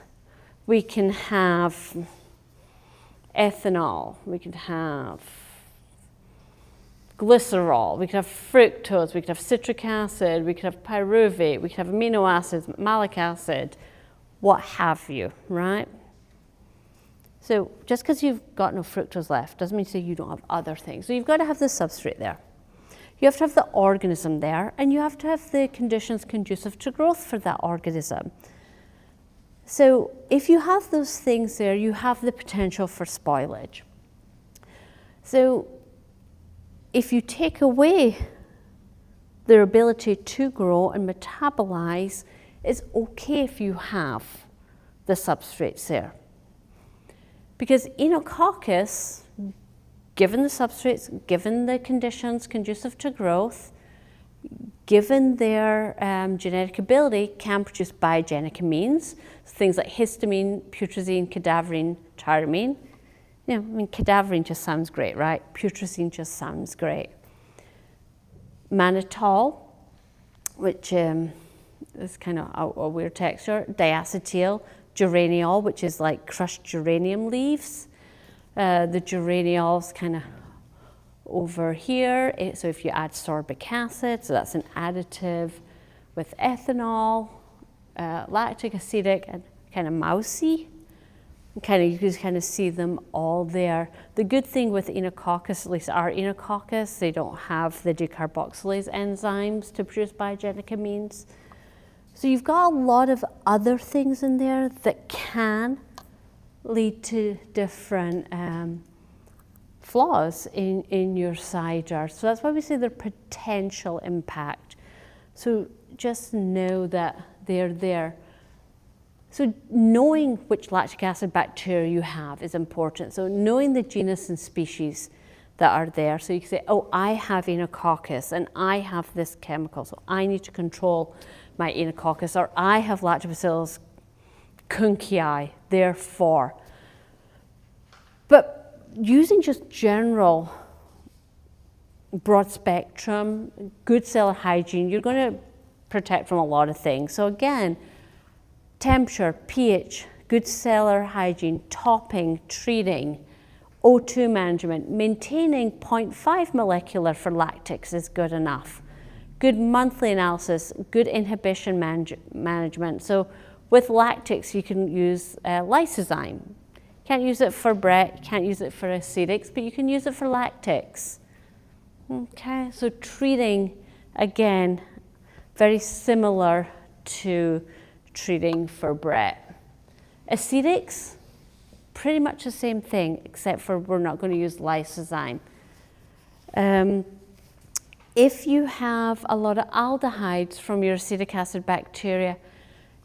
we can have ethanol, we can have glycerol, we could have fructose, we could have citric acid, we could have pyruvate, we could have amino acids, malic acid, what have you, right? So just because you've got no fructose left doesn't mean to say you don't have other things. So you've got to have the substrate there. You have to have the organism there, and you have to have the conditions conducive to growth for that organism. So if you have those things there, you have the potential for spoilage. So if you take away their ability to grow and metabolize, it's okay if you have the substrates there. Because Enococcus, given the substrates, given the conditions conducive to growth, given their genetic ability, can produce biogenic amines, things like histamine, putrescine, cadaverine, tyramine. You know, I mean, cadaverine just sounds great, right? Putrescine just sounds great. Mannitol, which is kind of a weird texture. Diacetyl, geraniol, which is like crushed geranium leaves. The geraniol's kind of over here. So if you add sorbic acid, so that's an additive with ethanol, lactic, acetic, and kind of mousy. You can kind of see them all there. The good thing with Enococcus, at least our Enococcus, they don't have the decarboxylase enzymes to produce biogenic amines. So you've got a lot of other things in there that can lead to different flaws in your cider. So that's why we say their potential impact. So just know that they're there. So knowing which lactic acid bacteria you have is important. So knowing the genus and species that are there. So you can say, oh, I have Enococcus and I have this chemical, so I need to control my Enococcus, or I have Lactobacillus kunkiae, therefore. But using just general broad spectrum, good cellar hygiene, you're going to protect from a lot of things. So again, temperature, pH, good cellar hygiene, topping, treating, O2 management, maintaining 0.5 molecular for lactics is good enough. Good monthly analysis, good inhibition management. So with lactics, you can use lysozyme. Can't use it for Brett, can't use it for acetics, but you can use it for lactics. Okay, so treating, again, very similar to treating for Brett. Acetics, pretty much the same thing, except for we're not going to use lysozyme. If you have a lot of aldehydes from your acetic acid bacteria,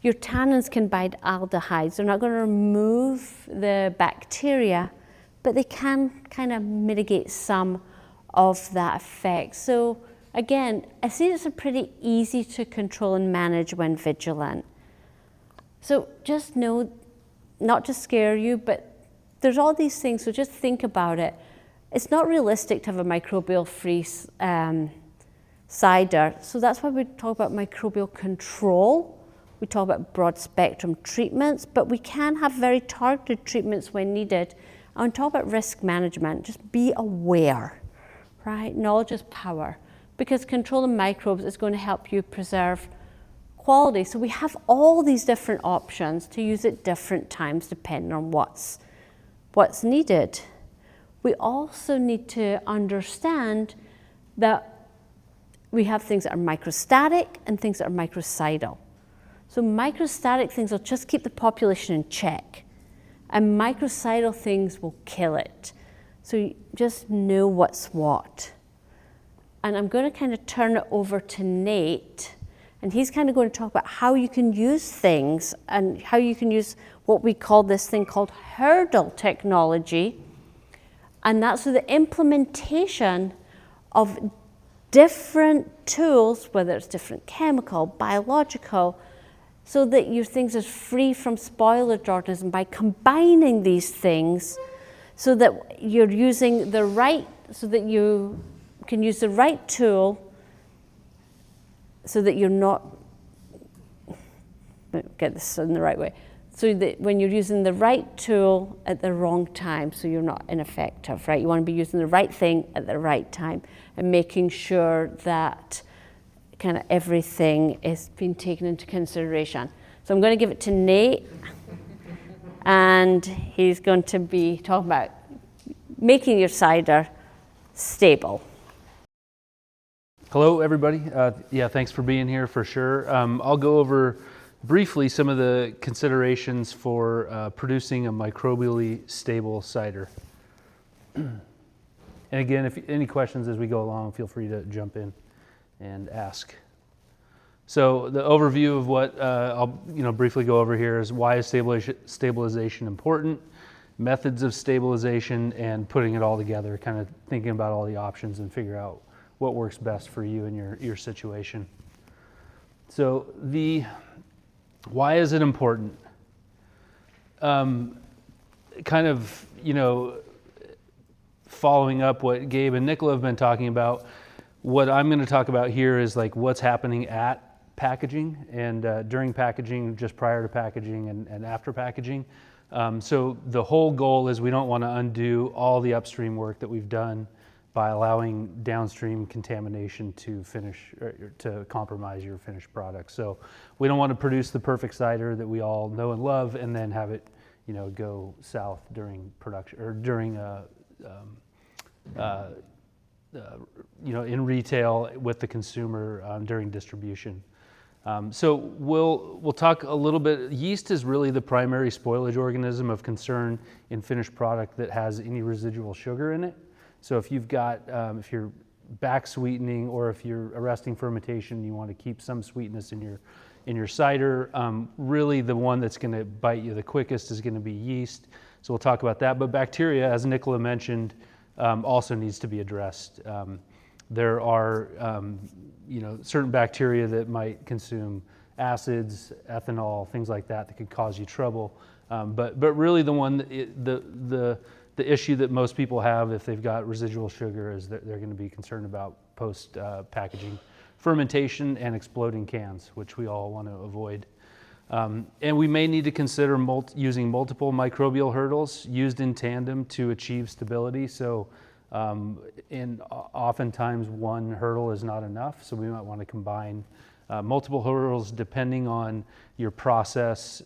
your tannins can bind aldehydes. They're not going to remove the bacteria, but they can kind of mitigate some of that effect. So again, acetics are pretty easy to control and manage when vigilant. So just know, not to scare you, but there's all these things, so just think about it. It's not realistic to have a microbial-free cider, so that's why we talk about microbial control We talk about broad spectrum treatments, but we can have very targeted treatments when needed. And talk about risk management, just be aware, right? Knowledge is power, because controlling microbes is going to help you preserve quality. So we have all these different options to use at different times depending on what's needed. We also need to understand that we have things that are microstatic and things that are microcidal. So microstatic things will just keep the population in check, and microcidal things will kill it. So you just know what's what. And I'm going to kind of turn it over to Nate, and he's kind of going to talk about how you can use things and how you can use what we call this thing called hurdle technology. And that's the implementation of different tools, whether it's different chemical, biological, so that your things are free from spoilage organisms by combining these things so that you're using the right, so that you can use the right tool so that you're not, get this in the right way, so that when you're using the right tool at the wrong time, so you're not ineffective, right? You want to be using the right thing at the right time and making sure that kind of everything is being taken into consideration. So I'm going to give it to Nate, and he's going to be talking about making your cider stable. Hello, everybody. Yeah, thanks for being here for sure. I'll go over briefly some of the considerations for producing a microbially stable cider. And again, if any questions as we go along, feel free to jump in and ask. So the overview of what I'll briefly go over here is why is stabilization important, methods of stabilization, and putting it all together, kind of thinking about all the options and figure out what works best for you and your situation. So why is it important? Kind of, following up what Gabe and Nichola have been talking about, what I'm going to talk about here is like what's happening at packaging and during packaging, just prior to packaging and after packaging. So the whole goal is we don't want to undo all the upstream work that we've done by allowing downstream contamination to to compromise your finished product. So we don't want to produce the perfect cider that we all know and love and then have it, go south during production or during in retail with the consumer during distribution. So we'll talk a little bit. Yeast is really the primary spoilage organism of concern in finished product that has any residual sugar in it. So if you've got, if you're back sweetening or if you're arresting fermentation, you want to keep some sweetness in your cider. Really, the one that's going to bite you the quickest is going to be yeast. So we'll talk about that. But bacteria, as Nichola mentioned, also needs to be addressed. There are, certain bacteria that might consume acids, ethanol, things like that could cause you trouble. But really, the one, the issue that most people have if they've got residual sugar is that they're going to be concerned about post-packaging fermentation and exploding cans, which we all want to avoid. And we may need to consider using multiple microbial hurdles used in tandem to achieve stability. So oftentimes one hurdle is not enough, so we might want to combine multiple hurdles depending on your process,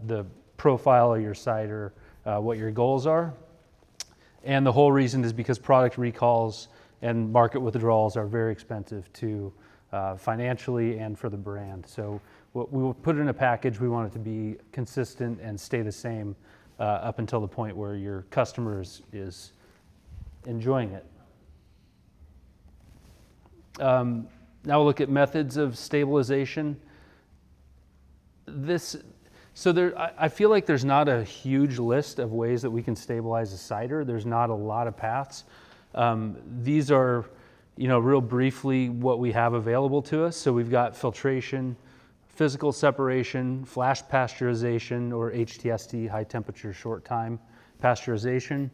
the profile of your cider, what your goals are. And the whole reason is because product recalls and market withdrawals are very expensive to financially and for the brand. So what we will put in a package, we want it to be consistent and stay the same up until the point where your customer is enjoying it. Now we'll look at methods of stabilization. I feel like there's not a huge list of ways that we can stabilize a cider. There's not a lot of paths. These are, real briefly what we have available to us. So we've got filtration, physical separation, flash pasteurization, or HTST, high temperature, short time pasteurization,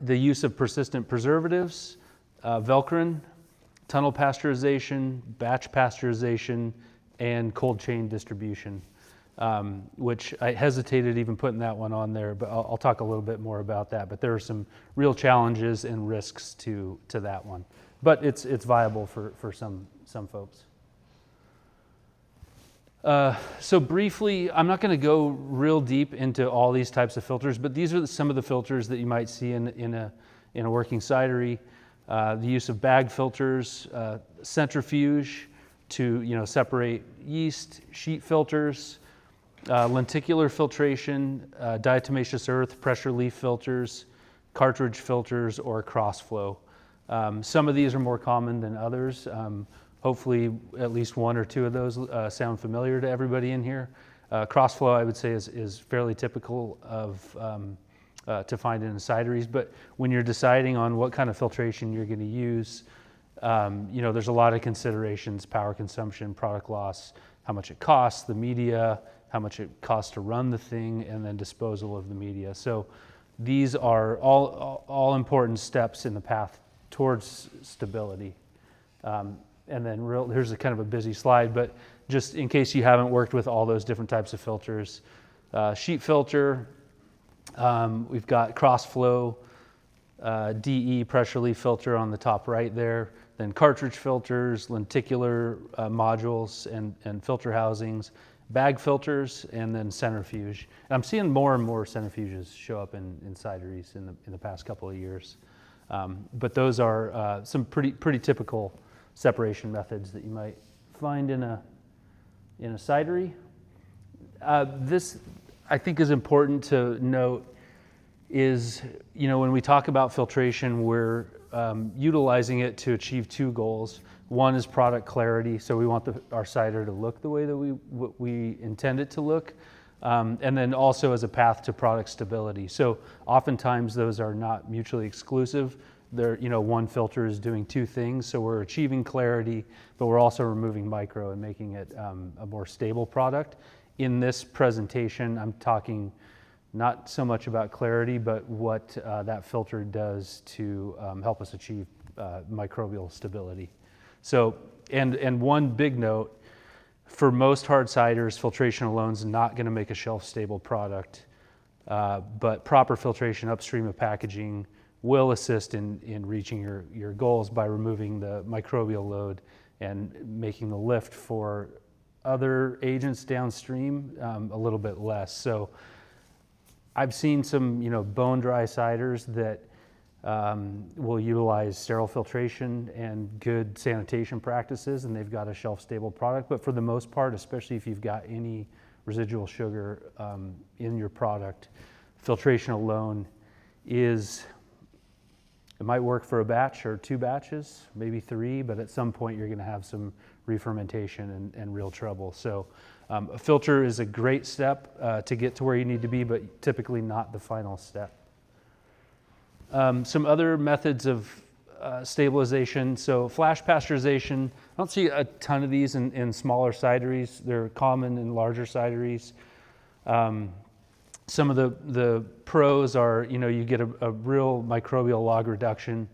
the use of persistent preservatives, Velcrin, tunnel pasteurization, batch pasteurization, and cold chain distribution, which I hesitated even putting that one on there, but I'll talk a little bit more about that. But there are some real challenges and risks to that one, but it's viable for some folks. So briefly, I'm not going to go real deep into all these types of filters, but these are some of the filters that you might see in a working cidery. The use of bag filters, centrifuge to separate yeast, sheet filters, lenticular filtration, diatomaceous earth, pressure leaf filters, cartridge filters, or crossflow. Some of these are more common than others. Hopefully at least one or two of those sound familiar to everybody in here. Crossflow, I would say, is fairly typical of to find in cideries, but when you're deciding on what kind of filtration you're going to use, there's a lot of considerations: power consumption, product loss, how much it costs, the media, how much it costs to run the thing, and then disposal of the media. So these are all important steps in the path towards stability. And then here's a kind of a busy slide, but just in case you haven't worked with all those different types of filters, sheet filter, we've got crossflow, DE pressure leaf filter on the top right there, then cartridge filters, lenticular modules and filter housings, bag filters, and then centrifuge. And I'm seeing more and more centrifuges show up in cideries in the past couple of years. But those are some pretty typical separation methods that you might find in a cidery. This, I think, is important to note is, when we talk about filtration, we're utilizing it to achieve two goals. One is product clarity, so we want our cider to look the way that we intend it to look, and then also as a path to product stability. So oftentimes those are not mutually exclusive. One filter is doing two things, so we're achieving clarity, but we're also removing micro and making it a more stable product. In this presentation, I'm talking not so much about clarity, but what that filter does to help us achieve microbial stability. So, and one big note, for most hard ciders, filtration alone is not going to make a shelf-stable product, but proper filtration upstream of packaging will assist in reaching your goals by removing the microbial load and making the lift for other agents downstream a little bit less. So I've seen some bone dry ciders that will utilize sterile filtration and good sanitation practices, and they've got a shelf-stable product. But for the most part, especially if you've got any residual sugar in your product, filtration alone it might work for a batch or two batches, maybe three, but at some point you're going to have some re-fermentation and real trouble. So a filter is a great step to get to where you need to be, but typically not the final step. Some other methods of stabilization. So flash pasteurization, I don't see a ton of these in smaller cideries. They're common in larger cideries. Some of the pros are, you get a real microbial log reduction.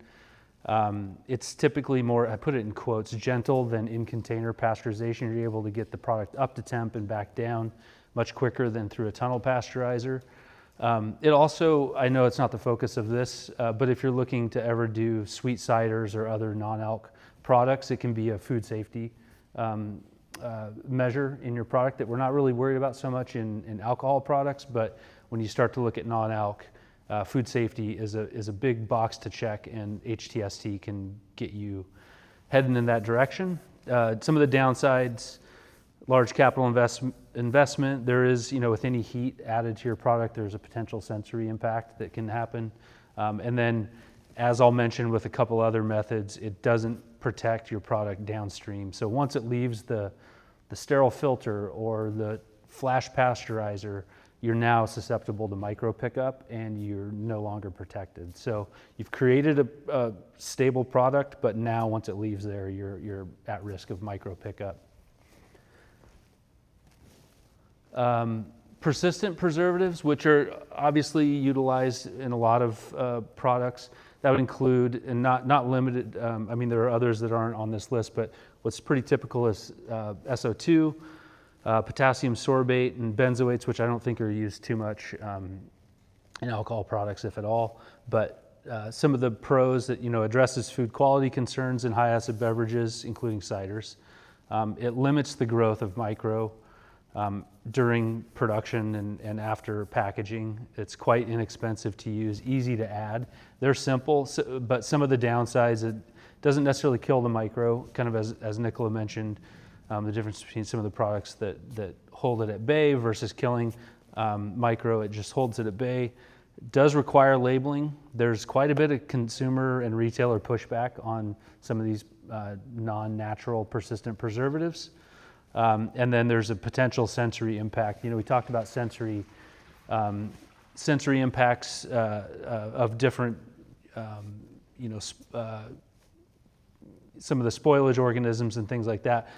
It's typically more, I put it in quotes, gentle than in container pasteurization. You're able to get the product up to temp and back down much quicker than through a tunnel pasteurizer. It also, I know it's not the focus of this, but if you're looking to ever do sweet ciders or other non-alc products, it can be a food safety measure in your product that we're not really worried about so much in alcohol products, but when you start to look at non-alc, food safety is a big box to check, and HTST can get you heading in that direction. Some of the downsides: large capital investment. There is, with any heat added to your product, there's a potential sensory impact that can happen. And then, as I'll mention with a couple other methods, it doesn't protect your product downstream. So once it leaves the sterile filter or the flash pasteurizer, you're now susceptible to micro pickup and you're no longer protected. So you've created a stable product, but now once it leaves there, you're at risk of micro pickup. Persistent preservatives, which are obviously utilized in a lot of products, that would include, and not limited, I mean, there are others that aren't on this list, but what's pretty typical is SO2, potassium sorbate, and benzoates, which I don't think are used too much in alcohol products, if at all. But some of the pros that, addresses food quality concerns in high acid beverages, including ciders. It limits the growth of micro during production and after packaging. It's quite inexpensive to use, easy to add. They're simple, but some of the downsides, it doesn't necessarily kill the micro, kind of as Nichola mentioned, the difference between some of the products that hold it at bay versus killing micro, it just holds it at bay. It does require labeling. There's quite a bit of consumer and retailer pushback on some of these non-natural persistent preservatives. And then there's a potential sensory impact. We talked about sensory impacts of different, some of the spoilage organisms and things like that.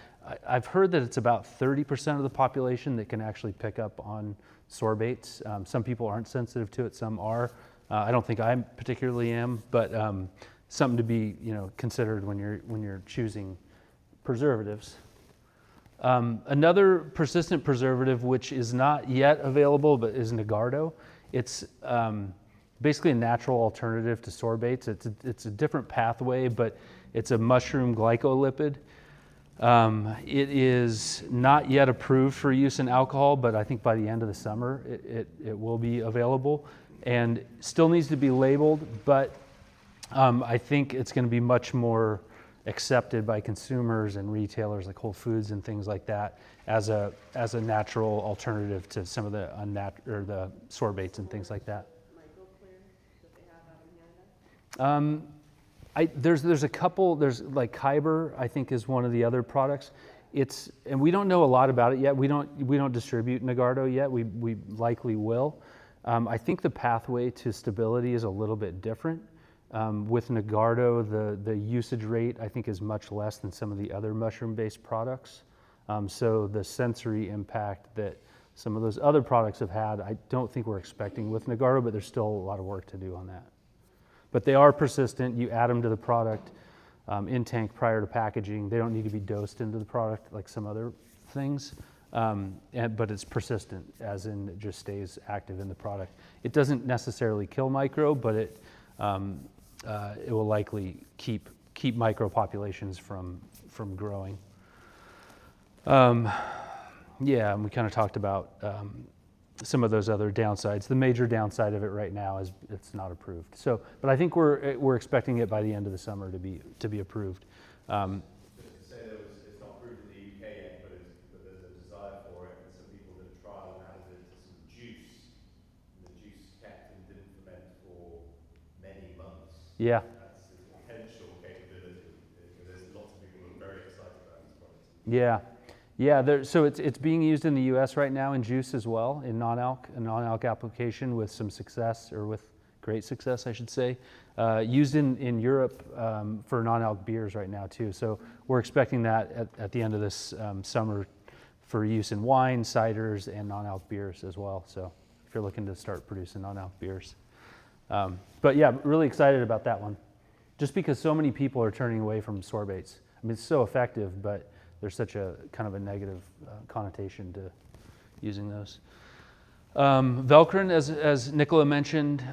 I've heard that it's about 30% of the population that can actually pick up on sorbates. Some people aren't sensitive to it, some are. I don't think I particularly am, but something to be considered when you're choosing preservatives. Another persistent preservative, which is not yet available, but is Nigardo. It's basically a natural alternative to sorbates. It's a different pathway, but it's a mushroom glycolipid. It is not yet approved for use in alcohol, but I think by the end of the summer, it will be available, and still needs to be labeled, but I think it's going to be much more accepted by consumers and retailers like Whole Foods and things like that as a natural alternative to some of the the sorbates and things like that. Microclear that they have out in Canada? There's a couple. There's like Kyber, I think, is one of the other products. And we don't know a lot about it yet. We don't distribute Nigardo yet. We likely will. I think the pathway to stability is a little bit different. With Nigardo, the usage rate, I think, is much less than some of the other mushroom-based products. So the sensory impact that some of those other products have had, I don't think we're expecting with Nigardo, but there's still a lot of work to do on that. But they are persistent. You add them to the product in tank prior to packaging. They don't need to be dosed into the product like some other things. But it's persistent, as in it just stays active in the product. It doesn't necessarily kill micro, but it will likely keep micro populations from growing. And we kind of talked about some of those other downsides. The major downside of it right now is it's not approved. So, but I think we're expecting it by the end of the summer to be approved. Just to say it's not approved in the UK yet, but there's a desire for it, and some people did a trial and added it to some juice. And the juice kept and didn't ferment for many months. Yeah. That's the potential capability. There's lots of people who are very excited about these products. Yeah. So it's being used in the U.S. right now in juice as well, in a non-alc application with some success, or with great success, I should say. Used in Europe for non-alc beers right now too. So we're expecting that at the end of this summer for use in wine, ciders, and non-alc beers as well. So if you're looking to start producing non-alc beers. But yeah, really excited about that one. Just because so many people are turning away from sorbates. I mean, it's so effective, but there's such a kind of a negative connotation to using those. Velcorin, as Nichola mentioned,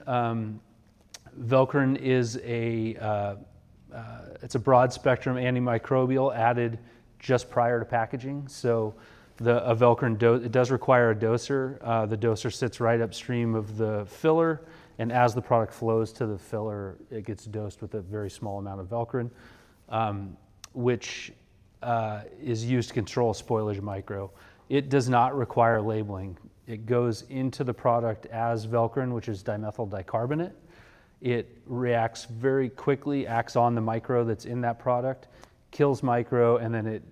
Velcorin is it's a broad spectrum antimicrobial added just prior to packaging. So a Velcorin it does require a doser. The doser sits right upstream of the filler, and as the product flows to the filler, it gets dosed with a very small amount of Velcorin, which is used to control spoilage micro. It does not require labeling. It goes into the product as Velcorin, which is dimethyl dicarbonate. It reacts very quickly, acts on the micro that's in that product, kills micro, and then it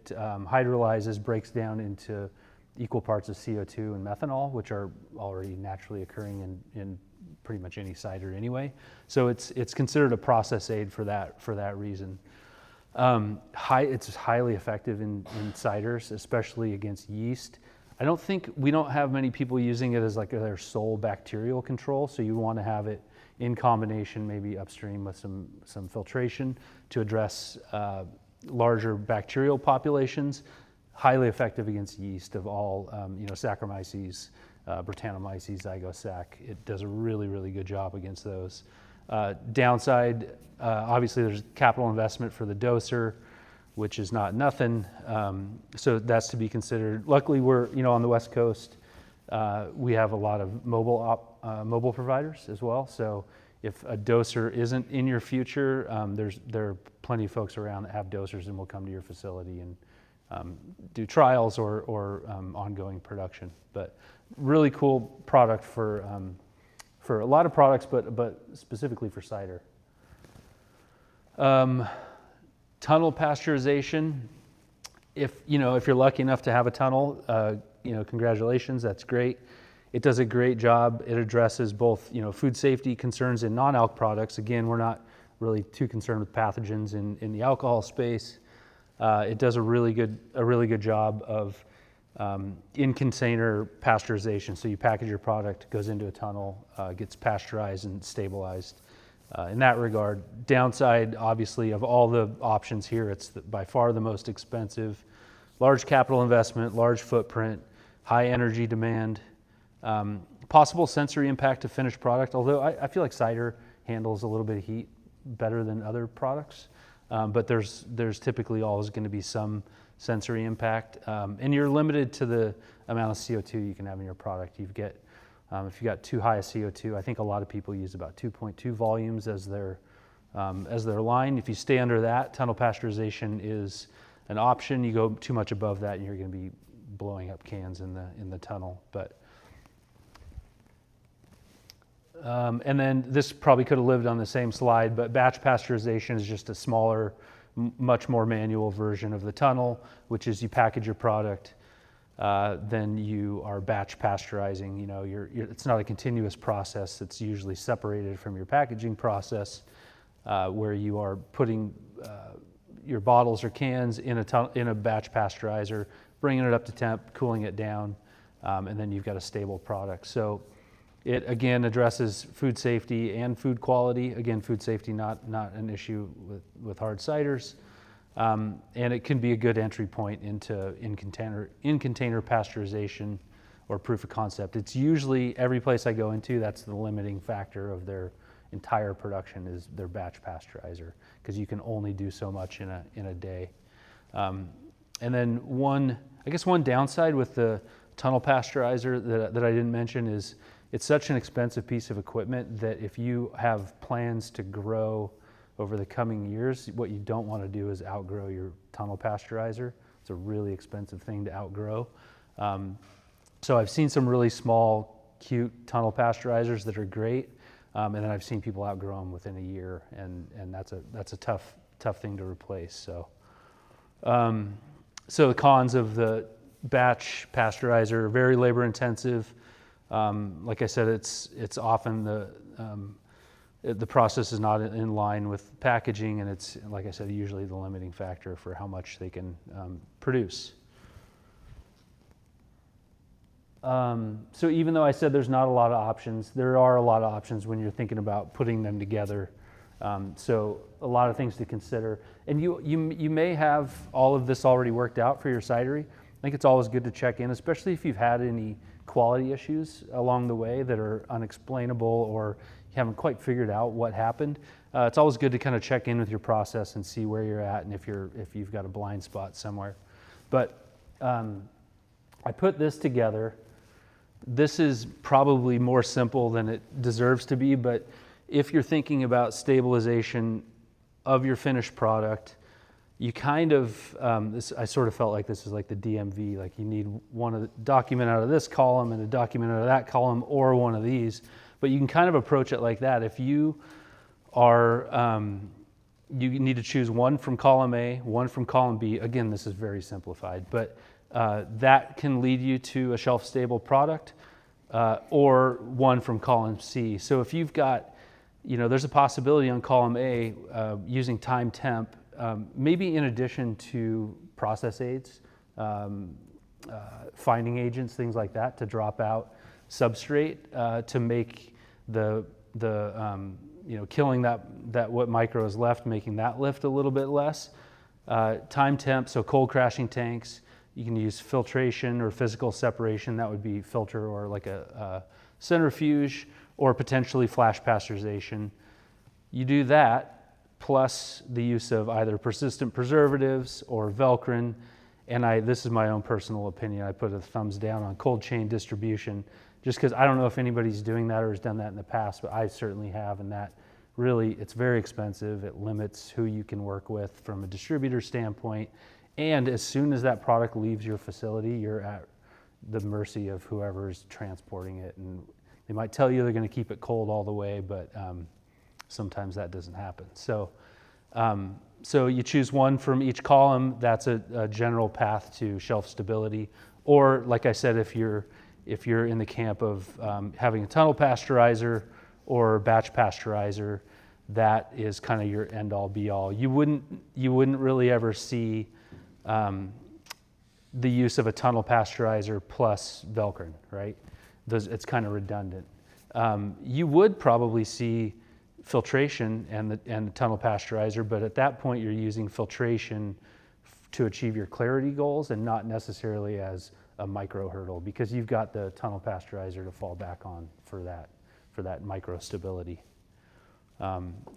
hydrolyzes, breaks down into equal parts of CO2 and methanol, which are already naturally occurring in pretty much any cider anyway. So it's considered a process aid for that reason. It's highly effective in ciders, especially against yeast. we don't have many people using it as like their sole bacterial control. So you want to have it in combination, maybe upstream with some filtration to address larger bacterial populations. Highly effective against yeast of all, Saccharomyces, Brettanomyces, Zygosac. It does a really, really good job against those. Downside, obviously there's capital investment for the doser, which is not nothing. So that's to be considered. Luckily, we're on the West Coast. We have a lot of mobile providers as well. So if a doser isn't in your future, there are plenty of folks around that have dosers and will come to your facility and do trials or ongoing production. But really cool product for a lot of products, but specifically for cider. Tunnel pasteurization. If you're lucky enough to have a tunnel, congratulations, that's great. It does a great job. It addresses both food safety concerns in non-alc products. Again, we're not really too concerned with pathogens in the alcohol space. It does a really good job of in container pasteurization. So you package your product, goes into a tunnel, gets pasteurized and stabilized. In that regard, downside, obviously, of all the options here, it's by far the most expensive. Large capital investment, large footprint, high energy demand, possible sensory impact to finished product, although I feel like cider handles a little bit of heat better than other products. But there's typically always going to be some sensory impact. And you're limited to the amount of CO2 you can have in your product. If you got too high a CO2, I think a lot of people use about 2.2 volumes as their line. If you stay under that, tunnel pasteurization is an option. You go too much above that, and you're going to be blowing up cans in the tunnel. But and then this probably could have lived on the same slide, but batch pasteurization is just a smaller, much more manual version of the tunnel, which is you package your product. Then you are batch pasteurizing. It's not a continuous process. It's usually separated from your packaging process, where you are putting your bottles or cans in a batch pasteurizer, bringing it up to temp, cooling it down, and then you've got a stable product. So it again addresses food safety and food quality. Again, food safety not an issue with hard ciders. And it can be a good entry point into in container pasteurization or proof of concept. It's usually every place I go into, that's the limiting factor of their entire production is their batch pasteurizer, because you can only do so much in a day. And then one downside with the tunnel pasteurizer that I didn't mention is it's such an expensive piece of equipment that if you have plans to grow over the coming years, what you don't want to do is outgrow your tunnel pasteurizer. It's a really expensive thing to outgrow. So I've seen some really small, cute tunnel pasteurizers that are great, and then I've seen people outgrow them within a year, and that's a tough thing to replace. So, so the cons of the batch pasteurizer are very labor intensive. Like I said, it's often the process is not in line with packaging, and it's, like I said, usually the limiting factor for how much they can produce. So even though I said there's not a lot of options, there are a lot of options when you're thinking about putting them together. So a lot of things to consider. And you may have all of this already worked out for your cidery. I think it's always good to check in, especially if you've had any quality issues along the way that are unexplainable or you haven't quite figured out what happened. It's always good to kind of check in with your process and see where you're at and if you've got a blind spot somewhere. But I put this together. This is probably more simple than it deserves to be, but if you're thinking about stabilization of your finished product, you kind of, I sort of felt like this is like the DMV, like you need document out of this column and a document out of that column or one of these, but you can kind of approach it like that. If you are, you need to choose one from column A, one from column B. Again, this is very simplified, but that can lead you to a shelf-stable product, or one from column C. So if you've got, there's a possibility on column A using time temp, maybe in addition to process aids, finding agents, things like that, to drop out substrate to make killing that what micro is left, making that lift a little bit less. Time temp, so cold crashing tanks. You can use filtration or physical separation. That would be filter or like a centrifuge, or potentially flash pasteurization. You do that plus the use of either persistent preservatives or Velcrin. And this is my own personal opinion. I put a thumbs down on cold chain distribution, just because I don't know if anybody's doing that or has done that in the past, but I certainly have, and that really, it's very expensive. It limits who you can work with from a distributor standpoint. And as soon as that product leaves your facility, you're at the mercy of whoever's transporting it. And they might tell you they're going to keep it cold all the way, but sometimes that doesn't happen. So you choose one from each column. That's a general path to shelf stability. Or, like I said, if you're in the camp of having a tunnel pasteurizer or batch pasteurizer, that is kind of your end all be all. You wouldn't really ever see the use of a tunnel pasteurizer plus Velcrin, right? It's kind of redundant. You would probably see filtration and the tunnel pasteurizer, but at that point you're using filtration to achieve your clarity goals and not necessarily as a micro hurdle, because you've got the tunnel pasteurizer to fall back on for that micro stability.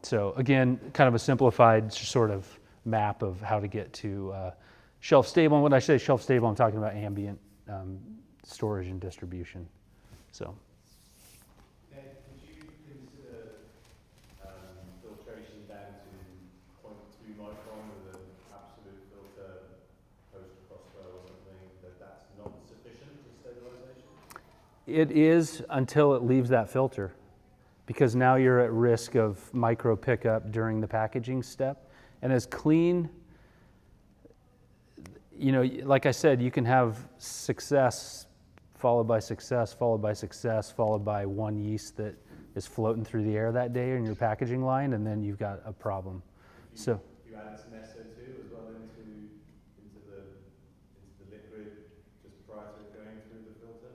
So again, kind of a simplified sort of map of how to get to shelf stable. And when I say shelf stable, I'm talking about ambient storage and distribution. So. Could you consider filtration down to 0.2 micron with an absolute filter post-crossflow or something, that's not sufficient for stabilization? It is until it leaves that filter, because now you're at risk of micro pickup during the packaging step. And as clean, like I said, you can have success followed by success, followed by success, followed by one yeast that is floating through the air that day in your packaging line, and then you've got a problem. So you added some SO2 as well into the liquid just prior to it going through the filter?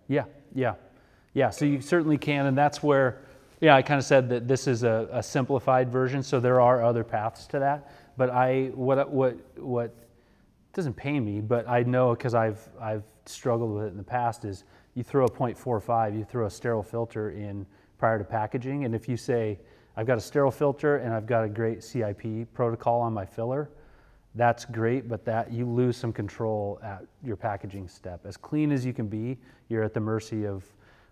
Yeah. So you certainly can, and that's where, I kind of said that this is a simplified version. So there are other paths to that. But what doesn't pain me, but I know because I've struggled with it in the past, is you throw a 0.45, you throw a sterile filter in prior to packaging, and if you say I've got a sterile filter and I've got a great CIP protocol on my filler, that's great, but that you lose some control at your packaging step. As clean as you can be, you're at the mercy of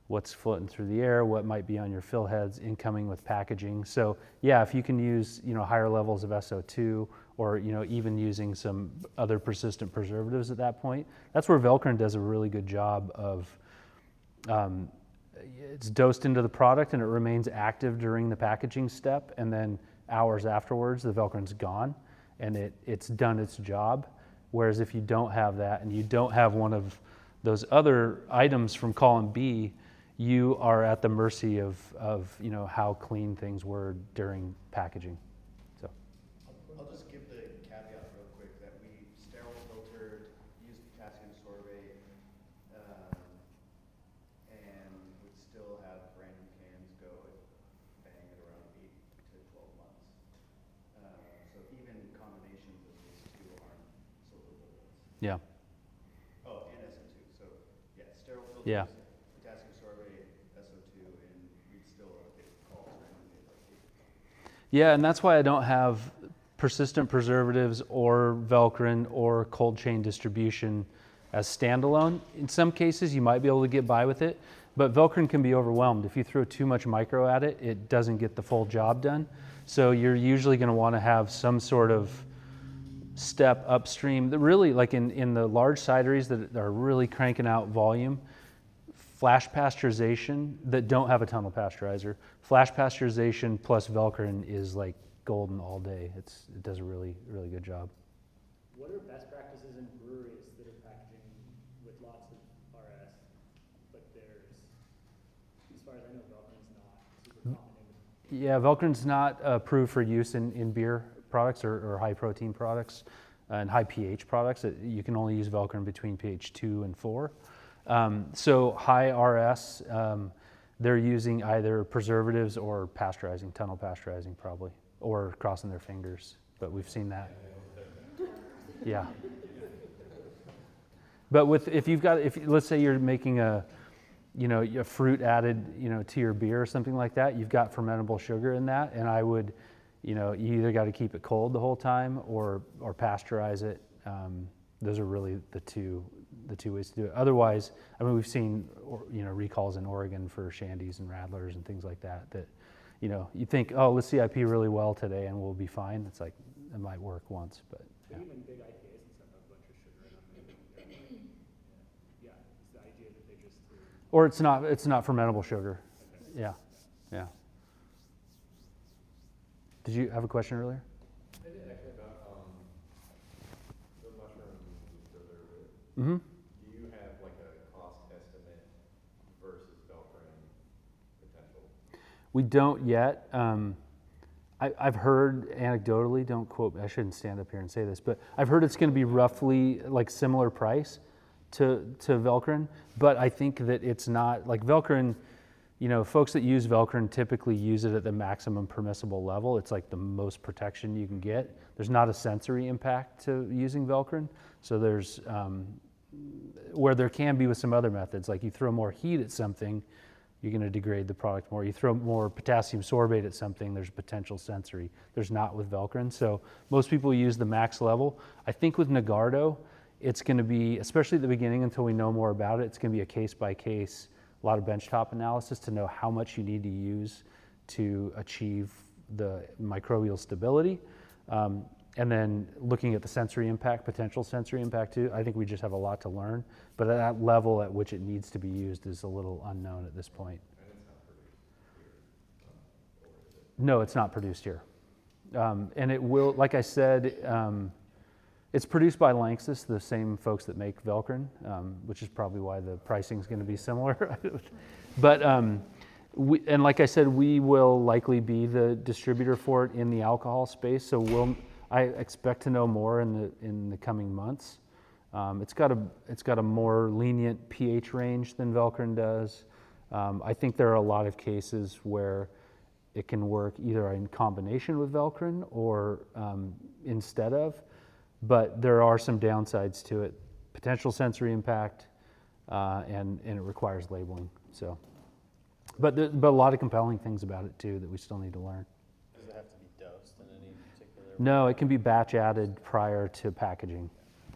what's floating through the air, what might be on your fill heads incoming with packaging. So yeah, if you can use higher levels of SO2 or even using some other persistent preservatives at that point, that's where Velcrin does a really good job of. It's dosed into the product and it remains active during the packaging step, and then hours afterwards the Velcrin's gone and it's done its job. Whereas if you don't have that and you don't have one of those other items from column B, you are at the mercy of how clean things were during packaging. So I'll just give the caveat real quick that we sterile filtered, used potassium sorbate, and would still have brand new cans go bang at around 8 to 12 months. So even combinations of these two aren't silver bullets. yeah. Oh, and SO2. So yeah, sterile filters. Yeah. Yeah, and that's why I don't have persistent preservatives or Velcrin or cold chain distribution as standalone. In some cases, you might be able to get by with it, but Velcrin can be overwhelmed. If you throw too much micro at it, it doesn't get the full job done. So you're usually going to want to have some sort of step upstream. That really, like in the large cideries that are really cranking out volume, flash pasteurization that don't have a tunnel pasteurizer, flash pasteurization plus Velcrin is like golden all day. It does a really, really good job. What are best practices in breweries that are packaging with lots of RS, but there's, as far as I know, Velcrin's not super common in. Yeah, Velcrin's not approved for use in beer products or high protein products and high pH products. You can only use Velcorin between pH 2 and 4. So high RS, they're using either preservatives or pasteurizing, tunnel pasteurizing probably, or crossing their fingers, but we've seen that. Yeah. But if let's say you're making a fruit added, to your beer or something like that, you've got fermentable sugar in that, and I would, you either got to keep it cold the whole time or pasteurize it. Those are really the two ways to do it. Otherwise, I mean, we've seen, recalls in Oregon for shandies and radlers and things like that, you think, oh, let's CIP really well today and we'll be fine. It's like, it might work once, but yeah. Even big IPAs and stuff have a bunch of sugar in them. Yeah, it's the idea that they just... Or it's not fermentable sugar. Okay. Yeah. Did you have a question earlier? I did actually about the mushroom preservative. Mm-hmm. Do you have like a cost estimate versus Velcorin potential? We don't yet. I've heard anecdotally, don't quote me, I shouldn't stand up here and say this, but I've heard it's going to be roughly like similar price to Velcorin, but I think that it's not, like Velcorin, folks that use Velcorin typically use it at the maximum permissible level. It's like the most protection you can get. There's not a sensory impact to using Velcorin, so there's, where there can be with some other methods, like you throw more heat at something, you're going to degrade the product more. You throw more potassium sorbate at something, there's potential sensory. There's not with Velcorin. So most people use the max level. I think with Nigardo, it's going to be, especially at the beginning until we know more about it, it's going to be a case by case, a lot of benchtop analysis to know how much you need to use to achieve the microbial stability. And then looking at the sensory impact, potential sensory impact too, I think we just have a lot to learn. But at that level at which it needs to be used is a little unknown at this point. No, it's not produced here. And it will, like I said, it's produced by Lanxess, the same folks that make Velcorin, which is probably why the pricing is going to be similar. But, and like I said, we will likely be the distributor for it in the alcohol space. So I expect to know more in the coming months. It's got a more lenient pH range than Velcorin does. I think there are a lot of cases where it can work either in combination with Velcorin or instead of, but there are some downsides to it, potential sensory impact, and it requires labeling. So, but a lot of compelling things about it too that we still need to learn. Does it have to be dosed in any particular way? No, it can be batch added prior to packaging.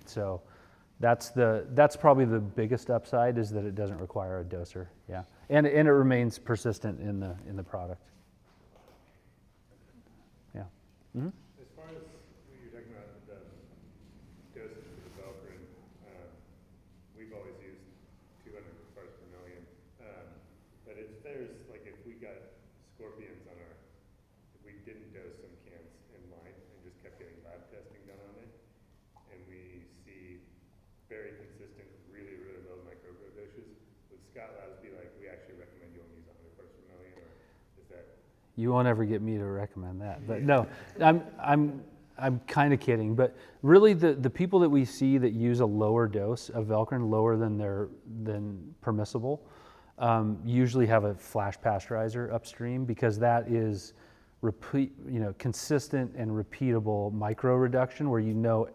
So that's probably the biggest upside, is that it doesn't require a doser. Yeah, and it remains persistent in the product. Yeah. Mm-hmm. As far as what you're talking about, the dosage for the Velcorin, we've always used 200 parts per million. But if we got scorpions on if we didn't dose some cans in line and just kept getting lab testing done on it, and we see very consistent, really, really low microbial doses, would Scott Labs be like, we actually recommend you only use 100 parts per million, or is that? You won't ever get me to recommend that, but no, I'm kind of kidding. But really, the people that we see that use a lower dose of Velcorin, lower than permissible, usually have a flash pasteurizer upstream, because that is consistent and repeatable micro reduction, where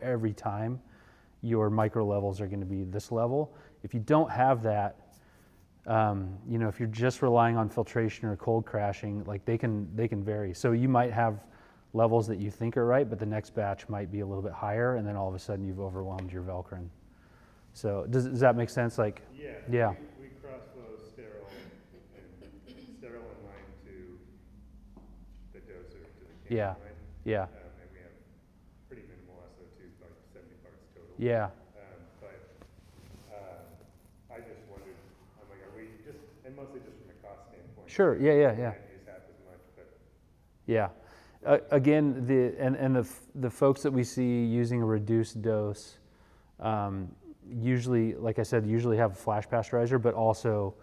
every time your micro levels are going to be this level. If you don't have that, if you're just relying on filtration or cold crashing, like they can vary. So you might have levels that you think are right, but the next batch might be a little bit higher, and then all of a sudden you've overwhelmed your Velcorin. So does that make sense? Like, yeah. We cross-flow sterile in line to the doser, to the can line. Yeah. And we have pretty minimal SO2, like 70 parts total. Yeah. I just wondered, I'm like, are we just, and mostly just from a cost standpoint. Sure. Yeah. Can't use half as much, but. Yeah. Again, the folks that we see using a reduced dose, usually, like I said, usually have a flash pasteurizer, but also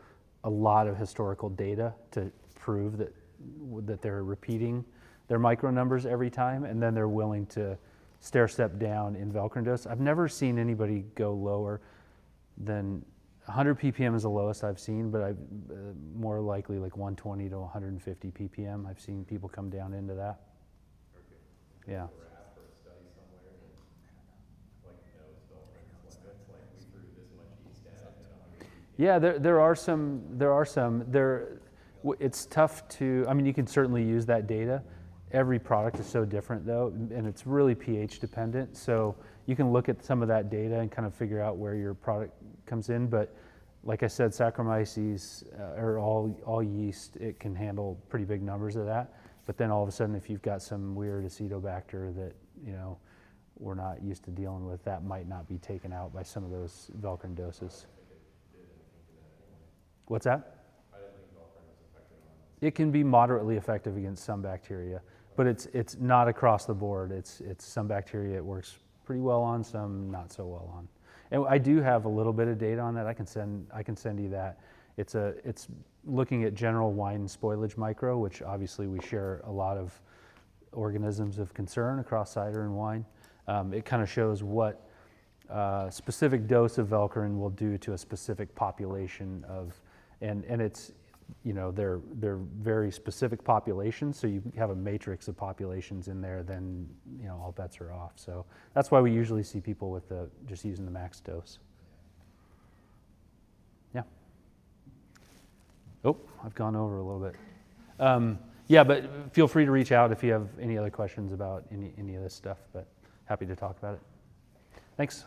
a lot of historical data to prove that they're repeating their micro numbers every time, and then they're willing to stair step down in Velcorin dose. I've never seen anybody go lower than 100 ppm is the lowest I've seen, but I've more likely like 120 to 150 ppm. I've seen people come down into that. Yeah. Yeah, there are some. It's tough to. I mean, you can certainly use that data. Every product is so different, though, and it's really pH dependent. So you can look at some of that data and kind of figure out where your product comes in. But like I said, Saccharomyces or all yeast, it can handle pretty big numbers of that. But then all of a sudden, if you've got some weird acetobacter that we're not used to dealing with, that might not be taken out by some of those Velcorin doses. What's that? I didn't think Velcorin was effective on it. It can be moderately effective against some bacteria, but it's not across the board. It's some bacteria it works pretty well on, some not so well on. And I do have a little bit of data on that. I can send you that. It's looking at general wine spoilage micro, which obviously we share a lot of organisms of concern across cider and wine. It kind of shows what specific dose of Velcorin will do to a specific population of, and it's, they're very specific populations, so you have a matrix of populations in there, then, all bets are off. So that's why we usually see people with just using the max dose. Yeah. Oh, I've gone over a little bit. Yeah, but feel free to reach out if you have any other questions about any of this stuff, but happy to talk about it. Thanks.